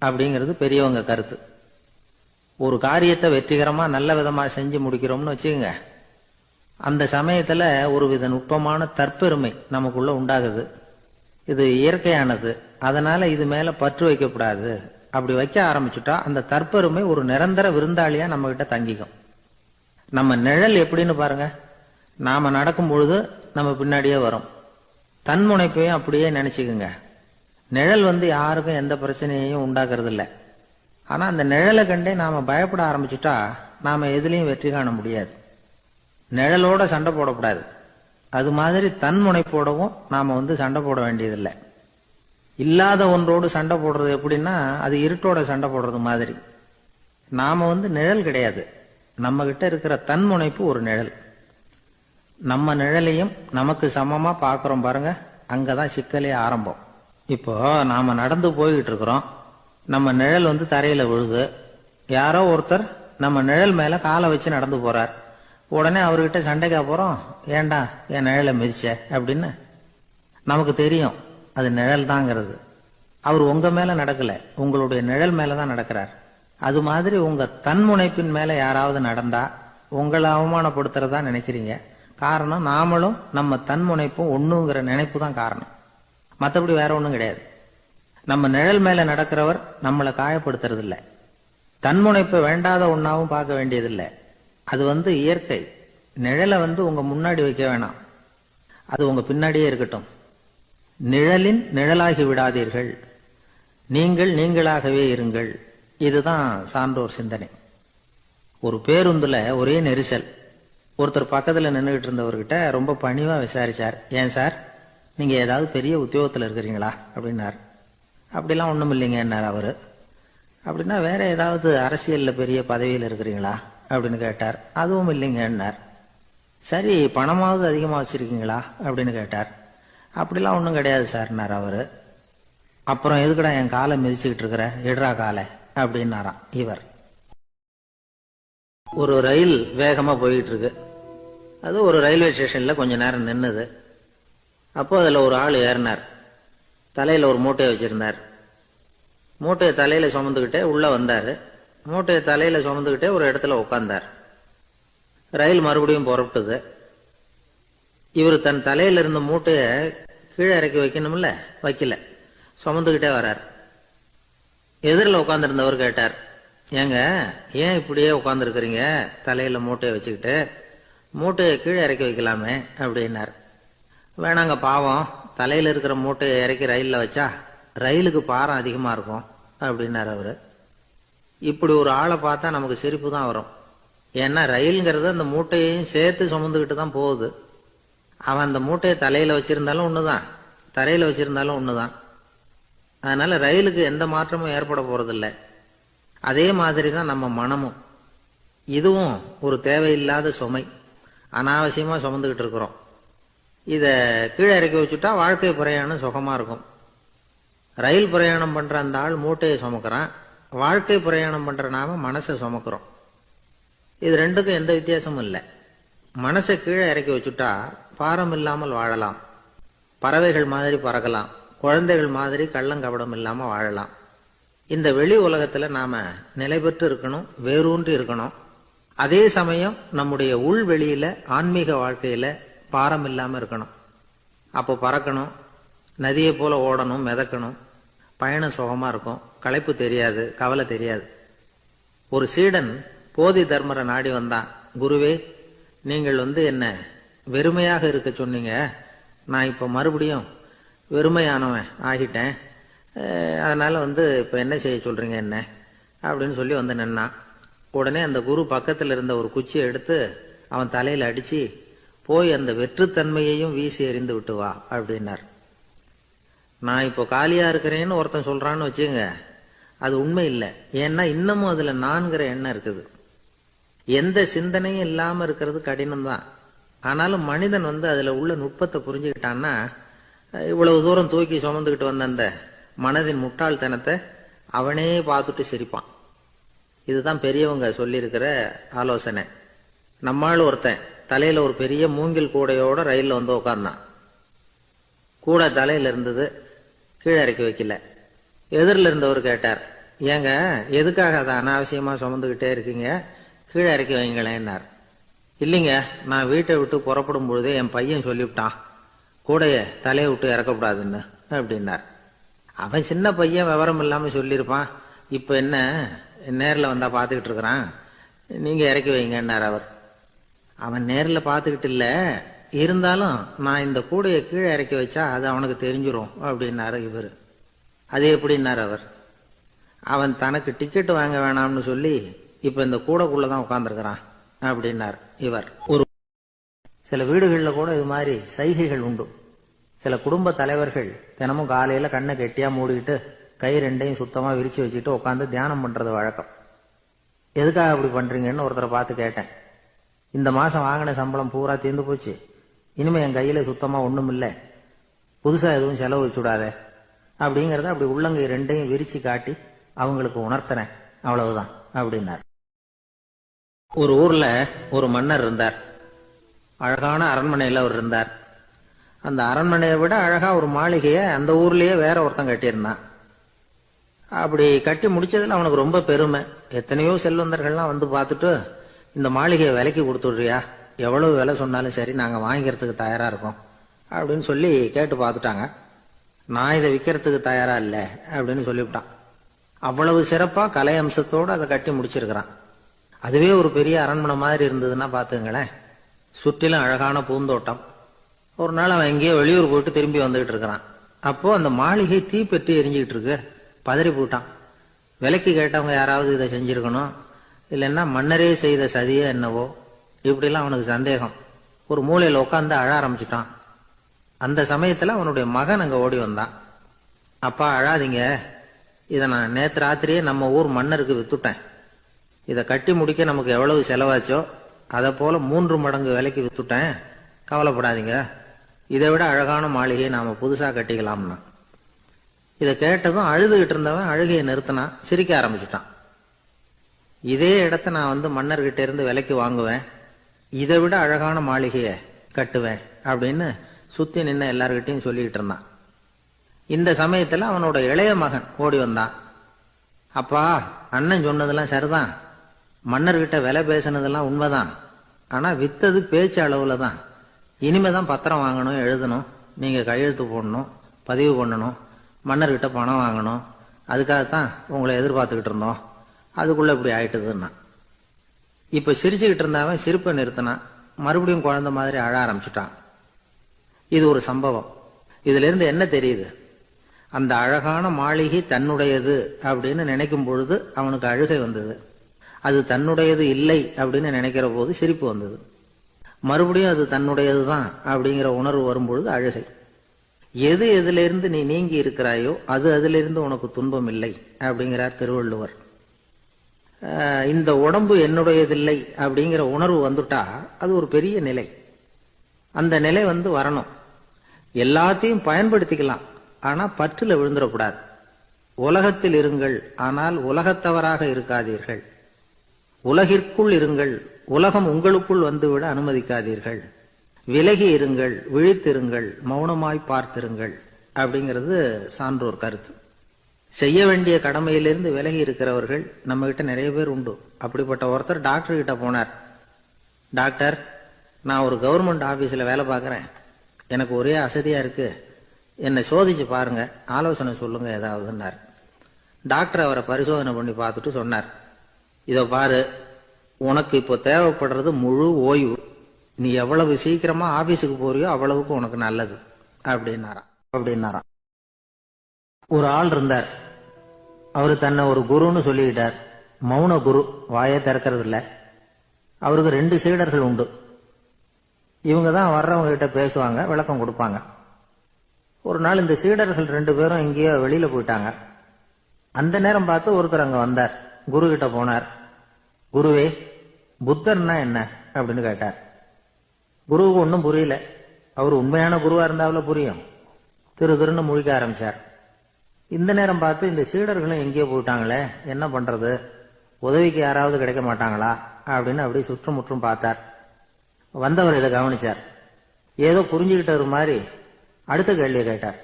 அப்படிங்கிறது பெரியவங்க கருத்து. ஒரு காரியத்தை வெற்றிகரமா நல்ல விதமா செஞ்சு முடிக்கிறோம்னு வச்சுக்கோங்க, அந்த சமயத்துல ஒரு வித நுட்பமான தற்பெருமை நமக்குள்ள உண்டாகுது. இது இயற்கையானது, அதனால இது மேல பற்று வைக்கப்படாது. அப்படி வைக்க ஆரம்பிச்சுட்டா அந்த தற்பெருமை ஒரு நிரந்தர விருந்தாளியா நம்ம கிட்ட தங்கிக்கும். நம்ம நிழல் எப்படின்னு பாருங்க, நாம நடக்கும் பொழுது நம்ம பின்னாடியே வரும். தன்முனைப்பையும் அப்படியே நினைச்சுக்குங்க. நிழல் யாருக்கும் எந்த பிரச்சனையையும் உண்டாக்குறது இல்லை. ஆனா அந்த நிழலை கண்டே நாம பயப்பட ஆரம்பிச்சுட்டா நாம எதுலையும் வெற்றி காண முடியாது. நிழலோட சண்டை போடக்கூடாது. அது மாதிரி தன்முனைப்போடவும் நாம சண்டை போட வேண்டியதில்லை. இல்லாத ஒன்றோடு சண்டை போடுறது எப்படின்னா, அது இருட்டோட சண்டை போடுறது மாதிரி. நாம நிழல் கிடையாது, நம்ம கிட்ட இருக்கிற தன்முனைப்பு ஒரு நிழல். நம்ம நிழலையும் நமக்கு சமமா பாக்குறோம் பாருங்க, அங்கதான் சிக்கலே ஆரம்பம். இப்போ நாம நடந்து போய்கிட்டு இருக்கிறோம். நம்ம நிழல் தரையில விழுது. யாரோ ஒருத்தர் நம்ம நிழல் மேல காலை வச்சு நடந்து போறார். உடனே அவர்கிட்ட சண்டைக்கா போறோம், ஏண்டா என் நிழலை மிதிச்ச அப்படின்னு. நமக்கு தெரியும் அது நிழல் தாங்கிறது. அவர் உங்க மேல நடக்கல, உங்களுடைய நிழல் மேலதான் நடக்கிறார். அது மாதிரி உங்க தன்முனைப்பின் மேல யாராவது நடந்தா உங்களை அவமானப்படுத்துறதா நினைக்கிறீங்க. காரணம், நாமளும் நம்ம தன்முனைப்பும் ஒண்ணுங்கிற நினைப்பு தான் காரணம். மற்றபடி வேற ஒண்ணும் கிடையாது. நம்ம நிழல் மேல நடக்கிறவர் நம்மளை காயப்படுத்துறது இல்லை. தன்முனைப்பை வேண்டாத ஒன்னாவும் பார்க்க வேண்டியதில்லை. அது இயற்கை. நிழலை உங்க முன்னாடி வைக்க வேணாம், அது உங்க பின்னாடியே இருக்கட்டும். நிழலின் நிழலாகி விடாதீர்கள், நீங்கள் நீங்களாகவே இருங்கள். இதுதான் சான்றோர் சிந்தனை. ஒரு பேருந்துல ஒரே நெரிசல். ஒருத்தர் பக்கத்துல நின்றுகிட்டு இருந்தவர்கிட்ட ரொம்ப பணிவா விசாரிச்சார், ஏன் சார், நீங்க ஏதாவது பெரிய உத்தியோகத்துல இருக்கிறீங்களா அப்படின்னார். அப்படிலாம் ஒண்ணும் இல்லைங்கன்னார் அவரு. அப்படின்னா வேற ஏதாவது அரசியல்ல பெரிய பதவியில் இருக்கிறீங்களா அப்படின்னு கேட்டார். அதுவும் இல்லைங்கன்னார். சரி, பணமாவது அதிகமா வச்சிருக்கீங்களா அப்படின்னு கேட்டார். அப்படிலாம் ஒன்றும் கிடையாது சார்னார் அவரு. அப்புறம் எதுக்குடா என் காலை மிதிச்சுக்கிட்டு இருக்கிற, எடுறா காலை அப்படின்னாராம் இவர். ஒரு ரயில் வேகமா போயிட்டு இருக்கு. அது ஒரு ரயில்வே ஸ்டேஷன்ல கொஞ்ச நேரம் நின்னுது. அப்போ அதுல ஒரு ஆள் ஏறினார். தலையில ஒரு மூட்டையை வச்சிருந்தார். மூட்டையை தலையில சுமந்துக்கிட்டே உள்ள வந்தாரு. மூட்டையை தலையில சுமந்துக்கிட்டே ஒரு இடத்துல உட்கார்ந்தார். ரயில் மறுபடியும் புறப்பட்டது. இவர் தன் தலையில இருந்த மூட்டையை கீழே இறக்கி வைக்கணும்ல, வைக்கல, சுமந்துக்கிட்டே வர்றார். எதிரில் உட்கார்ந்துருந்தவர் கேட்டார், ஏங்க ஏன் இப்படியே உட்கார்ந்துருக்கிறீங்க தலையில மூட்டையை வச்சுக்கிட்டு? மூட்டையை கீழே இறக்கி வைக்கலாமே அப்படின்னார். வேணாங்க, பாவம், தலையில இருக்கிற மூட்டையை இறக்கி ரயில்ல வச்சா ரயிலுக்கு பாரம் அதிகமா இருக்கும் அப்படின்னார் அவரு. இப்படி ஒரு ஆளை பார்த்தா நமக்கு சிரிப்பு தான் வரும். ஏன்னா ரயில்ங்கிறது அந்த மூட்டையையும் சேர்த்து சுமந்துக்கிட்டு தான் போகுது. அவன் அந்த மூட்டையை தலையில வச்சிருந்தாலும் ஒண்ணுதான், தரையில வச்சிருந்தாலும் ஒண்ணுதான். அதனால ரயிலுக்கு எந்த மாற்றமும் ஏற்பட போறதில்லை. அதே மாதிரி தான் நம்ம மனமும். இதுவும் ஒரு தேவையில்லாத சுமை, அனாவசியமா சுமந்துக்கிட்டு இருக்கிறோம். இத கீழே இறக்கி வச்சுட்டா வாழ்க்கை பிரயாணம் சுகமா இருக்கும். ரயில் பிரயாணம் பண்ற அந்த ஆள் மூட்டையை சுமக்கிறான், வாழ்க்கை பிரயாணம் பண்ற நாம மனசை சுமக்கிறோம். இது ரெண்டுக்கும் எந்த வித்தியாசமும் இல்லை. மனசை கீழே இறக்கி வச்சுட்டா பாரம் இல்லாமல் வாழலாம், பறவைகள் மாதிரி பறக்கலாம், குழந்தைகள் மாதிரி கள்ளங்கபடம் இல்லாம வாழலாம். இந்த வெளி உலகத்துல நாம நிலை பெற்று இருக்கணும், வேரூன்றி இருக்கணும். அதே சமயம் நம்முடைய உள் வெளியில ஆன்மீக வாழ்க்கையில பாரம் இல்லாம இருக்கணும். அப்போ பறக்கணும், நதியை போல ஓடணும், மிதக்கணும். பயணம் சுகமா இருக்கும், களைப்பு தெரியாது, கவலை தெரியாது. ஒரு சீடன் போதி தர்மரை நாடி வந்தான். குருவே, நீங்கள் என்ன வெறுமையாக இருக்க சொன்னீங்க, நான் இப்ப மறுபடியும் வெறுமையானவன் ஆகிட்டேன், அதனால இப்ப என்ன செய்ய சொல்றீங்க என்ன அப்படின்னு சொல்லி நின்னான். உடனே அந்த குரு பக்கத்துல இருந்த ஒரு குச்சியை எடுத்து அவன் தலையில அடிச்சு, போய் அந்த வெற்றுத்தன்மையையும் வீசி எறிந்து விட்டு வா அப்படின்னார். நான் இப்போ காலியா இருக்கிறேன்னு ஒருத்தன் சொல்றான்னு வச்சுங்க, அது உண்மை இல்லை. ஏன்னா இன்னமும் அதுல நான்கிற எண்ணம் இருக்குது. எந்த சிந்தனையும் இல்லாம இருக்கிறது கடினம் தான். ஆனாலும் மனிதன் அதுல உள்ள நுட்பத்தை புரிஞ்சுக்கிட்டான்னா இவ்வளவு தூரம் தூக்கி சுமந்துக்கிட்டு வந்த அந்த மனதின் முட்டாள்தனத்தை அவனே பார்த்துட்டு சிரிப்பான். இதுதான் பெரியவங்க சொல்லியிருக்கிற ஆலோசனை. நம்மால் ஒருத்தன் தலையில ஒரு பெரிய மூங்கில் கூடையோட ரயில்ல உட்கார்ந்தான். கூடை தலையில இருந்தது, கீழே இறக்கி வைக்கல. எதிரில் இருந்தவர் கேட்டார், ஏங்க எதுக்காக அதை அனாவசியமா சுமந்துகிட்டே இருக்கீங்க, கீழே இறக்கி வைங்களேன்னார். இல்லைங்க, நான் வீட்டை விட்டு புறப்படும் பொழுதே என் பையன் சொல்லிவிட்டான், கூடைய தலையை விட்டு இறக்கப்படாதுன்னு அப்படின்னார். அவன் சின்ன பையன், விவரம் இல்லாம சொல்லியிருப்பான். இப்ப என்ன நேரில் வந்தா பாத்துக்கிட்டு இருக்கிறான், நீங்க இறக்கி வைங்கன்னார் அவர். அவன் நேரில் பாத்துக்கிட்டு இல்ல, இருந்தாலும் நான் இந்த கூடையை கீழே இறக்கி வச்சா அது அவனுக்கு தெரிஞ்சிரும் அப்படின்னாரு இவர். அது எப்படின்னார் அவர். அவன் தனக்கு டிக்கெட் வாங்க வேணாம்னு சொல்லி இப்ப இந்த கூடைக்குள்ளதான் உட்கார்ந்துருக்கிறான் அப்படின்னார் இவர். ஒரு சில வீடுகளில் கூட இது மாதிரி சைகைகள் உண்டு. சில குடும்ப தலைவர்கள் தினமும் காலையில கண்ணை கெட்டியா மூடிக்கிட்டு கை ரெண்டையும் சுத்தமா விரிச்சு வச்சுட்டு உட்காந்து தியானம் பண்றது வழக்கம். எதுக்காக அப்படி பண்றீங்கன்னு ஒருத்தரை பார்த்து கேட்டேன். இந்த மாசம் வாங்கின சம்பளம் பூரா தீர்ந்து போச்சு, இனிமே என் கையில சுத்தமா ஒண்ணும் இல்லை, புதுசா எதுவும் செலவு வச்சுடாத அப்படிங்கறத அப்படி உள்ளங்கை ரெண்டையும் விரிச்சு காட்டி அவங்களுக்கு உணர்த்தினேன், அவ்வளவுதான் அப்படின்னார். ஒரு ஊர்ல ஒரு மன்னர் இருந்தார். அழகான அரண்மனையில அவர் இருந்தார். அந்த அரண்மனையை விட அழகா ஒரு மாளிகையை அந்த ஊர்லயே வேற ஒருத்தன் கட்டியிருந்தான். அப்படி கட்டி முடிச்சதுல அவனுக்கு ரொம்ப பெருமை. எத்தனையோ செல்வந்தர்கள்லாம் பார்த்துட்டு, இந்த மாளிகையை விலைக்கு கொடுத்துடுறியா, எவ்வளவு விலை சொன்னாலும் சரி நாங்க வாங்கிக்கிறதுக்கு தயாரா இருக்கோம் அப்படின்னு சொல்லி கேட்டு பார்த்துட்டாங்க. நான் இதை விற்கிறதுக்கு தயாரா இல்லை அப்படின்னு சொல்லிவிட்டான். அவ்வளவு சிறப்பா கலை அம்சத்தோடு அதை கட்டி முடிச்சிருக்கிறான். அதுவே ஒரு பெரிய அரண்மனை மாதிரி இருந்ததுன்னா பாத்துங்களேன். சுற்றிலும் அழகான பூந்தோட்டம். ஒரு நாள் அவன் எங்கேயோ வெளியூர் போயிட்டு திரும்பி வந்துகிட்டு இருக்கிறான். அப்போ அந்த மாளிகை தீப்பெட்டி எரிஞ்சுக்கிட்டு இருக்கு. பதறி போட்டான். விலைக்கு கேட்டவங்க யாராவது இதை செஞ்சிருக்கணும், இல்லைன்னா மன்னரே செய்த சதியோ என்னவோ, இப்படிலாம் அவனுக்கு சந்தேகம். ஒரு மூலையில உட்காந்து அழ ஆரம்பிச்சுட்டான். அந்த சமயத்துல அவனுடைய மகன் அங்க ஓடி வந்தான். அப்பா அழாதீங்க, இதை நான் நேற்று ராத்திரியே நம்ம ஊர் மன்னருக்கு வித்துட்டேன். இதை கட்டி முடிக்க நமக்கு எவ்வளவு செலவாச்சோ அதை போல 3 மடங்கு விலைக்கு வித்துட்டேன், கவலைப்படாதீங்க, இதை விட அழகான மாளிகையை நாம புதுசா கட்டிக்கலாம்னா. இதை கேட்டதும் அழுதுகிட்டு இருந்தவன் அழுகையை நிறுத்தினான், சிரிக்க ஆரம்பிச்சுட்டான். இதே இடத்த நான் மன்னர்கிட்ட இருந்து விலைக்கு வாங்குவேன், இதை விட அழகான மாளிகைய கட்டுவேன் அப்படின்னு சுத்தி நின்ன எல்லார்கிட்டையும் சொல்லிட்டு இருந்தான். இந்த சமயத்துல அவனோட இளைய மகன் ஓடி வந்தான். அப்பா, அண்ணன் சொன்னதெல்லாம் சரிதான், மன்னர்கிட்ட விலை பேசினதெல்லாம் உண்மைதான், ஆனா வித்தது பேச்சு அளவுல தான். இனிமேதான் பத்திரம் வாங்கணும், எழுதணும், நீங்க கையெழுத்து போடணும், பதிவு பண்ணணும், மன்னர்கிட்ட பணம் வாங்கணும், அதுக்காகத்தான் உங்களை எதிர்பார்த்துக்கிட்டு இருந்தோம், அதுக்குள்ள இப்படி ஆயிட்டுதுன்னா. இப்ப சிரிச்சுக்கிட்டு இருந்தவன் சிரிப்பை நிறுத்தினான். மறுபடியும் குழந்தை மாதிரி அழ ஆரம்பிச்சுட்டான். இது ஒரு சம்பவம். இதுல இருந்து என்ன தெரியுது? அந்த அழகான மாளிகை தன்னுடையது அப்படின்னு நினைக்கும் பொழுது அவனுக்கு அழுகை வந்தது. அது தன்னுடையது இல்லை அப்படின்னு நினைக்கிற போது சிரிப்பு வந்தது. மறுபடியும் அது தன்னுடையதுதான் அப்படிங்கிற உணர்வு வரும்பொழுது அழுகை. எது எதிலிருந்து நீ நீங்கி இருக்கிறாயோ அது அதிலிருந்து உனக்கு துன்பம் இல்லை அப்படிங்கிறார் திருவள்ளுவர். இந்த உடம்பு என்னுடையதில்லை அப்படிங்கிற உணர்வு வந்துட்டா அது ஒரு பெரிய நிலை. அந்த நிலை வரணும். எல்லாத்தையும் பயன்படுத்திக்கலாம், ஆனா பற்றுல விழுந்துடக்கூடாது. உலகத்தில் இருங்கள், ஆனால் உலகத்தவராக இருக்காதீர்கள். உலகிற்குள் இருங்கள், உலகம் உங்களுக்குள் வந்துவிட அனுமதிக்காதீர்கள். விலகி இருங்கள், விழித்திருங்கள், மௌனமாய் பார்த்திருங்கள் அப்படிங்கிறது சான்றோர் கருத்து. செய்ய வேண்டிய கடமையிலிருந்து விலகி இருக்கிறவர்கள் நம்ம கிட்ட நிறைய பேர் உண்டு. அப்படிப்பட்ட ஒருத்தர் டாக்டர் கிட்ட போனார். டாக்டர், நான் ஒரு கவர்மெண்ட் ஆபீஸ்ல வேலை பார்க்கறேன், எனக்கு ஒரே அசதியா இருக்கு, என்னை சோதிச்சு பாருங்க, ஆலோசனை சொல்லுங்க ஏதாவதுன்னார். டாக்டர் அவரை பரிசோதனை பண்ணி பார்த்துட்டு சொன்னார், இதோ பாரு, உனக்கு இப்போ தேவைப்படுறது முழு ஓய்வு. நீ எவ்வளவு சீக்கிரமா ஆபீஸுக்கு போறியோ அவ்வளவுக்கு உனக்கு நல்லது அப்படின்னாராம். ஒரு ஆள் இருந்தார். அவரு தன்னை ஒரு குருன்னு சொல்லிக்கிட்டார். மௌன குரு, வாயை திறக்கிறது இல்ல. அவருக்கு 2 சீடர்கள் உண்டு. இவங்க தான் வர்றவங்க கிட்ட பேசுவாங்க, விளக்கம் கொடுப்பாங்க. ஒரு நாள் இந்த சீடர்கள் 2 பேரும் எங்கேயோ வெளியில போயிட்டாங்க. அந்த நேரம் பார்த்து ஒருத்தர் அங்க வந்தார். குரு கிட்ட போனார். குருவே, புத்தர்னா என்ன அப்படின்னு கேட்டார். குருவுக்கு ஒன்னும் புரியல. அவர் உண்மையான குருவா இருந்தாவில புரியும். திருன்னு முழிக்க ஆரம்பிச்சார். இந்த நேரம் பார்த்து இந்த சீடர்களும் எங்கேயோ போயிட்டாங்களே, என்ன பண்றது, உதவிக்கு யாராவது கிடைக்க மாட்டாங்களா அப்படின்னு அப்படியே சுற்றும் முற்றும் பார்த்தார். வந்தவர் இதை கவனிச்சார். ஏதோ புரிஞ்சுக்கிட்ட மாதிரி அடுத்த கேள்வியை கேட்டார்.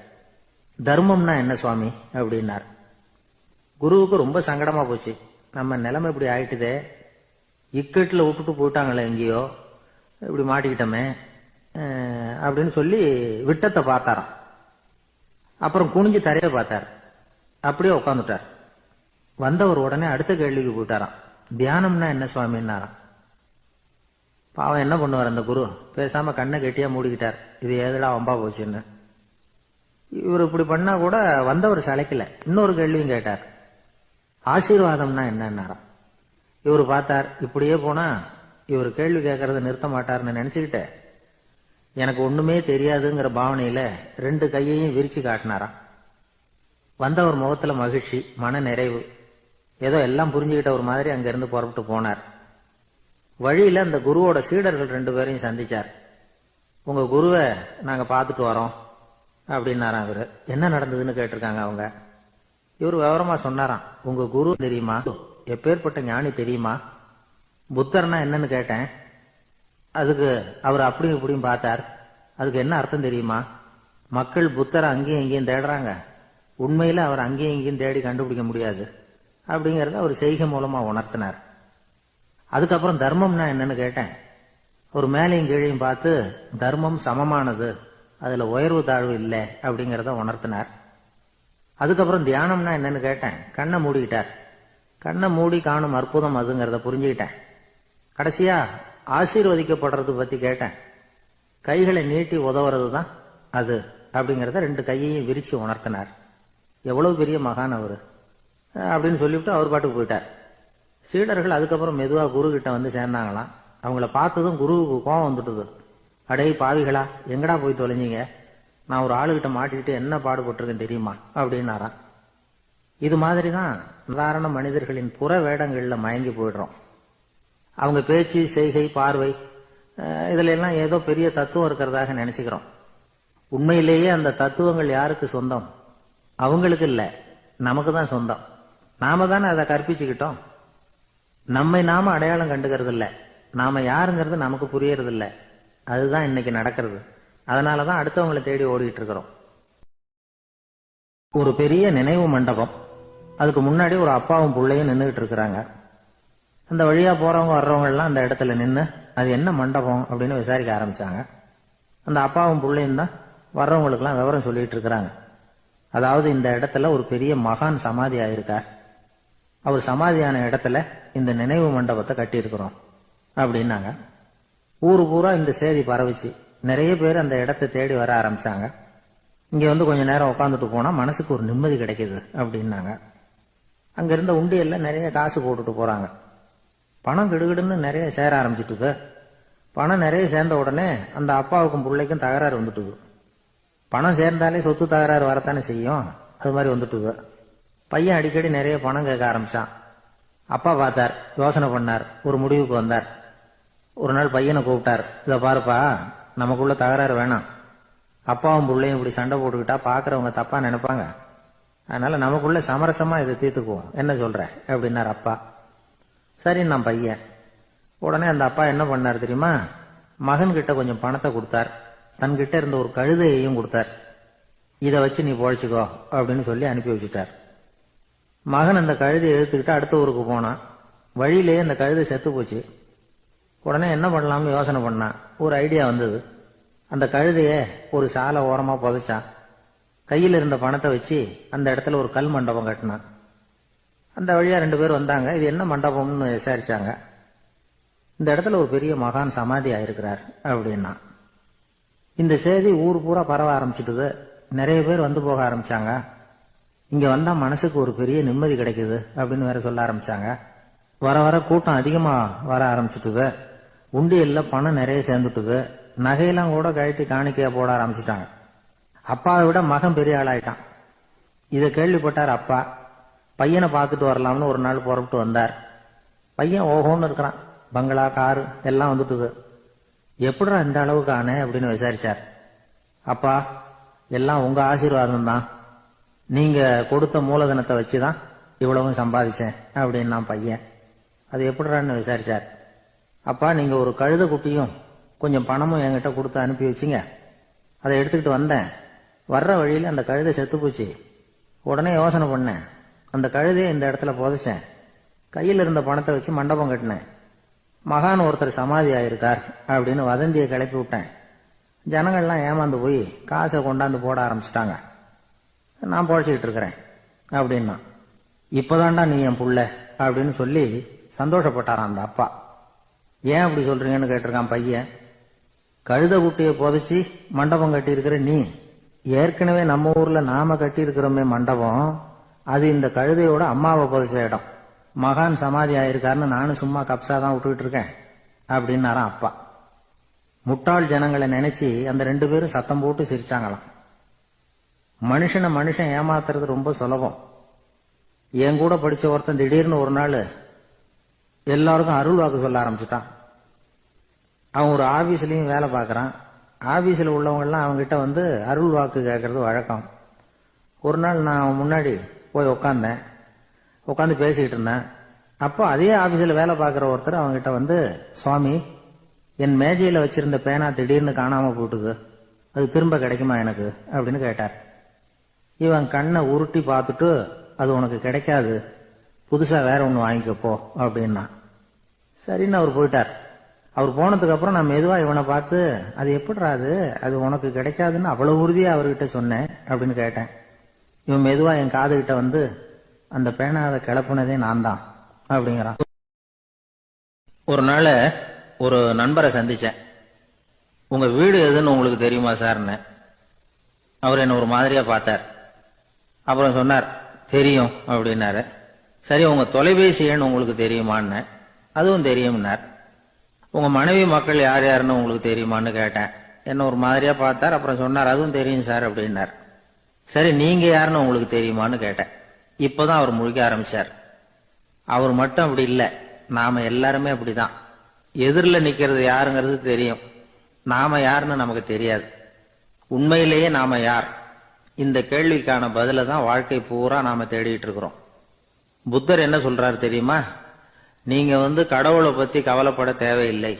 தர்மம்னா என்ன சுவாமி அப்படின்னார். குருவுக்கு ரொம்ப சங்கடமா போச்சு. நம்ம நிலைமை இப்படி ஆயிட்டுதே, இக்கட்டில் விட்டுட்டு போயிட்டாங்களே, எங்கேயோ இப்படி மாட்டிக்கிட்டோமே அப்படின்னு சொல்லி விட்டத்தை பார்த்தாராம். அப்புறம் குனிஞ்சு தரைய பார்த்தார். அப்படியே உட்காந்துட்டார். வந்தவர் உடனே அடுத்த கேள்விக்கு போயிட்டாராம். தியானம்னா என்ன சுவாமின்னாராம். பாவம் என்ன பண்ணுவார் அந்த குரு, பேசாம கண்ணை கெட்டியா மூடிக்கிட்டார். இது ஏதடா வம்பா போச்சுன்னு. இவர் இப்படி பண்ணா கூட வந்தவர் சளைக்கல. இன்னொரு கேள்வியும் கேட்டார். ஆசீர்வாதம்னா என்னன்னாராம். இவர் பார்த்தார், இப்படியே போனா இவர் கேள்வி கேட்கறத நிறுத்த மாட்டார்னு நினைச்சுக்கிட்ட எனக்கு ஒண்ணுமே தெரியாதுங்கிற பாவனையில 2 கையையும் விரிச்சு காட்டினாராம். வந்தவர் முகத்துல மகிழ்ச்சி, மன நிறைவு, ஏதோ எல்லாம் புரிஞ்சுக்கிட்ட ஒரு மாதிரி அங்கிருந்து புறப்பட்டு போனார். வழியில அந்த குருவோட சீடர்கள் 2 பேரையும் சந்திச்சார். உங்க குருவை நாங்க பார்த்துட்டு வரோம் அப்படின்னாராம். இவரு என்ன நடந்ததுன்னு கேட்டிருக்காங்க அவங்க. இவர் விவரமா சொன்னாராம். உங்க குரு தெரியுமா, எப்பேற்பட்ட ஞானி தெரியுமா, புத்தர்னா என்னன்னு கேட்டேன். அதுக்கு அவர் அப்படியும் இப்படியும் பார்த்தார். அதுக்கு என்ன அர்த்தம் தெரியுமா, மக்கள் புத்தரை அங்கேயும் இங்கேயும் தேடுறாங்க, உண்மையில அவர் அங்கேயும் இங்கேயும் தேடி கண்டுபிடிக்க முடியாது அப்படிங்கறத அவர் செய்கை மூலமா உணர்த்தினார். அதுக்கப்புறம் தர்மம்னா என்னன்னு கேட்டேன். ஒரு மேலையும் கீழையும் பார்த்து தர்மம் சமமானது, அதுல உயர்வு தாழ்வு இல்லை அப்படிங்கறத உணர்த்தினார். அதுக்கப்புறம் தியானம்னா என்னன்னு கேட்டேன். கண்ணை மூடிக்கிட்டார். கண்ணை மூடி காணும் அற்புதம் அதுங்கிறத புரிஞ்சுக்கிட்டேன். கடைசியா ஆசீர்வதிக்கப்படுறது பத்தி கேட்டேன். கைகளை நீட்டி உதவுறது தான் அது அப்படிங்கறத 2 கையையும் விரிச்சு உணர்த்தினார். எவ்வளவு பெரிய மகான் அவரு அப்படின்னு சொல்லிவிட்டு அவர் பாட்டுக்கு போயிட்டார். சீடர்கள் அதுக்கப்புறம் மெதுவா குரு கிட்ட வந்து சேர்ந்தாங்களாம். அவங்கள பார்த்ததும் குருவுக்கு கோபம் வந்துட்டுது. அடே பாவிகளா, எங்கடா போய் தொலைஞ்சிங்க, நான் ஒரு ஆளுகிட்ட மாட்டிக்கிட்டு என்ன பாடுபட்டிருக்கேன் தெரியுமா அப்படின்னாராம். இது மாதிரிதான் சாதாரண மனிதர்களின் புற வேடங்கள்ல மயங்கி போயிடுறோம். அவங்க பேச்சு, செய்கை, பார்வை இதுல எல்லாம் ஏதோ பெரிய தத்துவம் இருக்கிறதாக நினைச்சுக்கிறோம். உண்மையிலேயே அந்த தத்துவங்கள் யாருக்கு சொந்தம்? அவங்களுக்கு இல்ல, நமக்கு தான் சொந்தம். நாம தானே அதை கற்பிச்சுக்கிட்டோம். நம்மை நாம அடையாளம் கண்டுக்கிறது இல்ல, நாம யாருங்கிறது நமக்கு புரியறது இல்ல. அதுதான் இன்னைக்கு நடக்கிறது. அதனாலதான் அடுத்தவங்களை தேடி ஓடிட்டு இருக்கிறோம். ஒரு பெரிய நினைவு மண்டபம், அதுக்கு முன்னாடி ஒரு அப்பாவும் பிள்ளையும் நின்றுகிட்டு இருக்கிறாங்க. அந்த வழியா போறவங்க வர்றவங்க எல்லாம் அந்த இடத்துல நின்று அது என்ன மண்டபம் அப்படின்னு விசாரிக்க ஆரம்பிச்சாங்க. அந்த அப்பாவும் பிள்ளையும் தான் வர்றவங்களுக்கெல்லாம் விவரம் சொல்லிட்டு இருக்கிறாங்க. அதாவது இந்த இடத்துல ஒரு பெரிய மகான் சமாதி ஆயிருக்கார், அவர் சமாதியான இடத்துல இந்த நினைவு மண்டபத்தை கட்டியிருக்கிறோம் அப்படின்னாங்க. ஊரு பூரா இந்த செய்தி பரவிச்சு. நிறைய பேர் அந்த இடத்தை தேடி வர ஆரம்பிச்சாங்க. இங்க வந்து கொஞ்ச நேரம் உட்காந்துட்டு போனா மனசுக்கு ஒரு நிம்மதி கிடைக்குது அப்படின்னாங்க. அங்க இருந்த உண்டியல்ல நிறைய காசு போட்டுட்டு போறாங்க. பணம் கிடுகிடுன்னு நிறைய சேர ஆரம்பிச்சுட்டுது. பணம் நிறைய சேர்ந்த உடனே அந்த அப்பாவுக்கும் பிள்ளைக்கும் தகராறு வந்துட்டுது. பணம் சேர்ந்தாலே சொத்து தகராறு வரத்தானே செய்யும், அது மாதிரி வந்துட்டுது. பையன் அடிக்கடி நிறைய பணம் கேட்க ஆரம்பிச்சான். அப்பா பார்த்தார், யோசனை பண்ணார், ஒரு முடிவுக்கு வந்தார். ஒரு நாள் பையனை கூப்பிட்டார், இதை பாருப்பா, நமக்குள்ள தகராறு வேணாம். அப்பாவும் பிள்ளையும் இப்படி சண்டை போட்டுக்கிட்டா பாக்குறவங்க தப்பா நினைப்பாங்க. அதனால நமக்குள்ள சமரசமா இதை தீர்த்துக்குவோம், என்ன சொல்ற அப்படின்னார் அப்பா. சரி நான் பையன். உடனே அந்த அப்பா என்ன பண்ணார் தெரியுமா, மகன் கிட்ட கொஞ்சம் பணத்தை கொடுத்தார், தன்கிட்ட இருந்த ஒரு கழுதையையும் கொடுத்தார். இதை வச்சு நீ பொழைச்சிக்கோ அப்படின்னு சொல்லி அனுப்பி வச்சுட்டார். மகன் அந்த கழுதையை இழுத்துக்கிட்டு அடுத்த ஊருக்கு போனான். வழியிலேயே அந்த கழுதை செத்து போச்சு. உடனே என்ன பண்ணலாம்னு யோசனை பண்ணான். ஒரு ஐடியா வந்தது. அந்த கழுதைய ஒரு சாலை ஓரமா புதைச்சான். கையில் இருந்த பணத்தை வச்சு அந்த இடத்துல ஒரு கல் மண்டபம் கட்டினான். அந்த வழியா 2 பேர் வந்தாங்க. இது என்ன மண்டபம்னு விசாரிச்சாங்க. இந்த இடத்துல ஒரு பெரிய மகான் சமாதி ஆயிருக்கிறார் அப்படின்னா. இந்த செய்தி ஊர் பூரா பரவ ஆரம்பிச்சுட்டுது. நிறைய பேர் வந்து போக ஆரம்பிச்சாங்க. இங்க வந்தா மனசுக்கு ஒரு பெரிய நிம்மதி கிடைக்குது அப்படின்னு வேற சொல்ல ஆரம்பிச்சாங்க. வர வர கூட்டம் அதிகமா வர ஆரம்பிச்சுட்டுது. உண்டியல்ல பணம் நிறைய சேர்ந்துட்டுது. நகையெல்லாம் கூட கழட்டி காணிக்கையா போட ஆரம்பிச்சுட்டாங்க. அப்பாவை விட மகன் பெரிய ஆளாயிட்டான். இதை கேள்விப்பட்டார் அப்பா. பையனை பார்த்துட்டு வரலாம்னு ஒரு நாள் புறப்பட்டு வந்தார். பையன் ஓஹோன்னு இருக்கிறான். பங்களா, காரு எல்லாம் வந்துட்டுது. எப்படிடா இந்த அளவுக்கு ஆனே அப்படின்னு விசாரிச்சார். அப்பா, எல்லாம் உங்க ஆசீர்வாதம் தான். நீங்க கொடுத்த மூலதனத்தை வச்சுதான் இவ்வளவும் சம்பாதிச்சேன் அப்படின்னு நான் பையன். அது எப்படிறான்னு விசாரிச்சார். அப்பா, நீங்க ஒரு கழுத குட்டியும் கொஞ்சம் பணமும் என்கிட்ட கொடுத்து அனுப்பி வச்சிங்க. அதை எடுத்துக்கிட்டு வந்தேன். வர்ற வழியில் அந்த கழுதை செத்து போச்சு. உடனே யோசனை பண்ணேன், அந்த கழுதையை இந்த இடத்துல புதைச்சேன். கையில் இருந்த பணத்தை வச்சு மண்டபம் கட்டினேன். மகான் ஒருத்தர் சமாதி ஆயிருக்கார் அப்படின்னு வதந்தியை கிளப்பி விட்டேன். ஜனங்கள்லாம் ஏமாந்து போய் காசை கொண்டாந்து போட ஆரம்பிச்சிட்டாங்க. நான் பொழைச்சிக்கிட்டு இருக்கிறேன் அப்படின்னா. இப்பதான்டா நீ என் புள்ள அப்படின்னு சொல்லி சந்தோஷப்பட்டாரான் அந்த அப்பா. ஏன் அப்படி சொல்றீங்கன்னு கேட்டிருக்கான் பையன். கழுத குட்டியை புதைச்சி மண்டபம் கட்டி இருக்கிற நீ, ஏற்கனவே நம்ம ஊர்ல நாம கட்டி இருக்கிறோமே மண்டபம், அது இந்த கழுதையோட அம்மாவை புதைச்ச இடம். மகான் சமாதி ஆயிருக்காருன்னு நானும் சும்மா கப்சாதான் விட்டுக்கிட்டு இருக்கேன் அப்படின்னாராம் அப்பா. முட்டாள் ஜனங்களை நினைச்சு அந்த 2 பேரும் சத்தம் போட்டு சிரிச்சாங்களாம். மனுஷனை மனுஷன் ஏமாத்துறது ரொம்ப சுலபம். என் கூட படிச்ச ஒருத்தன் திடீர்னு ஒரு நாள் எல்லாருக்கும் அருள் வாக்கு சொல்ல ஆரம்பிச்சுட்டான். அவன் ஒரு ஆபீஸ்லயும் வேலை பார்க்கறான். ஆபீஸ்ல உள்ளவங்க எல்லாம் அவங்ககிட்ட வந்து அருள் வாக்கு கேட்கறது வழக்கம். ஒரு நாள் நான் அவன் முன்னாடி போய் உட்காந்து பேசிக்கிட்டு இருந்தேன். அப்போ அதே ஆபீஸ்ல வேலை பார்க்கிற ஒருத்தர் அவங்ககிட்ட வந்து, சுவாமி, என் மேஜையில வச்சிருந்த பேனா திடீர்னு காணாம போட்டுது, அது திரும்ப கிடைக்குமா எனக்கு அப்படின்னு கேட்டார். இவன் கண்ணை உருட்டி பார்த்துட்டு, அது உனக்கு கிடைக்காது, புதுசா வேற ஒண்ணு வாங்கிக்கப்போ அப்படின்னா. சரின்னு அவர் போயிட்டார். அவர் போனதுக்கு அப்புறம் நான் மெதுவா இவனை பார்த்து, அது எப்படிறாது, அது உனக்கு கிடைக்காதுன்னு அவ்வளவு உறுதியா அவர்கிட்ட சொன்னேன் அப்படின்னு கேட்டேன். இவன் மெதுவா என் காது கிட்ட வந்து, அந்த பேனாவை கிளப்புனதே நான் தான் அப்படிங்கிறான். ஒரு நாள் ஒரு நண்பரை சந்திச்சேன். உங்க வீடு எதுன்னு உங்களுக்கு தெரியுமா சார்ன்னு. அவர் என்ன ஒரு மாதிரியா பார்த்தார். அப்புறம் சொன்னார், தெரியும் அப்படின்னாரு. சரி, உங்க தொலைபேசி எண் உங்களுக்கு தெரியுமான்னு. அதுவும் தெரியும்னார். உங்க மனைவி மக்கள் யார் யாருன்னு உங்களுக்கு தெரியுமான்னு கேட்டேன். என்ன ஒரு மாதிரியா பார்த்தார். அப்புறம் சொன்னார், அதுவும் தெரியும் சார் அப்படின்னார். சரி, நீங்க யாருன்னு உங்களுக்கு தெரியுமான்னு கேட்டேன். இப்பதான் அவர் முழிக்க ஆரம்பிச்சார். அவர் மட்டும் அப்படி இல்லை, நாம எல்லாருமே அப்படிதான். எதிரில் நிக்கிறது யாருங்கிறது தெரியும், நாம யாருன்னு நமக்கு தெரியாது. உண்மையிலேயே நாம யார்? இந்த கேள்விக்கான பதில தான் வாழ்க்கை பூரா நாம தேடிட்டு இருக்கிறோம். புத்தர் என்ன சொல்றாரு தெரியுமா? நீங்க கடவுளை பத்தி கவலைப்பட தேவையில்லை,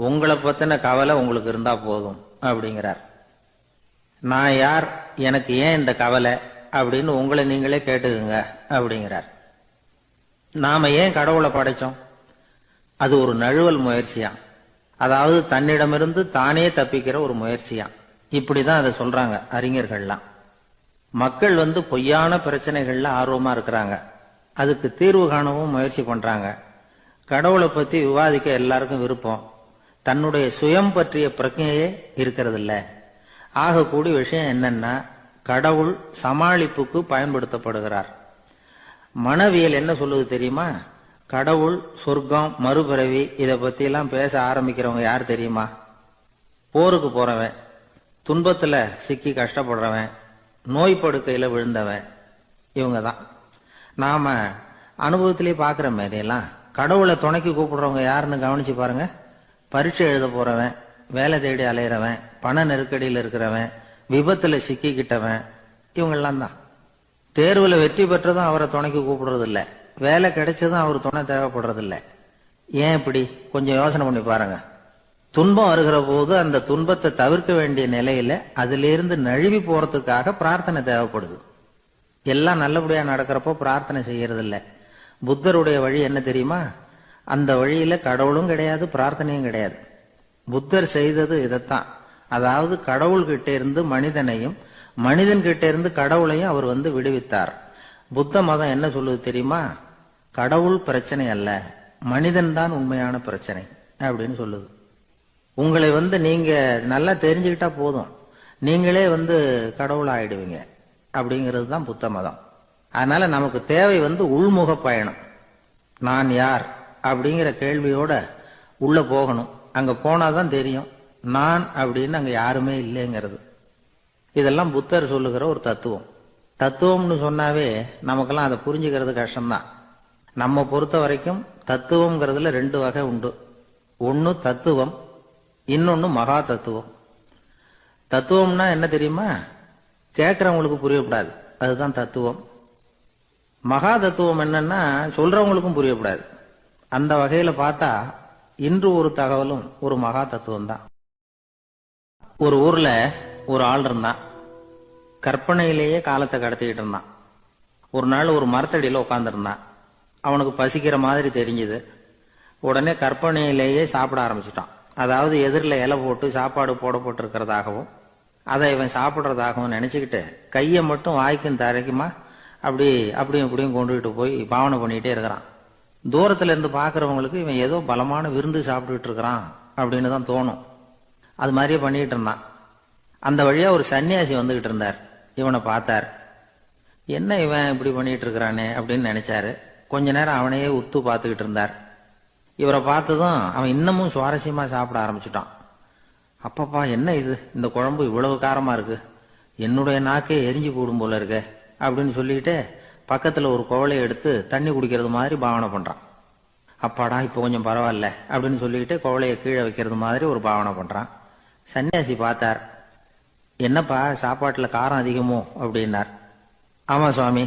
உங்களை பத்தின கவலை உங்களுக்கு இருந்தா போதும் அப்படிங்கிறார். நான் யார், எனக்கு ஏன் இந்த கவலை அப்படின்னு உங்களை நீங்களே கேட்டுக்குங்க அப்படிங்கிறார். நாம ஏன் கடவுளை படைச்சோம்? அது ஒரு நழுவல் முயற்சியா, அதாவது தன்னிடமிருந்து தானே தப்பிக்கிற ஒரு முயற்சியா. இப்படிதான் அதை சொல்றாங்க அறிஞர்கள்லாம். மக்கள் பொய்யான பிரச்சனைகள்ல ஆர்வமா இருக்கிறாங்க, அதுக்கு தீர்வு காணவும் முயற்சி பண்றாங்க. கடவுளை பத்தி விவாதிக்க எல்லாருக்கும் விருப்பம், தன்னுடைய சுயம் பற்றிய பிரஜையே இருக்கிறது இல்ல. ஆகக்கூடிய விஷயம் என்னன்னா, கடவுள் சமாளிப்புக்கு பயன்படுத்தப்படுகிறார். மனவியல் என்ன சொல்லுது தெரியுமா? கடவுள், சொர்க்கம், மறுபிறவி இதை பத்தி எல்லாம் பேச ஆரம்பிக்கிறவங்க யார் தெரியுமா? போருக்கு போறவன், துன்பத்துல சிக்கி கஷ்டப்படுறவன், நோய் படுக்கையில விழுந்தவன், இவங்க தான். நாம அனுபவத்திலேயே பாக்குறோமே இதையெல்லாம். கடவுளை துணைக்கு கூப்பிடுறவங்க யாருன்னு கவனிச்சு பாருங்க. பரீட்சை எழுத போறவன், வேலை தேடி அலையிறவன், பண நெருக்கடியில் இருக்கிறவன், விபத்துல சிக்கிக்கிட்டவன், இவங்கெல்லாம் தான். தேர்வுல வெற்றி பெற்றதும் அவரை துணைக்கு கூப்பிடுறது இல்ல, வேலை கிடைச்சதும் அவர் துணை தேவைப்படுறது இல்ல. ஏன் இப்படி? கொஞ்சம் யோசனை பண்ணி பாருங்க. துன்பம் வருகிற போது அந்த துன்பத்தை தவிர்க்க வேண்டிய நிலையில அதிலிருந்து நழுவி போறதுக்காக பிரார்த்தனை தேவைப்படுது. எல்லாம் நல்லபடியா நடக்கிறப்போ பிரார்த்தனை செய்யறது இல்ல. புத்தருடைய வழி என்ன தெரியுமா? அந்த வழியில கடவுளும் கிடையாது, பிரார்த்தனையும் கிடையாது. புத்தர் செய்தது இதைத்தான். அதாவது கடவுள்கிட்ட இருந்து மனிதனையும், மனிதன் கிட்ட இருந்து கடவுளையும் அவர் விடுவித்தார். புத்த மதம் என்ன சொல்லுது தெரியுமா? கடவுள் பிரச்சனை அல்ல, மனிதன் தான் உண்மையான பிரச்சனை அப்படின்னு சொல்லுது. உங்களை நீங்க நல்லா தெரிஞ்சுக்கிட்டா போதும், நீங்களே கடவுள் ஆயிடுவீங்க அப்படிங்கிறது தான் புத்த மதம். அதனால நமக்கு தேவை உள்முக பயணம். நான் யார் அப்படிங்கிற கேள்வியோட உள்ள போகணும். அங்க போனாதான் தெரியும் நான் அப்படின்னு அங்க யாருமே இல்லைங்கிறது. இதெல்லாம் புத்தர் சொல்லுகிற ஒரு தத்துவம். தத்துவம்னு சொன்னாவே நமக்கெல்லாம் அதை புரிஞ்சுக்கிறது கஷ்டம்தான். நம்ம பொறுத்த வரைக்கும் தத்துவம்ங்கிறதுல ரெண்டு வகை உண்டு. ஒன்னு தத்துவம், இன்னொன்னு மகா தத்துவம். தத்துவம்னா என்ன தெரியுமா? கேட்கறவங்களுக்கு புரியக்கூடாது, அதுதான் தத்துவம். மகா தத்துவம் என்னன்னா சொல்றவங்களுக்கும் புரியக்கூடாது. அந்த வகையில பார்த்தா இன்று ஒரு தகவலும் ஒரு மகா தத்துவம் தான். ஒரு ஊர்ல ஒரு ஆள் இருந்தான், கற்பனையிலேயே காலத்தை கடத்திக்கிட்டு இருந்தான். ஒரு நாள் ஒரு மரத்தடியில உட்கார்ந்துருந்தான். அவனுக்கு பசிக்கிற மாதிரி தெரிஞ்சது. உடனே கற்பனையிலேயே சாப்பிட ஆரம்பிச்சுட்டான். அதாவது எதிரில் இலை போட்டு சாப்பாடு போடப்பட்டிருக்கிறதாகவும் அதை இவன் சாப்பிட்றதாகவும் நினைச்சுக்கிட்டு கையை மட்டும் வாய்க்கும் தரைக்குமா அப்படியும் இப்படியும் கொண்டுகிட்டு போய் பாவனை பண்ணிக்கிட்டே இருக்கிறான். தூரத்துல இருந்து பாக்குறவங்களுக்கு இவன் ஏதோ பலமான விருந்து சாப்பிட்டுட்டு இருக்கிறான் அப்படின்னு தான் தோணும். அது மாதிரியே பண்ணிட்டு இருந்தான். அந்த வழியா ஒரு சன்னியாசி வந்துகிட்டு இருந்தார். இவனை பார்த்தார். என்ன இவன் இப்படி பண்ணிட்டு இருக்கிறானே அப்படின்னு நினைச்சாரு. கொஞ்ச நேரம் அவனையே உத்து பார்த்துக்கிட்டு இருந்தார். இவரை பார்த்ததும் அவன் இன்னமும் சுவாரஸ்யமா சாப்பிட ஆரம்பிச்சுட்டான். அப்பப்பா, என்ன இது, இந்த குழம்பு இவ்வளவு காரமா இருக்கு, என்னுடைய நாக்கே எரிஞ்சு போடும் போல இருக்கு அப்படின்னு சொல்லிட்டு பக்கத்துல ஒரு குவளையை எடுத்து தண்ணி குடிக்கிறது மாதிரி பாவனை பண்றான். அப்பாடா, இப்ப கொஞ்சம் பரவாயில்ல அப்படின்னு சொல்லிட்டு குவளையை கீழே வைக்கிறது மாதிரி ஒரு பாவனை பண்றான். சன்னியாசி பார்த்தார். என்னப்பா, சாப்பாட்டுல காரம் அதிகமோ அப்படின்னார். ஆமா சுவாமி,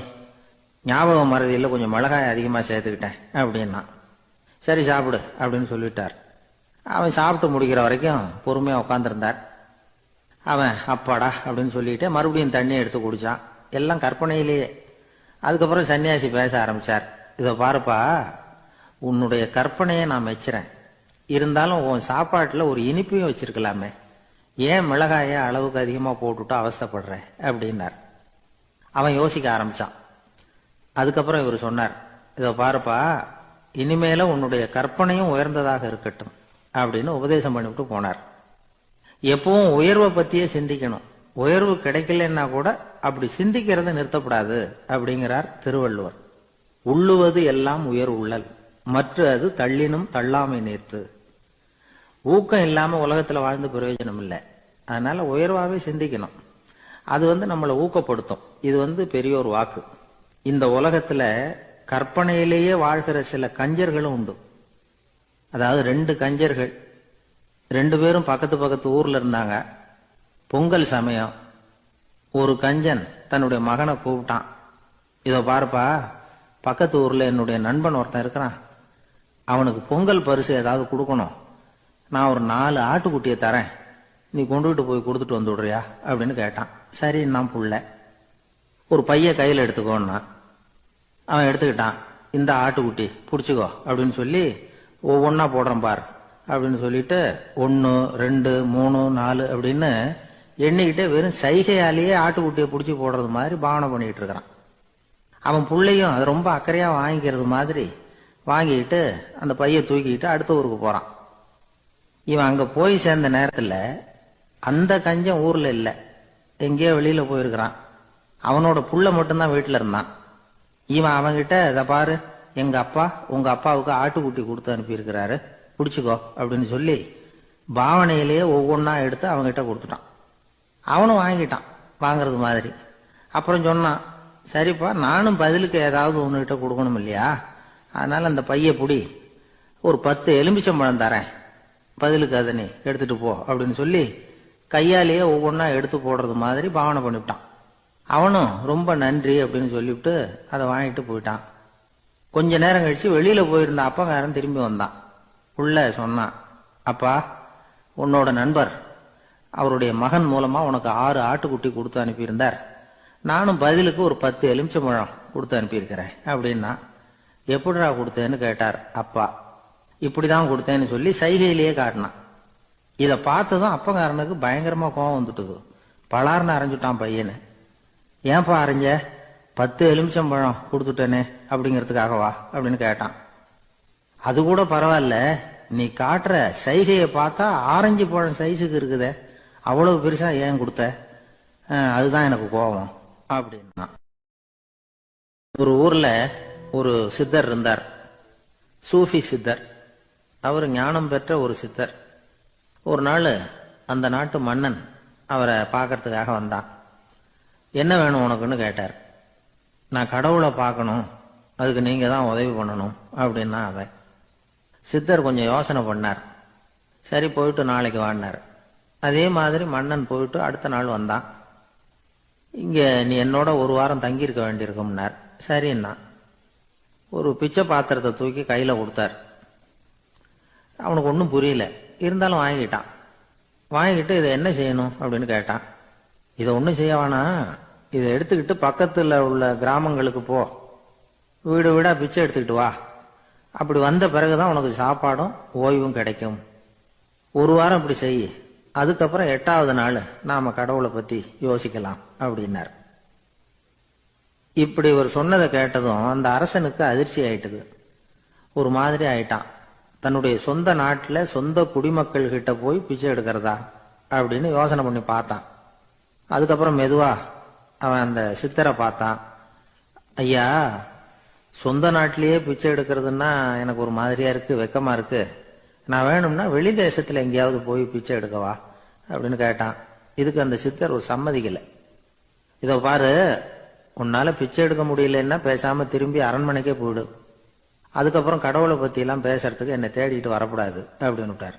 ஞாபகம் மறதியில் கொஞ்சம் மிளகாய் அதிகமா சேர்த்துக்கிட்டேன் அப்படின்னா. சரி சாப்பிடு அப்படின்னு சொல்லிட்டார். அவன் சாப்பிட்டு முடிக்கிற வரைக்கும் பொறுமையா உட்காந்துருந்தார். அவன் அப்பாடா அப்படின்னு சொல்லிட்டு மறுபடியும் தண்ணியை எடுத்து குடிச்சான். எல்லாம் கற்பனையிலேயே. அதுக்கப்புறம் சன்னியாசி பேச ஆரம்பிச்சார். இதை பாருப்பா, உன்னுடைய கற்பனையை நான் மெச்சுறேன், இருந்தாலும் உன் சாப்பாட்டுல ஒரு இனிப்பையும் வச்சிருக்கலாமே, ஏன் மிளகாய அளவுக்கு அதிகமா போட்டுட்டு அவஸ்தைப்படுற அப்படின்னார். அவன் யோசிக்க ஆரம்பிச்சான். அதுக்கப்புறம் இவர் சொன்னார், இதை பாருப்பா, இனிமேல உன்னுடைய கற்பனையும் உயர்ந்ததாக இருக்கட்டும் அப்படின்னு உபதேசம் பண்ணிவிட்டு போனார். எப்பவும் உயர்வை பத்தியே சிந்திக்கணும். உயர்வு கிடைக்கலன்னா கூட அப்படி சிந்திக்கிறத நிறுத்தப்படாது அப்படிங்கிறார் திருவள்ளுவர். உள்ளுவது எல்லாம் உயர் உள்ளல், மற்ற அது தள்ளினும் தள்ளாமை நேர்த்து. ஊக்கம் இல்லாம உலகத்துல வாழ்ந்து பிரயோஜனம் இல்லை. அதனால உயர்வாவே சிந்திக்கணும். அது நம்மளை ஊக்கப்படுத்தும். இது பெரியோர் வாக்கு. இந்த உலகத்துல கற்பனையிலேயே வாழ்கிற சில கஞ்சர்களும் உண்டு. அதாவது ரெண்டு கஞ்சர்கள், ரெண்டு பேரும் பக்கத்து பக்கத்து ஊர்ல இருந்தாங்க. பொங்கல் சமயம் ஒரு கஞ்சன் தன்னுடைய மகனை கூப்பிட்டான். இதோ பாருப்பா, பக்கத்து ஊர்ல என்னுடைய நண்பன் ஒருத்தன் இருக்கிறான், அவனுக்கு பொங்கல் பரிசு ஏதாவது கொடுக்கணும். நான் ஒரு 4 ஆட்டுக்குட்டியை தரேன், நீ கொண்டுகிட்டு போய் கொடுத்துட்டு வந்து விடுறியா அப்படின்னு கேட்டான். சரி, நான் புள்ள ஒரு பைய கையில் எடுத்துக்கோன்னா அவன் எடுத்துக்கிட்டான். இந்த ஆட்டுக்குட்டி பிடிச்சிக்கோ அப்படின்னு சொல்லி ஒவ்வொன்னா போடுறேன் பார் அப்படின்னு சொல்லிட்டு 1 2 3 4 அப்படின்னு எண்ணிக்கிட்டே வெறும் சைகையாலேயே ஆட்டுக்குட்டியை பிடிச்சி போடுறது மாதிரி பாவனை பண்ணிட்டு இருக்கிறான். அவன் பிள்ளையும் அது ரொம்ப அக்கறையா வாங்கிக்கிறது மாதிரி வாங்கிட்டு அந்த பைய தூக்கிட்டு அடுத்த ஊருக்கு போறான். இவன் அங்க போய் சேர்ந்த நேரத்துல அந்த கஞ்சம் ஊர்ல இல்ல, எங்கேயோ வெளியில போயிருக்கிறான். அவனோட புள்ள மட்டும்தான் வீட்டுல இருந்தான். இவன் அவன்கிட்ட, இதை பாரு, எங்க அப்பா உங்க அப்பாவுக்கு ஆட்டுக்குட்டி கொடுத்து அனுப்பியிருக்கிறாரு, பிடிச்சிக்கோ அப்படின்னு சொல்லி பாவனையிலேயே ஒவ்வொன்னா எடுத்து அவன்கிட்ட கொடுத்துட்டான். அவனும் வாங்கிட்டான் வாங்குறது மாதிரி. அப்புறம் சொன்னான், சரிப்பா, நானும் பதிலுக்கு ஏதாவது ஒன்னுகிட்ட கொடுக்கணும் இல்லையா, அதனால அந்த பைய புடி, ஒரு 10 எலுமிச்சம்பழம் தரேன், பதிலுக்கு அதை நீ எடுத்துட்டு போ அப்படின்னு சொல்லி கையாலேயே ஒவ்வொன்னா எடுத்து போடுறது மாதிரி பாவனை பண்ணிவிட்டான். அவனும் ரொம்ப நன்றி அப்படின்னு சொல்லிவிட்டு அதை வாங்கிட்டு போயிட்டான். கொஞ்ச நேரம் கழிச்சு வெளியில போயிருந்த அப்பங்காரன் திரும்பி வந்தான். உள்ள சொன்னான், அப்பா, உன்னோட நண்பர் அவருடைய மகன் மூலமா உனக்கு 6 ஆட்டுக்குட்டி கொடுத்து அனுப்பியிருந்தார், நானும் பதிலுக்கு ஒரு 10 எலுமிச்சம்பழம் கொடுத்து அனுப்பியிருக்கிறேன் அப்படின்னா. எப்படிடா கொடுத்தேன்னு கேட்டார் அப்பா. இப்படிதான் கொடுத்தேன்னு சொல்லி சைகையிலேயே காட்டினான். இதை பார்த்ததும் அப்பங்காரனுக்கு பயங்கரமா கோபம் வந்துட்டுது. பலார்னு அரைஞ்சுட்டான் பையனு. ஏன்பா அரைஞ்ச, 10 எலுமிச்சம்பழம் கொடுத்துட்டேனே அப்படிங்கிறதுக்காகவா அப்படின்னு கேட்டான். அது கூட பரவாயில்ல, நீ காட்டுற சைகையை பார்த்தா ஆரஞ்சு பழம் சைஸுக்கு இருக்குதே, அவ்வளவு பெருசா ஏன் கொடுத்த, அதுதான் எனக்கு கோபம் அப்படின்னா. ஒரு ஊர்ல ஒரு சித்தர் இருந்தார், சூஃபி சித்தர். அவர் ஞானம் பெற்ற ஒரு சித்தர். ஒரு நாள் அந்த நாட்டு மன்னன் அவரை பார்க்கறதுக்காக வந்தான். என்ன வேணும் உனக்குன்னு கேட்டார். நான் கடவுளை பார்க்கணும், அதுக்கு நீங்க தான் உதவி பண்ணணும் அப்படின்னா அவன். சித்தர் கொஞ்சம் யோசனை பண்ணார். சரி, போயிட்டு நாளைக்கு வாடினார். அதே மாதிரி மன்னன் போயிட்டு அடுத்த நாள் வந்தான். இங்க நீ என்னோட ஒரு வாரம் தங்கியிருக்க வேண்டியிருக்கும்னார். சரின்னா ஒரு பிச்சை பாத்திரத்தை தூக்கி கையில கொடுத்தார். அவனுக்கு ஒன்றும் புரியல, இருந்தாலும் வாங்கிட்டான். வாங்கிட்டு இதை என்ன செய்யணும் அப்படின்னு கேட்டான். இதை ஒன்றும் செய்ய வேணாம், இதை எடுத்துக்கிட்டு பக்கத்தில் உள்ள கிராமங்களுக்கு போ, வீடு வீடா பிச்சை எடுத்துக்கிட்டு வா, அப்படி வந்த பிறகுதான் உனக்கு சாப்பாடும் ஓய்வும் கிடைக்கும். ஒரு வாரம் இப்படி செய், அதுக்கப்புறம் 8வது நாள் நாம கடவுளை பத்தி யோசிக்கலாம் அப்படின்னார். இப்படி ஒரு சொன்னதை கேட்டதும் அந்த அரசனுக்கு அதிர்ச்சி ஆயிட்டுது. ஒரு மாதிரி ஆயிட்டான். தன்னுடைய சொந்த நாட்டுல சொந்த குடிமக்கள் கிட்ட போய் பிச்சை எடுக்கிறதா அப்படின்னு யோசனை பண்ணி பார்த்தான். அதுக்கப்புறம் மெதுவா அவன் அந்த சித்தரை பார்த்தான். ஐயா, சொந்த நாட்டிலேயே பிச்சை எடுக்கிறதுன்னா எனக்கு ஒரு மாதிரியா இருக்கு, வெக்கமா இருக்கு, நான் வேணும்னா வெளி தேசத்துல எங்கேயாவது போய் பிச்சை எடுக்கவா அப்படின்னு கேட்டான். இதுக்கு அந்த சித்தர் ஒரு சம்மதிக்கல. இதை பாரு, உன்னால பிச்சை எடுக்க முடியலன்னா பேசாம திரும்பி அரண்மனைக்கே போயிடு, அதுக்கப்புறம் கடவுளை பத்தி எல்லாம் பேசுறதுக்கு என்னை தேடிட்டு வரக்கூடாது அப்படின்னு விட்டார்.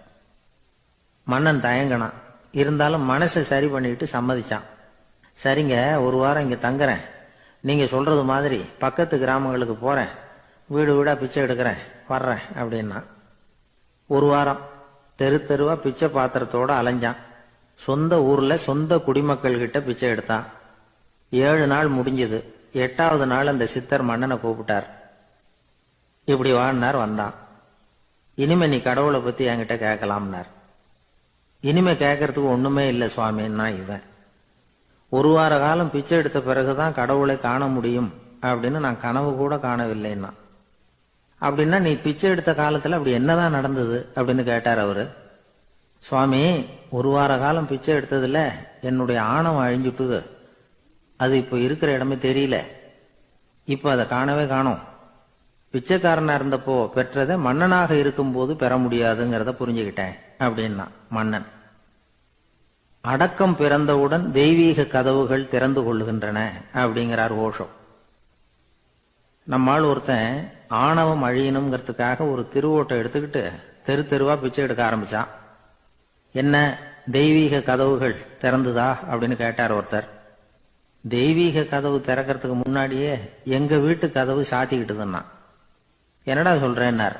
மன்னன் தயங்கினான், இருந்தாலும் மனசை சரி பண்ணிட்டு சம்மதிச்சான். சரிங்க, ஒரு வாரம் இங்க தங்குறேன், நீங்க சொல்றது மாதிரி பக்கத்து கிராமங்களுக்கு போறேன், வீடு வீடா பிச்சை எடுக்கிறேன், வர்றேன் அப்படின்னா. ஒரு வாரம் தெரு தெருவா பிச்சை பாத்திரத்தோட அலைஞ்சான். சொந்த ஊர்ல சொந்த குடிமக்கள் கிட்ட பிச்சை எடுத்தான். 7 நாள் முடிஞ்சது. 8வது நாள் அந்த சித்தர் மன்னனை கூப்பிட்டார். இப்படி வாழ்னார். வந்தான். இனிமே நீ கடவுளை பத்தி என்கிட்ட கேட்கலாம்னார். இனிமே கேட்கறதுக்கு ஒண்ணுமே இல்லை சுவாமின்னா இவன். ஒரு வார காலம் பிச்சை எடுத்த பிறகுதான் கடவுளை காண முடியும் அப்படின்னு நான் கனவு கூட காணவில்லைன்னா. அப்படின்னா நீ பிச்சை எடுத்த காலத்துல அப்படி என்னதான் நடந்தது அப்படின்னு கேட்டார் அவரு. சுவாமி, ஒரு வார காலம் பிச்சை எடுத்ததுல என்னுடைய ஆணவம் அழிஞ்சுட்டுது, அது இப்ப இருக்கிற இடமே தெரியல, இப்ப அதை காணவே காணோம். பிச்சைக்காரனா இருந்தப்போ பெற்றதை மன்னனாக இருக்கும் போது பெற முடியாதுங்கிறத புரிஞ்சுக்கிட்டேன் அப்படின்னா மன்னன். அடக்கம் பிறந்தவுடன் தெய்வீக கதவுகள் திறந்து கொள்ளுகின்றன அப்படிங்கிறார் ஓஷோ. நம்மால் ஒருத்தன் ஆணவம் அழியணுங்கிறதுக்காக ஒரு திருவோட்டை எடுத்துக்கிட்டு தெரு தெருவா பிச்சை எடுக்க ஆரம்பிச்சான். என்ன, தெய்வீக கதவுகள் திறந்துதா அப்படின்னு கேட்டார் ஒருத்தர். தெய்வீக கதவு திறக்கிறதுக்கு முன்னாடியே எங்க வீட்டு கதவு சாத்திக்கிட்டுதுன்னா. என்னடா சொல்றேன்னார்.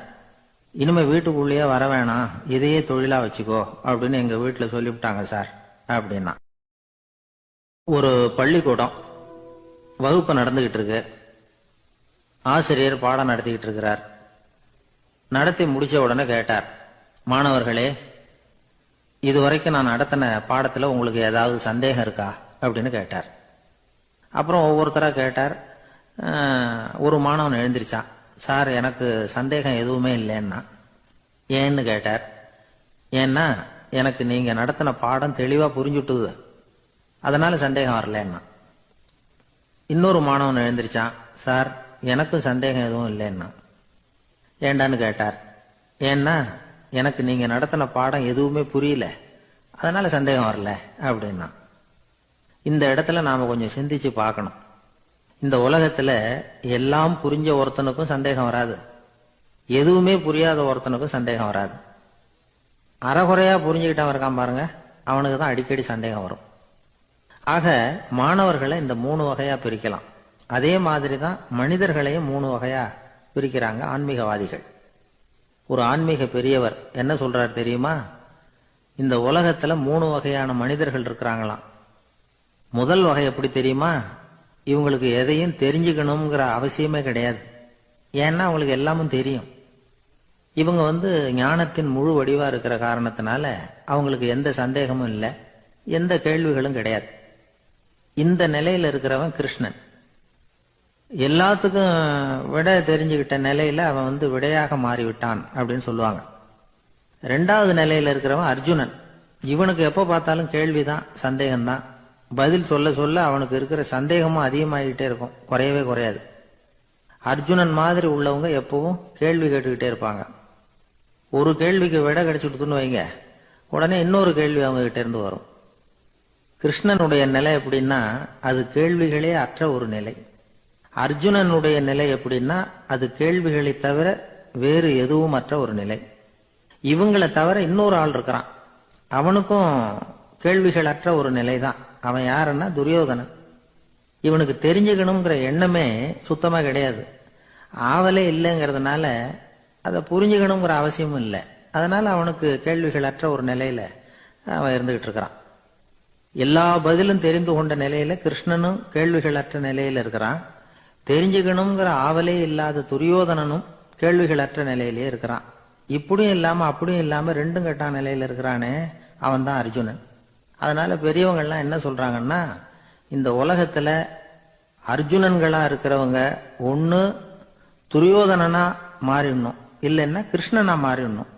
இனிமே வீட்டுக்குள்ளேயே வர வேணாம், இதையே தொழிலா வச்சுக்கோ அப்படின்னு எங்க வீட்டுல சொல்லிவிட்டாங்க சார் அப்படின்னா. ஒரு பள்ளிக்கூடம் வகுப்பு நடந்துகிட்டு இருக்கு. ஆசிரியர் பாடம் நடத்திக்கிட்டு இருக்கிறார். நடத்தி முடிச்ச உடனே கேட்டார், மாணவர்களே, இதுவரைக்கும் நான் நடத்தின பாடத்துல உங்களுக்கு ஏதாவது சந்தேகம் இருக்கா அப்படின்னு கேட்டார். அப்புறம் ஒவ்வொருத்தரா கேட்டார். ஒரு மாணவன் எழுந்திருச்சான். சார், எனக்கு சந்தேகம் எதுவுமே இல்லைன்னா. ஏன்னு கேட்டார். ஏன்னா எனக்கு நீங்க நடத்தின பாடம் தெளிவா புரிஞ்சுட்டுது, அதனால சந்தேகம் வரலன்னா. இன்னொரு மாணவன் எழுந்திருச்சான். சார், எனக்கும் சந்தேகம் எதுவும் இல்லைன்னா. ஏண்டான்னு கேட்டார். ஏன்னா எனக்கு நீங்க நடத்தின பாடம் எதுவுமே புரியல, அதனால சந்தேகம் வரல அப்படின்னா. இந்த இடத்துல நாம கொஞ்சம் சிந்திச்சு பார்க்கணும். இந்த உலகத்துல எல்லாம் புரிஞ்ச ஒருத்தனுக்கும் சந்தேகம் வராது, எதுவுமே புரியாத ஒருத்தனுக்கும் சந்தேகம் வராது. அறகுறையா புரிஞ்சுக்கிட்டவன் இருக்கான் பாருங்க, அவனுக்கு தான் அடிக்கடி சந்தேகம் வரும். ஆக மாணவர்களை இந்த 3 வகையா பிரிக்கலாம். அதே மாதிரிதான் மனிதர்களையும் 3 வகையா பிரிக்கிறாங்க ஆன்மீகவாதிகள். ஒரு ஆன்மீக பெரியவர் என்ன சொல்றார் தெரியுமா? இந்த உலகத்துல 3 வகையான மனிதர்கள் இருக்கிறாங்களாம். முதல் வகை எப்படி தெரியுமா? இவங்களுக்கு எதையும் தெரிஞ்சுக்கணுங்கிற அவசியமே கிடையாது. ஏன்னா அவங்களுக்கு எல்லாமும் தெரியும். இவங்க ஞானத்தின் முழு வடிவா இருக்கிற காரணத்தினால அவங்களுக்கு எந்த சந்தேகமும் இல்லை, எந்த கேள்விகளும் கிடையாது. இந்த நிலையில இருக்கிறவன் கிருஷ்ணன். எல்லாத்துக்கும் விட தெரிஞ்சுக்கிட்ட நிலையில அவன் விடையாக மாறிவிட்டான் அப்படின்னு சொல்லுவாங்க. 2வது நிலையில இருக்கிறவன் அர்ஜுனன். இவனுக்கு எப்ப பார்த்தாலும் கேள்விதான், சந்தேகம்தான். பதில் சொல்ல சொல்ல அவனுக்கு இருக்கிற சந்தேகமும் அதிகமாகிட்டே இருக்கும், குறையவே குறையாது. அர்ஜுனன் மாதிரி உள்ளவங்க எப்பவும் கேள்வி கேட்டுக்கிட்டே இருப்பாங்க. ஒரு கேள்விக்கு விட கிடைச்சுட்டுன்னு வைங்க, உடனே இன்னொரு கேள்வி அவங்க கிட்ட இருந்து வரும். கிருஷ்ணனுடைய நிலை எப்படின்னா அது கேள்விகளே அற்ற ஒரு நிலை. அர்ஜுனனுடைய நிலை எப்படின்னா அது கேள்விகளை தவிர வேறு எதுவும் அற்ற ஒரு நிலை. இவங்களை தவிர இன்னொரு ஆள் இருக்கிறான், அவனுக்கும் கேள்விகள் அற்ற ஒரு நிலை தான். அவன் யாருன்னா துரியோதனன். இவனுக்கு தெரிஞ்சுக்கணுங்கிற எண்ணமே சுத்தமா கிடையாது. ஆவலே இல்லைங்கிறதுனால அதை புரிஞ்சுக்கணுங்கிற அவசியமும் இல்லை. அதனால அவனுக்கு கேள்விகள் அற்ற ஒரு நிலையில அவன் இருந்துகிட்டு இருக்கிறான். எல்லா பதிலும் தெரிந்து கொண்ட நிலையில கிருஷ்ணனும் கேள்விகள் அற்ற நிலையில இருக்கிறான். தெரிஞ்சுக்கணுங்கிற ஆவலே இல்லாத துரியோதனனும் கேள்விகள் அற்ற நிலையிலே இருக்கிறான். இப்படியும் இல்லாம அப்படியும் இல்லாம ரெண்டும் கெட்டான் நிலையில இருக்கிறானே, அவன் தான் அர்ஜுனன். அதனால பெரியவங்கள்லாம் என்ன சொல்றாங்கன்னா, இந்த உலகத்துல அர்ஜுனன்களா இருக்கிறவங்க ஒண்ணு துரியோதனனா மாறிடணும், இல்லைன்னா கிருஷ்ணனா மாறிடணும்.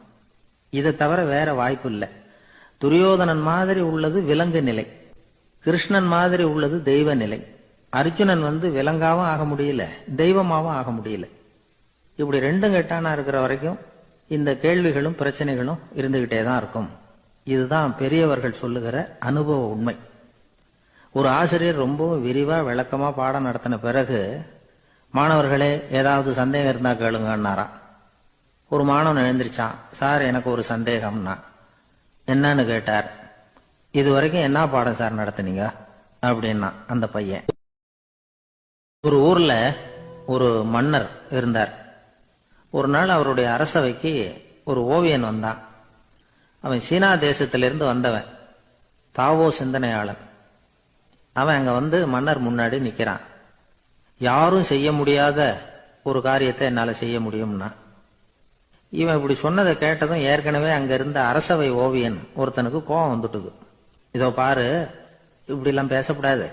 இதை தவிர வேற வாய்ப்பு இல்லை. துரியோதனன் மாதிரி உள்ளது விலங்கு நிலை, கிருஷ்ணன் மாதிரி உள்ளது தெய்வ நிலை. அர்ஜுனன் விலங்காவும் ஆக முடியல, தெய்வமாவும் ஆக முடியல. இப்படி ரெண்டும் கெட்டானா இருக்கிற வரைக்கும் இந்த கேள்விகளும் பிரச்சனைகளும் இருந்துகிட்டே தான் இருக்கும். இதுதான் பெரியவர்கள் சொல்லுகிற அனுபவ உண்மை. ஒரு ஆசிரியர் ரொம்பவும் விரிவா விளக்கமா பாடம் நடத்தின பிறகு, மாணவர்களே ஏதாவது சந்தேகம் இருந்தா கேளுங்கன்னாராம். ஒரு மாணவன் எழுந்திருச்சான். சார், எனக்கு ஒரு சந்தேகம்னா. என்னன்னு கேட்டார். இது வரைக்கும் என்ன பாடம் சார் நடத்தினீங்க அப்படின்னா அந்த பையன். ஒரு ஊர்ல ஒரு மன்னர் இருந்தார். ஒரு நாள் அவருடைய அரசவைக்கு ஒரு ஓவியன் வந்தான். அவன் சீனா தேசத்திலிருந்து வந்தவன், தாவோ சிந்தனையாளன். அவன் அங்க மன்னர் முன்னாடி நிக்கிறான். யாரும் செய்ய முடியாத ஒரு காரியத்தை என்னால செய்ய முடியும்னா. இவன் இப்படி சொன்னதை கேட்டதும் ஏற்கனவே அங்க இருந்த அரசவை ஓவியன் ஒருத்தனுக்கு கோபம் வந்துட்டுது. இதோ பாரு, இப்படி எல்லாம் பேசக்கூடாது,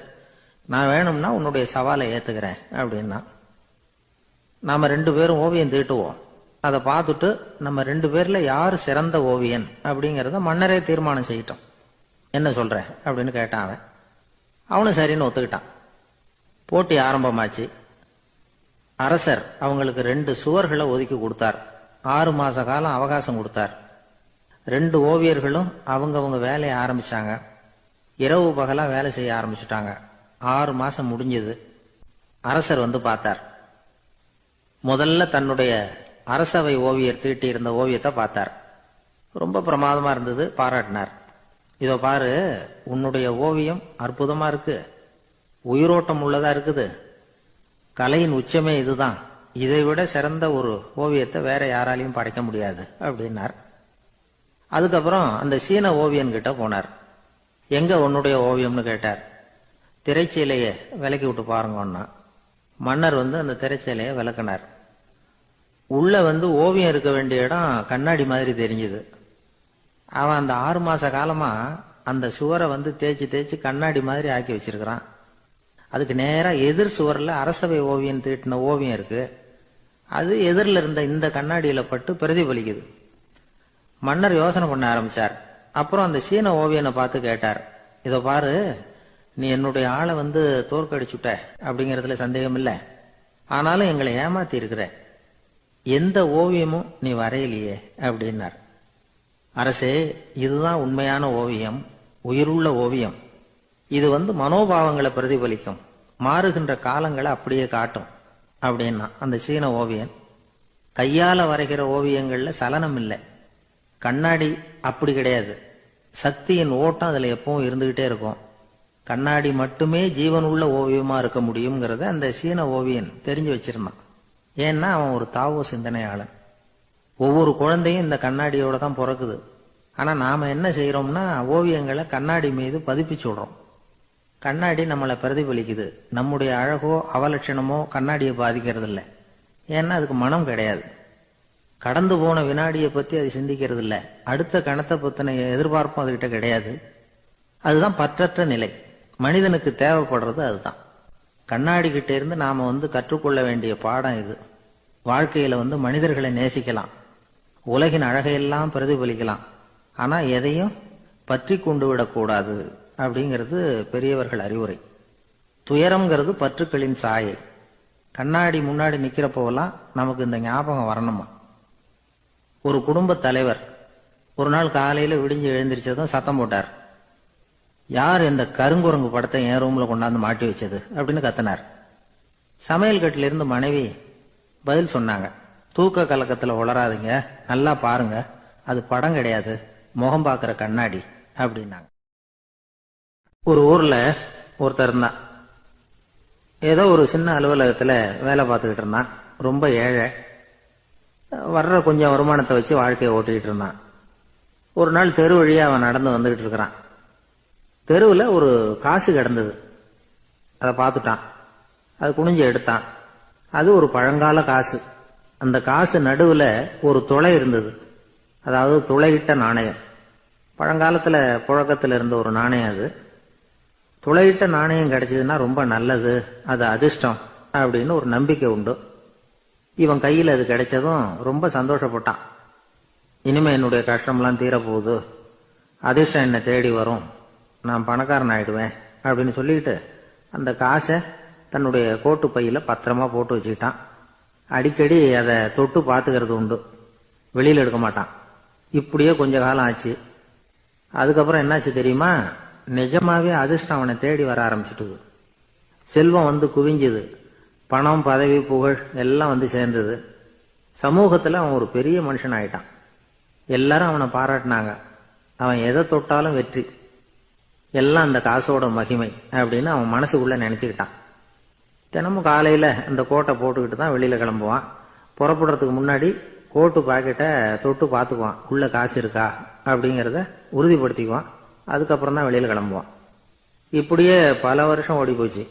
நான் வேணும்னா உன்னுடைய சவாலை ஏத்துக்கிறேன் அப்படின்னா. நாம 2 பேரும் ஓவியம் தீட்டுவோம், அதை பார்த்துட்டு நம்ம 2 பேர்ல யாரு சிறந்த ஓவியன் அப்படிங்கறத மன்னரே தீர்மானம் செய்யட்டும், என்ன சொல்ற அப்படின்னு கேட்டான் அவன். அவனும் சரின்னு ஒத்துக்கிட்டான். போட்டி ஆரம்பமாச்சு. அரசர் அவங்களுக்கு 2 சுவர்களை ஒதுக்கி கொடுத்தார். 6 மாச காலம் அவகாசம் கொடுத்தார். 2 ஓவியர்களும் அவங்கவங்க வேலையை ஆரம்பிச்சாங்க. இரவு பகலா வேலை செய்ய ஆரம்பிச்சுட்டாங்க. 6 மாசம் முடிஞ்சது. அரசர் பார்த்தார். முதல்ல தன்னுடைய அரசவை ஓவியர் தீட்டி இருந்த ஓவியத்தை பார்த்தார். ரொம்ப பிரமாதமா இருந்தது, பாராட்டினார். இதோ பாரு, உன்னுடைய ஓவியம் அற்புதமா இருக்கு, உயிரோட்டம் உள்ளதா இருக்குது, கலையின் உச்சமே இதுதான் இதை விட சிறந்த ஒரு ஓவியத்தை வேற யாராலையும் படைக்க முடியாது அப்படின்னார். அதுக்கப்புறம் அந்த சீன ஓவியன் கிட்ட போனார். எங்க உன்னுடைய ஓவியம்னு கேட்டார். திரைச்சீலையை விலக்கி விட்டு பாருங்கன்னா மன்னர் அந்த திரைச்சீலையை விளக்குனார். உள்ள ஓவியம் இருக்க வேண்டிய இடம் கண்ணாடி மாதிரி தெரிஞ்சுது. அவன் அந்த 6 மாச காலமா அந்த சுவரை தேய்ச்சி தேய்ச்சி கண்ணாடி மாதிரி ஆக்கி வச்சிருக்கிறான். அதுக்கு நேரா எதிர் சுவரில் அரசவை ஓவியம் தீட்டின ஓவியம் இருக்கு. அது எதிரில் இருந்த இந்த கண்ணாடியில பட்டு பிரதிபலிக்குது. மன்னர் யோசனை பண்ண ஆரம்பிச்சார். அப்புறம் அந்த சீன ஓவியனை பார்த்து கேட்டார், இதை பாரு, நீ என்னுடைய ஆளை தோற்கடிச்சுட்ட அப்படிங்கறதுல சந்தேகம் இல்லை. ஆனாலும் எங்களை ஏமாத்தி இருக்கிற, எந்த ஓவியமும் நீ வரையலையே அப்படின்னார். அரசே, இதுதான் உண்மையான ஓவியம், உயிருள்ள ஓவியம். இது மனோபாவங்களை பிரதிபலிக்கும், மாறுகின்ற காலங்களை அப்படியே காட்டும் அப்படின்னா அந்த சீன ஓவியன். கையால வரைகிற ஓவியங்கள்ல சலனம் இல்லை, கண்ணாடி அப்படி கிடையாது. சக்தியின் ஓட்டம் அதுல எப்பவும் இருந்துகிட்டே இருக்கும். கண்ணாடி மட்டுமே ஜீவனுள்ள ஓவியமா இருக்க முடியுங்கிறத அந்த சீன ஓவியன் தெரிஞ்சு வச்சிருந்தான். ஏன்னா அவன் ஒரு தாவோ சிந்தனையாளன். ஒவ்வொரு குழந்தையும் இந்த கண்ணாடியோட தான் பிறக்குது. ஆனா நாம என்ன செய்யறோம்னா ஓவியங்களை கண்ணாடி மீது பதிப்பிச்சு விடுறோம். கண்ணாடி நம்மளை பிரதிபலிக்குது. நம்முடைய அழகோ அவலட்சணமோ கண்ணாடியை பாதிக்கிறது இல்லை. ஏன்னா அதுக்கு மனம் கிடையாது. கடந்து போன வினாடியை பத்தி அது சிந்திக்கிறது இல்லை. அடுத்த கணத்தை பத்தின எதிர்பார்ப்பும் அதுகிட்ட கிடையாது. அதுதான் பற்றற்ற நிலை. மனிதனுக்கு தேவைப்படுறது அதுதான். கண்ணாடி கிட்ட இருந்து நாம கற்றுக்கொள்ள வேண்டிய பாடம் இது. வாழ்க்கையில மனிதர்களை நேசிக்கலாம், உலகின் அழகையெல்லாம் பிரதிபலிக்கலாம், ஆனா எதையும் பற்றி கொண்டு விடக்கூடாது அப்படிங்கிறது பெரியவர்கள் அறிவுரை. துயரம்ங்கிறது பற்றுக்களின் சாயை. கண்ணாடி முன்னாடி நிக்கிறப்போவெல்லாம் நமக்கு இந்த ஞாபகம் வரணுமா. ஒரு குடும்ப தலைவர் ஒரு நாள் காலையில விடிஞ்சு எழுந்திரிச்சதும் சத்தம் போட்டார். யார் இந்த கருங்குரங்கு படத்தை என் ரூம்ல கொண்டாந்து மாட்டி வச்சது அப்படின்னு கத்தினார். சமையல் கட்டில இருந்து மனைவி பதில் சொன்னாங்க, தூக்க கலக்கத்துல உளராதுங்க, நல்லா பாருங்க, அது படம் கிடையாது, முகம் பார்க்கிற கண்ணாடி அப்படின்னாங்க. ஒரு ஊர்ல ஒருத்தர் இருந்தான். ஏதோ ஒரு சின்ன அலுவலகத்துல வேலை பார்த்துக்கிட்டு இருந்தான். ரொம்ப ஏழை. வர்ற கொஞ்சம் வருமானத்தை வச்சு வாழ்க்கையை ஓட்டிக்கிட்டு இருந்தான். ஒரு நாள் தெரு வழியா அவன் நடந்து வந்துகிட்டு இருக்கிறான். தெருவில் ஒரு காசு கிடந்தது. அதை பார்த்துட்டான். அது குனிஞ்சு எடுத்தான். அது ஒரு பழங்கால காசு. அந்த காசு நடுவில் ஒரு துளை இருந்தது. அதாவது துளையிட்ட நாணயம். பழங்காலத்துல புழக்கத்தில் இருந்த ஒரு நாணயம் அது. துளையிட்ட நாணயம் கிடைச்சதுன்னா ரொம்ப நல்லது, அது அதிர்ஷ்டம் அப்படின்னு ஒரு நம்பிக்கை உண்டு. இவன் கையில் அது கிடைச்சதும் ரொம்ப சந்தோஷப்பட்டான். இனிமே என்னுடைய கஷ்டம்லாம் தீரப்போகுது, அதிர்ஷ்டம் என்னை தேடி வரும், நான் பணக்காரன் ஆயிடுவேன் அப்படின்னு சொல்லிட்டு அந்த காசை தன்னுடைய கோட்டு பையில பத்திரமா போட்டு வச்சுக்கிட்டான். அடிக்கடி அதை தொட்டு பார்த்துக்கிறது உண்டு, வெளியில் எடுக்க மாட்டான். இப்படியே கொஞ்ச காலம் ஆச்சு. அதுக்கப்புறம் என்னாச்சு தெரியுமா? நிஜமாவே அதிர்ஷ்டம் அவனை தேடி வர ஆரம்பிச்சுட்டுது. செல்வம் குவிஞ்சுது. பணம், பதவி, புகழ் எல்லாம் சேர்ந்தது. சமூகத்துல அவன் ஒரு பெரிய மனுஷன் ஆயிட்டான். எல்லாரும் அவனை பாராட்டினாங்க. அவன் எதை தொட்டாலும் வெற்றி, எல்லாம் அந்த காசோட மகிமை அப்படின்னு அவன் மனசுக்குள்ள நினைச்சுக்கிட்டான். தினமும் காலையில அந்த கோட்டை போட்டுக்கிட்டு தான் வெளியில கிளம்புவான். புறப்படுறதுக்கு முன்னாடி கோட்டு பாக்கெட்டை தொட்டு பார்த்துக்குவான், உள்ள காசு இருக்கா அப்படிங்கிறத உறுதிப்படுத்திக்குவான். அதுக்கப்புறம் தான் வெளியில கிளம்புவான். இப்படியே பல வருஷம் ஓடி போச்சு.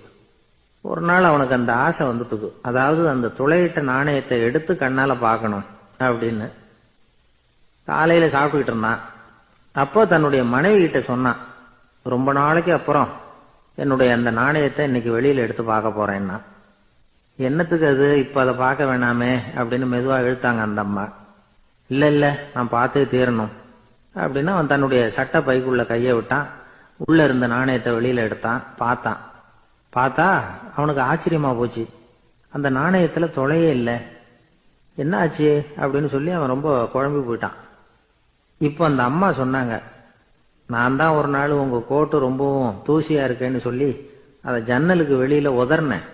ஒரு நாள் அவனுக்கு அந்த ஆசை வந்துட்டுது. அதாவது அந்த துளையிட்ட நாணயத்தை எடுத்து கண்ணால பார்க்கணும் அப்படின்னு. காலையில சாப்பிட்டுக்கிட்டு இருந்தான். அப்போ தன்னுடைய மனைவி கிட்ட சொன்னான், ரொம்ப நாளைக்கு அப்புறம் என்னுடைய அந்த நாணயத்தை இன்னைக்கு வெளியில எடுத்து பார்க்க போறேன்னா. என்னத்துக்கு அது, இப்ப அதை பார்க்க வேணாமே அப்படின்னு மெதுவா இழுத்தாங்க அந்த அம்மா. இல்ல இல்ல, நான் பார்த்தே தீரணும் அப்படின்னு அவன் தன்னுடைய சட்டை பைக்குள்ள கையை விட்டான். உள்ள இருந்த நாணயத்தை வெளியில எடுத்தான். பார்த்தா அவனுக்கு ஆச்சரியமா போச்சு. அந்த நாணயத்துல தொலையே இல்லை. என்ன ஆச்சு அப்படின்னு சொல்லி அவன் ரொம்ப குழம்பி போயிட்டான். இப்போ அந்த அம்மா சொன்னாங்க, நான் தான் ஒரு நாள் உங்க கோட்டு ரொம்பவும் தூசியா இருக்கேன்னு சொல்லி அதை ஜன்னலுக்கு வெளியில உதறினேன்.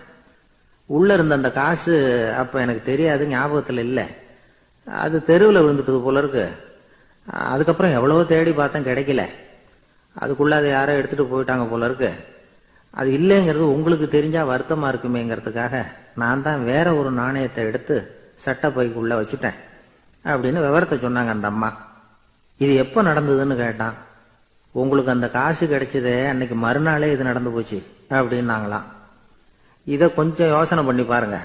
உள்ள இருந்த அந்த காசு அப்ப எனக்கு தெரியாது, ஞாபகத்துல இல்லை. அது தெருவில் விழுந்துட்டது போல இருக்கு. அதுக்கப்புறம் எவ்வளவோ தேடி பார்த்தேன், கிடைக்கல. அதுக்குள்ள அதை யாரோ எடுத்துட்டு போயிட்டாங்க போல இருக்கு. அது இல்லைங்கிறது உங்களுக்கு தெரிஞ்சா வருத்தமா இருக்குமேங்கிறதுக்காக நான் தான் வேற ஒரு நாணயத்தை எடுத்து சட்டை பைக்குள்ள வச்சுட்டேன் அப்படின்னு விவரத்தை சொன்னாங்க அந்த அம்மா. இது எப்போ நடந்ததுன்னு கேட்டான். உங்களுக்கு அந்த காசு கிடைச்சதே அன்னைக்கு மறுநாளே இது நடந்து போச்சு அப்படின்னாங்களாம். இதை கொஞ்சம் யோசனை பண்ணி பாருங்க.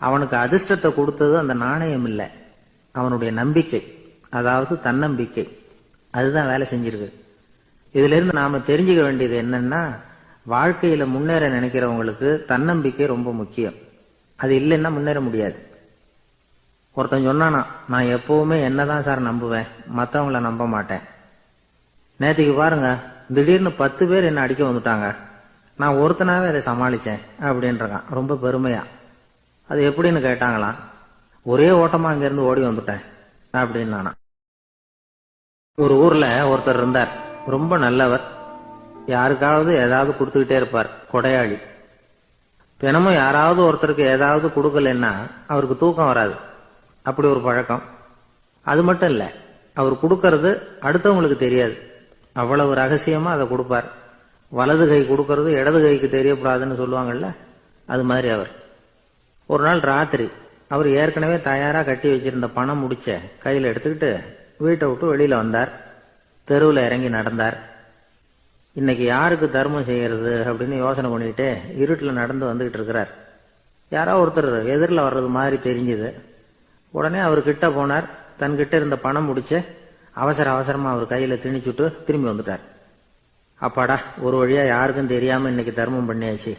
அவனுக்கு அதிர்ஷ்டத்தை கொடுத்தது அந்த நாணயம் இல்லை, அவனுடைய நம்பிக்கை, அதாவது தன்னம்பிக்கை. அதுதான் வேலை செஞ்சிருக்கு. இதுல இருந்து நாம தெரிஞ்சுக்க வேண்டியது என்னன்னா, வாழ்க்கையில முன்னேற நினைக்கிறவங்களுக்கு தன்னம்பிக்கை ரொம்ப முக்கியம். அது இல்லைன்னா முன்னேற முடியாது. ஒருத்தன் சொன்னானா, நான் எப்பவுமே என்னதான் சார் நம்புவேன், மற்றவங்கள நம்ப மாட்டேன். நேற்றுக்கு பாருங்க, திடீர்னு 10 பேர் என்ன அடிக்க வந்துட்டாங்க, நான் ஒருத்தனாவே அதை சமாளிச்சேன் அப்படின்றான் ரொம்ப பெருமையா. அது எப்படின்னு கேட்டாங்களாம். ஒரே ஓட்டமா அங்கிருந்து ஓடி வந்துட்டேன் அப்படின்னு நானா. ஒரு ஊர்ல ஒருத்தர் இருந்தார், ரொம்ப நல்லவர். யாருக்காவது ஏதாவது கொடுத்துக்கிட்டே இருப்பார், கொடையாளி. தினமும் யாராவது ஒருத்தருக்கு ஏதாவது கொடுக்கலன்னா அவருக்கு தூக்கம் வராது, அப்படி ஒரு பழக்கம். அது மட்டும் இல்ல, அவர் கொடுக்கறது அடுத்தவங்களுக்கு தெரியாது, அவ்வளவு ரகசியமா அதை கொடுப்பார். வலது கை கொடுக்கறது இடது கைக்கு தெரியக்கூடாதுன்னு சொல்லுவாங்கல்ல, அது மாதிரி அவர். ஒரு நாள் ராத்திரி அவர் ஏற்கனவே தயாரா கட்டி வச்சிருந்த பணம் முடிச்ச கையில எடுத்துக்கிட்டு வீட்டை விட்டு வெளியில வந்தார். தெருவில் இறங்கி நடந்தார். இன்னைக்கு யாருக்கு தர்மம் செய்யறது அப்படின்னு யோசனை பண்ணிட்டு இருட்டில் நடந்து வந்துகிட்டு இருக்கிறார். யாரோ ஒருத்தர் எதிரில் வர்றது மாதிரி தெரிஞ்சுது. உடனே அவர் கிட்ட போனார். தன்கிட்ட இருந்த பணம் முடிச்ச அவசரமா அவர் கையில திணிச்சுட்டு திரும்பி வந்துட்டார். அப்பாடா, ஒரு வழியா யாருக்கும் தெரியாம இன்னைக்கு தர்மம் பண்ணியாச்சு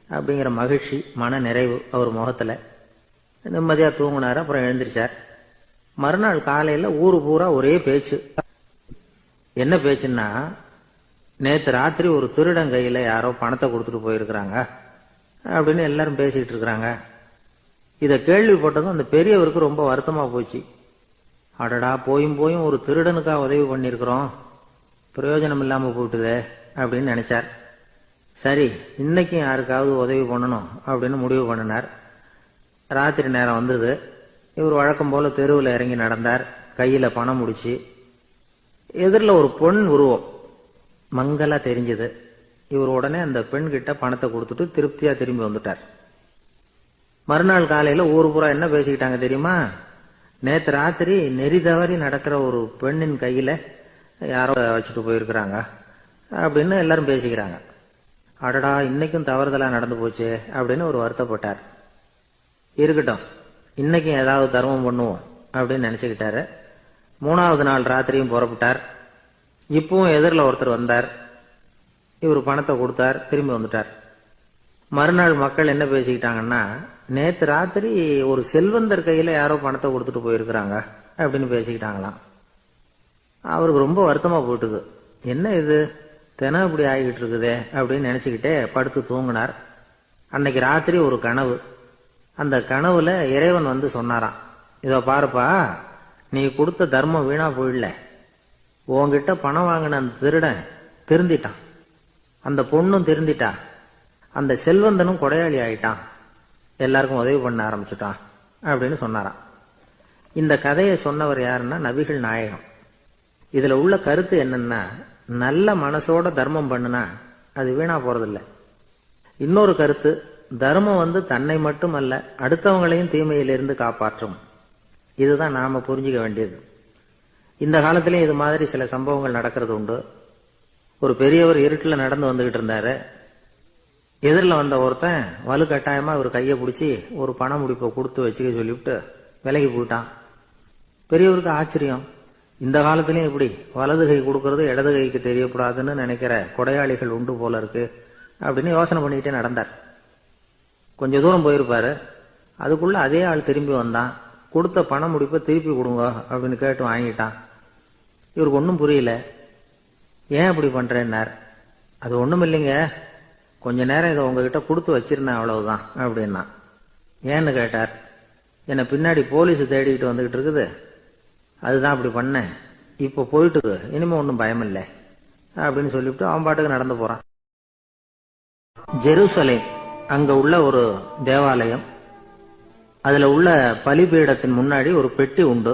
அப்படிங்கிற மகிழ்ச்சி, மன நிறைவு அவர் முகத்துல. நிம்மதியா தூங்கினார். அப்புறம் எழுந்திருச்சார். மறுநாள் காலையில ஊரு பூரா ஒரே பேச்சு. என்ன பேச்சுன்னா, நேத்து ராத்திரி ஒரு திருடன் கையில யாரோ பணத்தை கொடுத்துட்டு போயிருக்கிறாங்க அப்படின்னு எல்லாரும் பேசிக்கிட்டு இருக்கிறாங்க. இதை கேள்விப்பட்டதும் அந்த பெரியவருக்கு ரொம்ப வருத்தமா போச்சு. அடடா, போயும் ஒரு திருடனுக்கா உதவி பண்ணிருக்கிறோம், பிரயோஜனம் இல்லாம போயிட்டுதே அப்படின்னு நினைச்சார். சரி, இன்னைக்கும் யாருக்காவது உதவி பண்ணணும் அப்படின்னு முடிவு பண்ணினார். ராத்திரி நேரம் வந்தது. இவர் வழக்கம் போல தெருவில் இறங்கி நடந்தார். கையில பணம் முடிச்சு. எதிரில் ஒரு பெண் உருவம் மங்கலா தெரிஞ்சது. இவர் உடனே அந்த பெண் கிட்ட பணத்தை கொடுத்துட்டு திருப்தியா திரும்பி வந்துட்டார். மறுநாள் காலையில ஊரு பூரா என்ன பேசிக்கிட்டாங்க தெரியுமா? நேத்து ராத்திரி நெறி தவறி நடக்கிற ஒரு பெண்ணின் கையில யாரோ வச்சுட்டு போயிருக்கிறாங்க அப்படின்னு எல்லாரும் பேசிக்கிறாங்க. அடடா, இன்னைக்கும் தவறுதலா நடந்து போச்சு அப்படின்னு ஒரு வருத்தப்பட்டார். இருக்கட்டும், இன்னைக்கும் ஏதாவது தர்மம் பண்ணுவோம் அப்படின்னு நினைச்சுக்கிட்டாரு. 3வது நாள் ராத்திரியும் புறப்பட்டார். இப்பவும் எதிரில் ஒருத்தர் வந்தார். இவர் பணத்தை கொடுத்தார், திரும்பி வந்துட்டார். மறுநாள் மக்கள் என்ன பேசிக்கிட்டாங்கன்னா, நேத்து ராத்திரி ஒரு செல்வந்தர் கையில யாரோ பணத்தை கொடுத்துட்டு போயிருக்கிறாங்க அப்படின்னு பேசிக்கிட்டாங்களாம். அவருக்கு ரொம்ப வருத்தமா போயிட்டுது. என்ன இது தினம் இப்படி ஆகிட்டு இருக்குதே அப்படின்னு நினைச்சுக்கிட்டே படுத்து தூங்கினார். அன்னைக்கு ராத்திரி ஒரு கனவு. அந்த கனவுல இறைவன் வந்து சொன்னாராம், இதோ பாருப்பா, நீ கொடுத்த தர்மம் வீணா போயிடல. உன்கிட்ட பணம் வாங்கின அந்த திருடன் திருந்திட்டான், அந்த பொண்ணும் திருந்திட்டா, அந்த செல்வந்தனும் கொடையாளி ஆயிட்டான், எல்லாருக்கும் உதவி பண்ண ஆரம்பிச்சுட்டான் அப்படின்னு சொன்னாராம். இந்த கதையை சொன்னவர் யாருன்னா நபிகள் நாயகம். இதுல உள்ள கருத்து என்னன்னா, நல்ல மனசோட தர்மம் பண்ணுனா அது வீணா போறதில்ல. இன்னொரு கருத்து, தர்மம் வந்து தன்னை மட்டும் அல்ல, அடுத்தவங்களையும் தீமையிலிருந்து காப்பாற்றும். இதுதான் நாம புரிஞ்சுக்க வேண்டியது. இந்த காலத்திலேயும் இது மாதிரி சில சம்பவங்கள் நடக்கிறது உண்டு. ஒரு பெரியவர் இருட்டில் நடந்து வந்துகிட்டு இருந்தாரு. எதிரில் வந்த ஒருத்தன் வலுக்கட்டாயமா ஒரு கையை பிடிச்சி ஒரு பண முடிப்பை கொடுத்து வச்சுக்க சொல்லிவிட்டு விலகி போயிட்டான். பெரியவருக்கு ஆச்சரியம், இந்த காலத்திலயும் இப்படி வலது கை கொடுக்கறது இடது கைக்கு தெரியக்கூடாதுன்னு நினைக்கிற கொடையாளிகள் உண்டு போல இருக்கு அப்படின்னு யோசனை பண்ணிக்கிட்டே நடந்தார். கொஞ்ச தூரம் போயிருப்பாரு. அதுக்குள்ள அதே ஆள் திரும்பி வந்தான். கொடுத்த பண முடிப்பை திருப்பி கொடுங்க அப்படின்னு கேட்டு வாங்கிட்டான். இவருக்கு ஒன்றும் புரியல. ஏன் இப்படி பண்றேன்னார். அது ஒண்ணும் இல்லைங்க, கொஞ்ச நேரம் இதை உங்ககிட்ட கொடுத்து வச்சிருந்தேன், அவ்வளவுதான் அப்படின்னா. ஏன்னு கேட்டார். என்னை பின்னாடி போலீஸ் தேடிக்கிட்டு வந்துகிட்டு இருக்குது, அதுதான் அப்படி பண்ணேன், இப்போ போயிட்டு இனிமே ஒன்றும் பயம் இல்லை அப்படின்னு சொல்லிவிட்டு அவன் பாட்டுக்கு நடந்து போறான். ஜெருசலேம் அங்க உள்ள ஒரு தேவாலயம். அதுல உள்ள பலிபீடத்தின் முன்னாடி ஒரு பெட்டி உண்டு.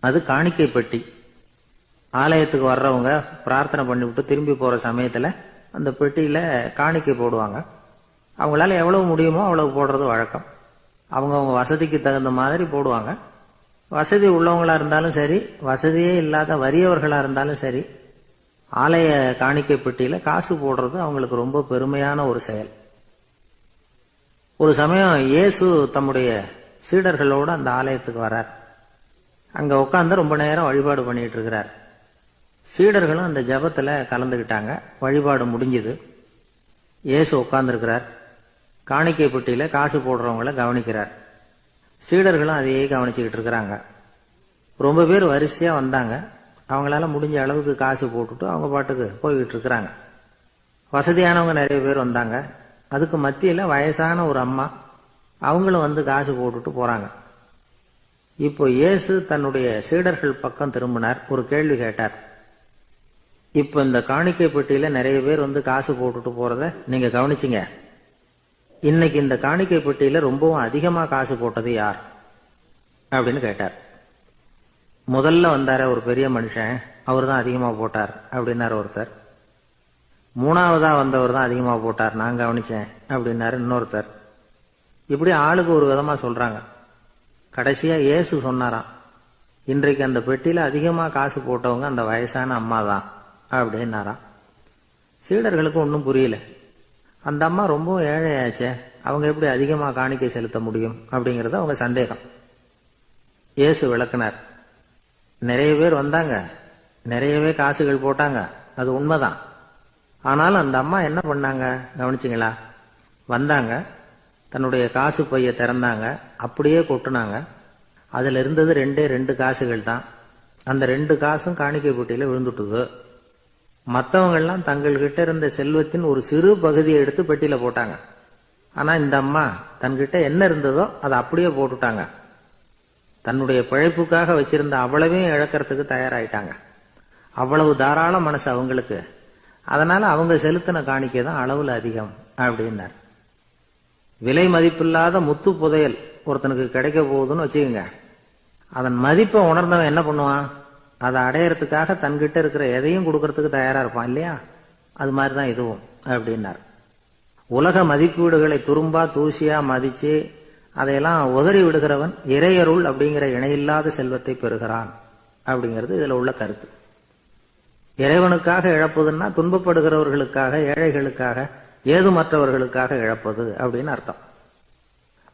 அது காணிக்கை பெட்டி. ஆலயத்துக்கு வர்றவங்க பிரார்த்தனை பண்ணிவிட்டு திரும்பி போற சமயத்துல அந்த பெட்டியில காணிக்கை போடுவாங்க. அவங்களால எவ்வளவு முடியுமோ அவ்வளவு போடுறது வழக்கம். அவங்கவுங்க வசதிக்கு தகுந்த மாதிரி போடுவாங்க. வசதி உள்ளவங்களா இருந்தாலும் சரி, வசதியே இல்லாத வறியவர்களா இருந்தாலும் சரி, ஆலய காணிக்கை பெட்டியில காசு போடுறது அவங்களுக்கு ரொம்ப பெருமையான ஒரு செயல். ஒரு சமயம் இயேசு தம்முடைய சீடர்களோடு அந்த ஆலயத்துக்கு வரார். அங்க உட்கார்ந்து ரொம்ப நேரம் வழிபாடு பண்ணிட்டு இருக்கிறார். சீடர்களும் அந்த ஜெபத்துல கலந்துகிட்டாங்க. வழிபாடு முடிஞ்சது. இயேசு உட்கார்ந்துருக்கிறார். காணிக்கை பெட்டியில காசு போடுறவங்கள கவனிக்கிறார். சீடர்களும் அதையே கவனிச்சுக்கிட்டு இருக்கிறாங்க. ரொம்ப பேர் வரிசையா வந்தாங்க. அவங்களால முடிஞ்ச அளவுக்கு காசு போட்டுட்டு அவங்க பாட்டுக்கு போய்கிட்டு இருக்கிறாங்க. வசதியானவங்க நிறைய பேர் வந்தாங்க. அதுக்கு மத்தியில வயசான ஒரு அம்மா, அவங்களும் வந்து காசு போட்டுட்டு போறாங்க. இப்போ இயேசு தன்னுடைய சீடர்கள் பக்கம் திரும்பினார். ஒரு கேள்வி கேட்டார். இப்ப இந்த காணிக்கை பெட்டியில நிறைய பேர் வந்து காசு போட்டுட்டு போறத நீங்க கவனிச்சிங்க. இன்னைக்கு இந்த காணிக்கை பெட்டியில ரொம்பவும் அதிகமா காசு போட்டது யார் அப்படின்னு கேட்டார். முதல்ல வந்தார ஒரு பெரிய மனுஷன், அவர் தான் அதிகமா போட்டார் அப்படின்னாரு ஒருத்தர். மூணாவதா வந்தவர் தான் அதிகமா போட்டார், நான் கவனிச்சேன் அப்படின்னாரு இன்னொருத்தர். இப்படி ஆளுக்கு ஒரு விதமா சொல்றாங்க. கடைசியா இயேசு சொன்னாராம், இன்றைக்கு அந்த பெட்டியில அதிகமா காசு போட்டவங்க அந்த வயசான அம்மா தான் அப்படின்னாராம். சீடர்களுக்கு ஒன்றும் புரியல. அந்த அம்மா ரொம்ப ஏழையாச்சே, அவங்க எப்படி அதிகமா காணிக்கை செலுத்த முடியும் அப்படிங்கறது அவங்க சந்தேகம். இயேசு விளக்குனார். நிறைய பேர் வந்தாங்க, நிறையவே காசுகள் போட்டாங்க, அது உண்மைதான். ஆனாலும் அந்த அம்மா என்ன பண்ணாங்க கவனிச்சிங்களா? வந்தாங்க, தன்னுடைய காசு பைய திறந்தாங்க, அப்படியே கொட்டுனாங்க. அதுல இருந்தது ரெண்டு காசுகள் தான். அந்த 2 காசும் காணிக்கை பெட்டியில விழுந்துட்டுது. மற்றவங்கெல்லாம் தங்கள்கிட்ட இருந்த செல்வத்தின் ஒரு சிறு பகுதியை எடுத்து பெட்டியில போட்டாங்க. ஆனா இந்த அம்மா தன்கிட்ட என்ன இருந்ததோ அதை அப்படியே போட்டுட்டாங்க. தன்னுடைய பிழைப்புக்காக வச்சிருந்த அவ்வளவையும் இழக்கிறதுக்கு தயாராயிட்டாங்க. அவ்வளவு தாராள மனசு அவங்களுக்கு. அதனால அவங்க செலுத்தின காணிக்கை தான் அளவுல அதிகம் அப்படின்னார். விலை மதிப்பில்லாத முத்து புதையல் ஒருத்தனுக்கு கிடைக்க போகுதுன்னு வச்சுக்கோங்க. அதன் மதிப்பை உணர்ந்தவன் என்ன பண்ணுவான்? அதை அடையறதுக்காக தன்கிட்ட இருக்கிற எதையும் கொடுக்கறதுக்கு தயாரா இருப்பான் இல்லையா? அது மாதிரிதான் இதுவும் அப்படின்னார். உலக மதிப்பீடுகளை துரும்பா தூசியா மதிச்சு அதையெல்லாம் உதறி விடுகிறவன் இறையருள் அப்படிங்கிற இணையில்லாத செல்வத்தை பெறுகிறான் அப்படிங்கிறது இதுல உள்ள கருத்து. இறைவனுக்காக இழப்பதுன்னா துன்பப்படுகிறவர்களுக்காக, ஏழைகளுக்காக, ஏதுமற்றவர்களுக்காக இழப்பது அப்படின்னு அர்த்தம்.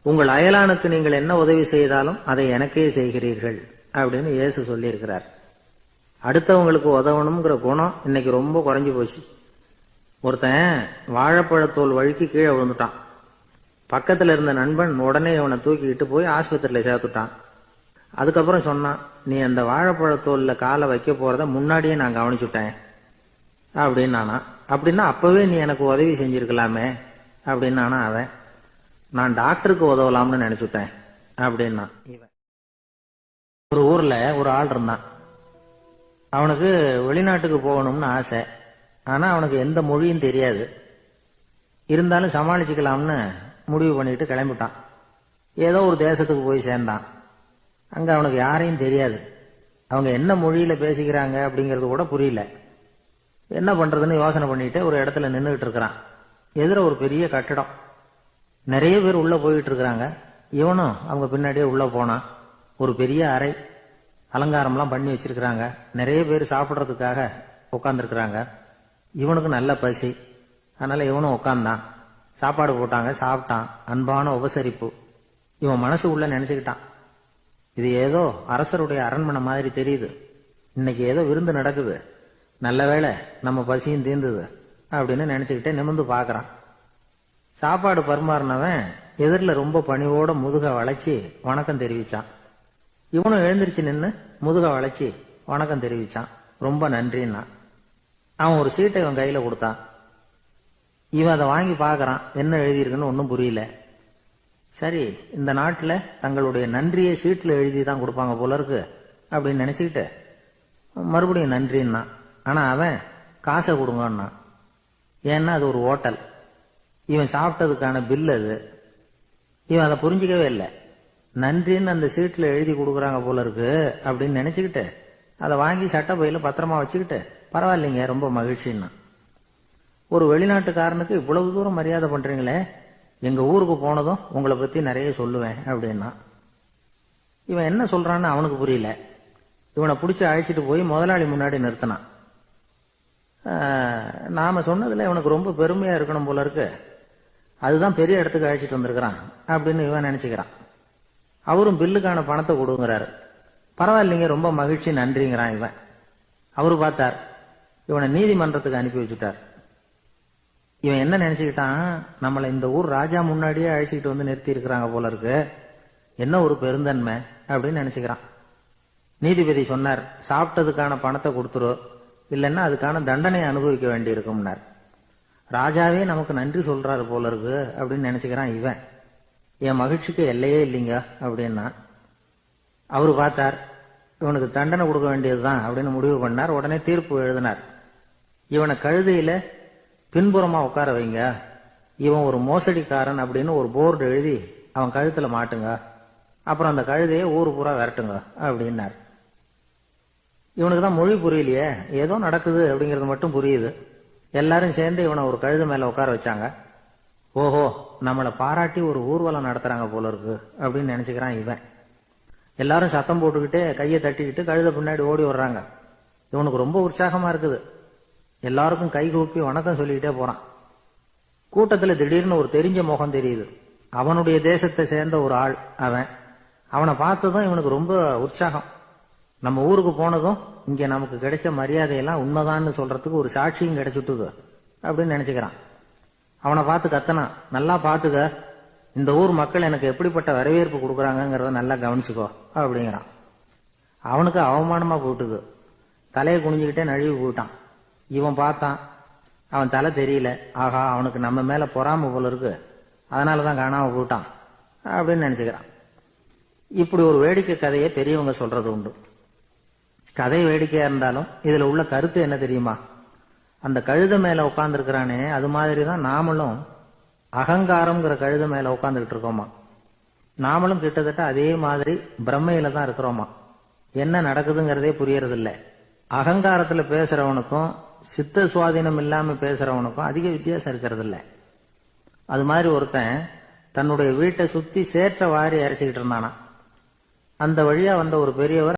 உங்கள் அயலானுக்கு நீங்கள் என்ன உதவி செய்தாலும் அதை எனக்கே செய்கிறீர்கள் அப்படின்னு இயேசு சொல்லியிருக்கிறார். அடுத்தவங்களுக்கு உதவணுங்கிற குணம் இன்னைக்கு ரொம்ப குறைஞ்சு போச்சு. ஒருத்தன் வாழைப்பழத்தோல் வழுக்கி கீழே விழுந்துட்டான். பக்கத்துல இருந்த நண்பன் உடனே இவனை தூக்கிக்கிட்டு போய் ஆஸ்பத்திரியில சேர்த்துட்டான். அதுக்கப்புறம் சொன்னான், நீ அந்த வாழைப்பழத்தோல்ல காலை வைக்க போறத முன்னாடியே நான் கவனிச்சுட்டேன் அப்படின்னானா. அப்படின்னா அப்பவே நீ எனக்கு உதவி செஞ்சிருக்கலாமே அப்படின்னானா அவன். நான் டாக்டருக்கு உதவலாம்னு நினைச்சுட்டேன் அப்படின்னா இவன். ஒரு ஊர்ல ஒரு ஆள் இருந்தான். அவனுக்கு வெளிநாட்டுக்கு போகணும்னு ஆசை. ஆனா அவனுக்கு எந்த மொழியும் தெரியாது. இருந்தாலும் சமாளிச்சுக்கலாம்னு முடிவு பண்ணிட்டு கிளம்பிட்டான். ஏதோ ஒரு தேசத்துக்கு போய் சேர்ந்தான். அங்க அவனுக்கு யாரையும் தெரியாது. அவங்க என்ன மொழியில பேசிக்கிறாங்க அப்படிங்கறது கூட புரியல. என்ன பண்றதுன்னு யோசனை பண்ணிட்டு ஒரு இடத்துல நின்றுகிட்டு இருக்கிறான். எதிர ஒரு பெரிய கட்டடம். நிறைய பேர் உள்ள போயிட்டு இருக்கிறாங்க. இவனும் அவங்க பின்னாடியே உள்ள போனான். ஒரு பெரிய அறை, அலங்காரம்லாம் பண்ணி வச்சிருக்கிறாங்க. நிறைய பேர் சாப்பிட்றதுக்காக உட்காந்துருக்கிறாங்க. இவனுக்கு நல்ல பசி. அதனால இவனும் உட்காந்தான். சாப்பாடு போட்டாங்க, சாப்பிட்டான். அன்பான உபசரிப்பு. இவன் மனசு உள்ள நினைச்சுக்கிட்டான், இது ஏதோ அரசருடைய அரண்மனை மாதிரி தெரியுது. இன்னைக்கு ஏதோ விருந்து நடக்குது. நல்ல வேளை நம்ம பசியும் தீர்ந்தது அப்படின்னு நினைச்சுக்கிட்டே நிமிர்ந்து பாக்குறான். சாப்பாடு பரிமாறினவன் எதிரில் ரொம்ப பணிவோட முதுக வளைச்சி வணக்கம் தெரிவிச்சான். இவனும் எழுந்திருச்சு நின்று முதுக வளைச்சி வணக்கம் தெரிவிச்சான். ரொம்ப நன்றின்னா. அவன் ஒரு சீட்டை இவன் கையில கொடுத்தான். இவன் அதை வாங்கி பாக்குறான். என்ன எழுதியிருக்குன்னு ஒன்னும் புரியல. சரி, இந்த நாட்டுல தங்களுடைய நன்றியை சீட்டுல எழுதி தான் கொடுப்பாங்க போல இருக்கு அப்படின்னு நினைச்சுக்கிட்டு மறுபடியும் நன்றின்னா. ஆனா அவன் காசை கொடுங்கன்னா. ஏன்னா அது ஒரு ஹோட்டல். இவன் சாப்பிட்டதுக்கான பில் அது. இவன் அதை புரிஞ்சிக்கவே இல்லை. நன்றின்னு அந்த சீட்டுல எழுதி கொடுக்குறாங்க போல இருக்கு அப்படின்னு நினைச்சுக்கிட்டு அதை வாங்கி சட்டை பையில பத்திரமா வச்சுக்கிட்டு, பரவாயில்லைங்க ரொம்ப மகிழ்ச்சின்னா. ஒரு வெளிநாட்டுக்காரனுக்கு இவ்வளவு தூரம் மரியாதை பண்றீங்களே, எங்க ஊருக்கு போனதும் உங்களை பத்தி நிறைய சொல்லுவேன் அப்படின்னா. இவன் என்ன சொல்றான்னு அவனுக்கு புரியல. இவனை பிடிச்சி அழைச்சிட்டு போய் முதலாளி முன்னாடி நிறுத்தினான். நாம சொன்னதுல இவனுக்கு ரொம்ப பெருமையா இருக்கணும் போல இருக்கு, அதுதான் பெரிய இடத்துக்கு அழைச்சிட்டு வந்திருக்கிறான் அப்படின்னு இவன் நினைச்சுக்கிறான். அவரும் பில்லுக்கான பணத்தை கொடுங்கிறாரு. பரவாயில்லைங்க, ரொம்ப மகிழ்ச்சி, நன்றிங்கிறான் இவன். அவரு பார்த்தார், இவனை நீதிமன்றத்துக்கு அனுப்பி வச்சுட்டார். இவன் என்ன நினைச்சுக்கிட்டான், நம்மளை இந்த ஊர் ராஜா முன்னாடியே அழைச்சிக்கிட்டு வந்து நிறுத்தி இருக்கிறாங்க போல இருக்கு, என்ன ஒரு பெருந்தன்மை அப்படின்னு நினைச்சுக்கிறான். நீதிபதி சொன்னார், சாப்பிட்டதுக்கான பணத்தை கொடுத்துரு, இல்லைன்னா அதுக்கான தண்டனையை அனுபவிக்க வேண்டி இருக்கும்னார். ராஜாவே நமக்கு நன்றி சொல்றாரு போல இருக்கு அப்படின்னு நினைச்சுக்கிறான் இவன். என் மகிழ்ச்சிக்கு எல்லையே இல்லைங்க அப்படின்னா. அவரு பார்த்தார், இவனுக்கு தண்டனை கொடுக்க வேண்டியதுதான் அப்படின்னு முடிவு பண்ணார். உடனே தீர்ப்பு எழுதினார். இவனை கழுதையில பின்புறமா உட்கார வைங்க, இவன் ஒரு மோசடிக்காரன் அப்படின்னு ஒரு போர்டு எழுதி அவன் கழுத்துல மாட்டுங்க, அப்புறம் அந்த கழுதையை ஊரு பூரா விரட்டுங்க அப்படின்னார். இவனுக்கு தான் மொழி புரியலையே, ஏதோ நடக்குது அப்படிங்கிறது மட்டும் புரியுது. எல்லாரும் சேர்ந்து இவனை ஒரு கழுதை மேல உட்கார வச்சாங்க. ஓஹோ, நம்மளை பாராட்டி ஒரு ஊர்வலம் நடத்துறாங்க போல இருக்கு அப்படின்னு நினைச்சுக்கிறான் இவன். எல்லாரும் சத்தம் போட்டுக்கிட்டே கையை தட்டிக்கிட்டு கழுதை பின்னாடி ஓடி வர்றாங்க. இவனுக்கு ரொம்ப உற்சாகமா இருக்குது. எல்லாருக்கும் கை கூப்பி வணக்கம் சொல்லிக்கிட்டே போறான். கூட்டத்துல திடீர்னு ஒரு தெரிஞ்ச முகம் தெரியுது. அவனுடைய தேசத்தை சேர்ந்த ஒரு ஆள் அவன். அவனை பார்த்ததும் இவனுக்கு ரொம்ப உற்சாகம். நம்ம ஊருக்கு போனதும் இங்க நமக்கு கிடைச்ச மரியாதையெல்லாம் உண்மைதான்னு சொல்றதுக்கு ஒரு சாட்சியும் கிடைச்சுட்டுது அப்படின்னு நினைச்சுக்கிறான். அவனை பார்த்து கத்தனான், நல்லா பாத்துக்க, இந்த ஊர் மக்கள் எனக்கு எப்படிப்பட்ட வரவேற்பு கொடுக்குறாங்கிறத நல்லா கவனிச்சுக்கோ அப்படிங்கிறான். அவனுக்கு அவமானமா போயிட்டுது. தலையை குனிஞ்சுக்கிட்டே நழுவி போயிட்டான். இவன் பார்த்தான், அவன் தலை தெரியல. ஆகா, அவனுக்கு நம்ம மேல பொறாம போல இருக்கு, அதனாலதான் காணாம போயிட்டான் அப்படின்னு நினைச்சுக்கிறான். இப்படி ஒரு வேடிக்கை கதையை பெரியவங்க சொல்றது உண்டு. கதை வேடிக்கையா இருந்தாலும் இதுல உள்ள கருத்து என்ன தெரியுமா? அந்த கழுதை மேல உட்கார்ந்து இருக்கிறானே, அது மாதிரிதான் நாமளும் அகங்காரம்ங்கிற கழுதை மேல உட்காந்துக்கிட்டு இருக்கோமா. நாமளும் கிட்டத்தட்ட அதே மாதிரி பிரம்மையில தான் இருக்கிறோமா. என்ன நடக்குதுங்கிறதே புரியறது இல்ல. அகங்காரத்துல பேசுறவனுக்கும் சித்த சுவாதீனம் இல்லாம பேசுறவனுக்கும் அதிக வித்தியாசம் இருக்கிறது இல்ல. அது மாதிரி ஒருத்தன் தன்னுடைய வீட்டை சுத்தி சேற்ற வாரி அரைச்சிக்கிட்டு இருந்தானா. அந்த வழியா வந்த ஒரு பெரியவர்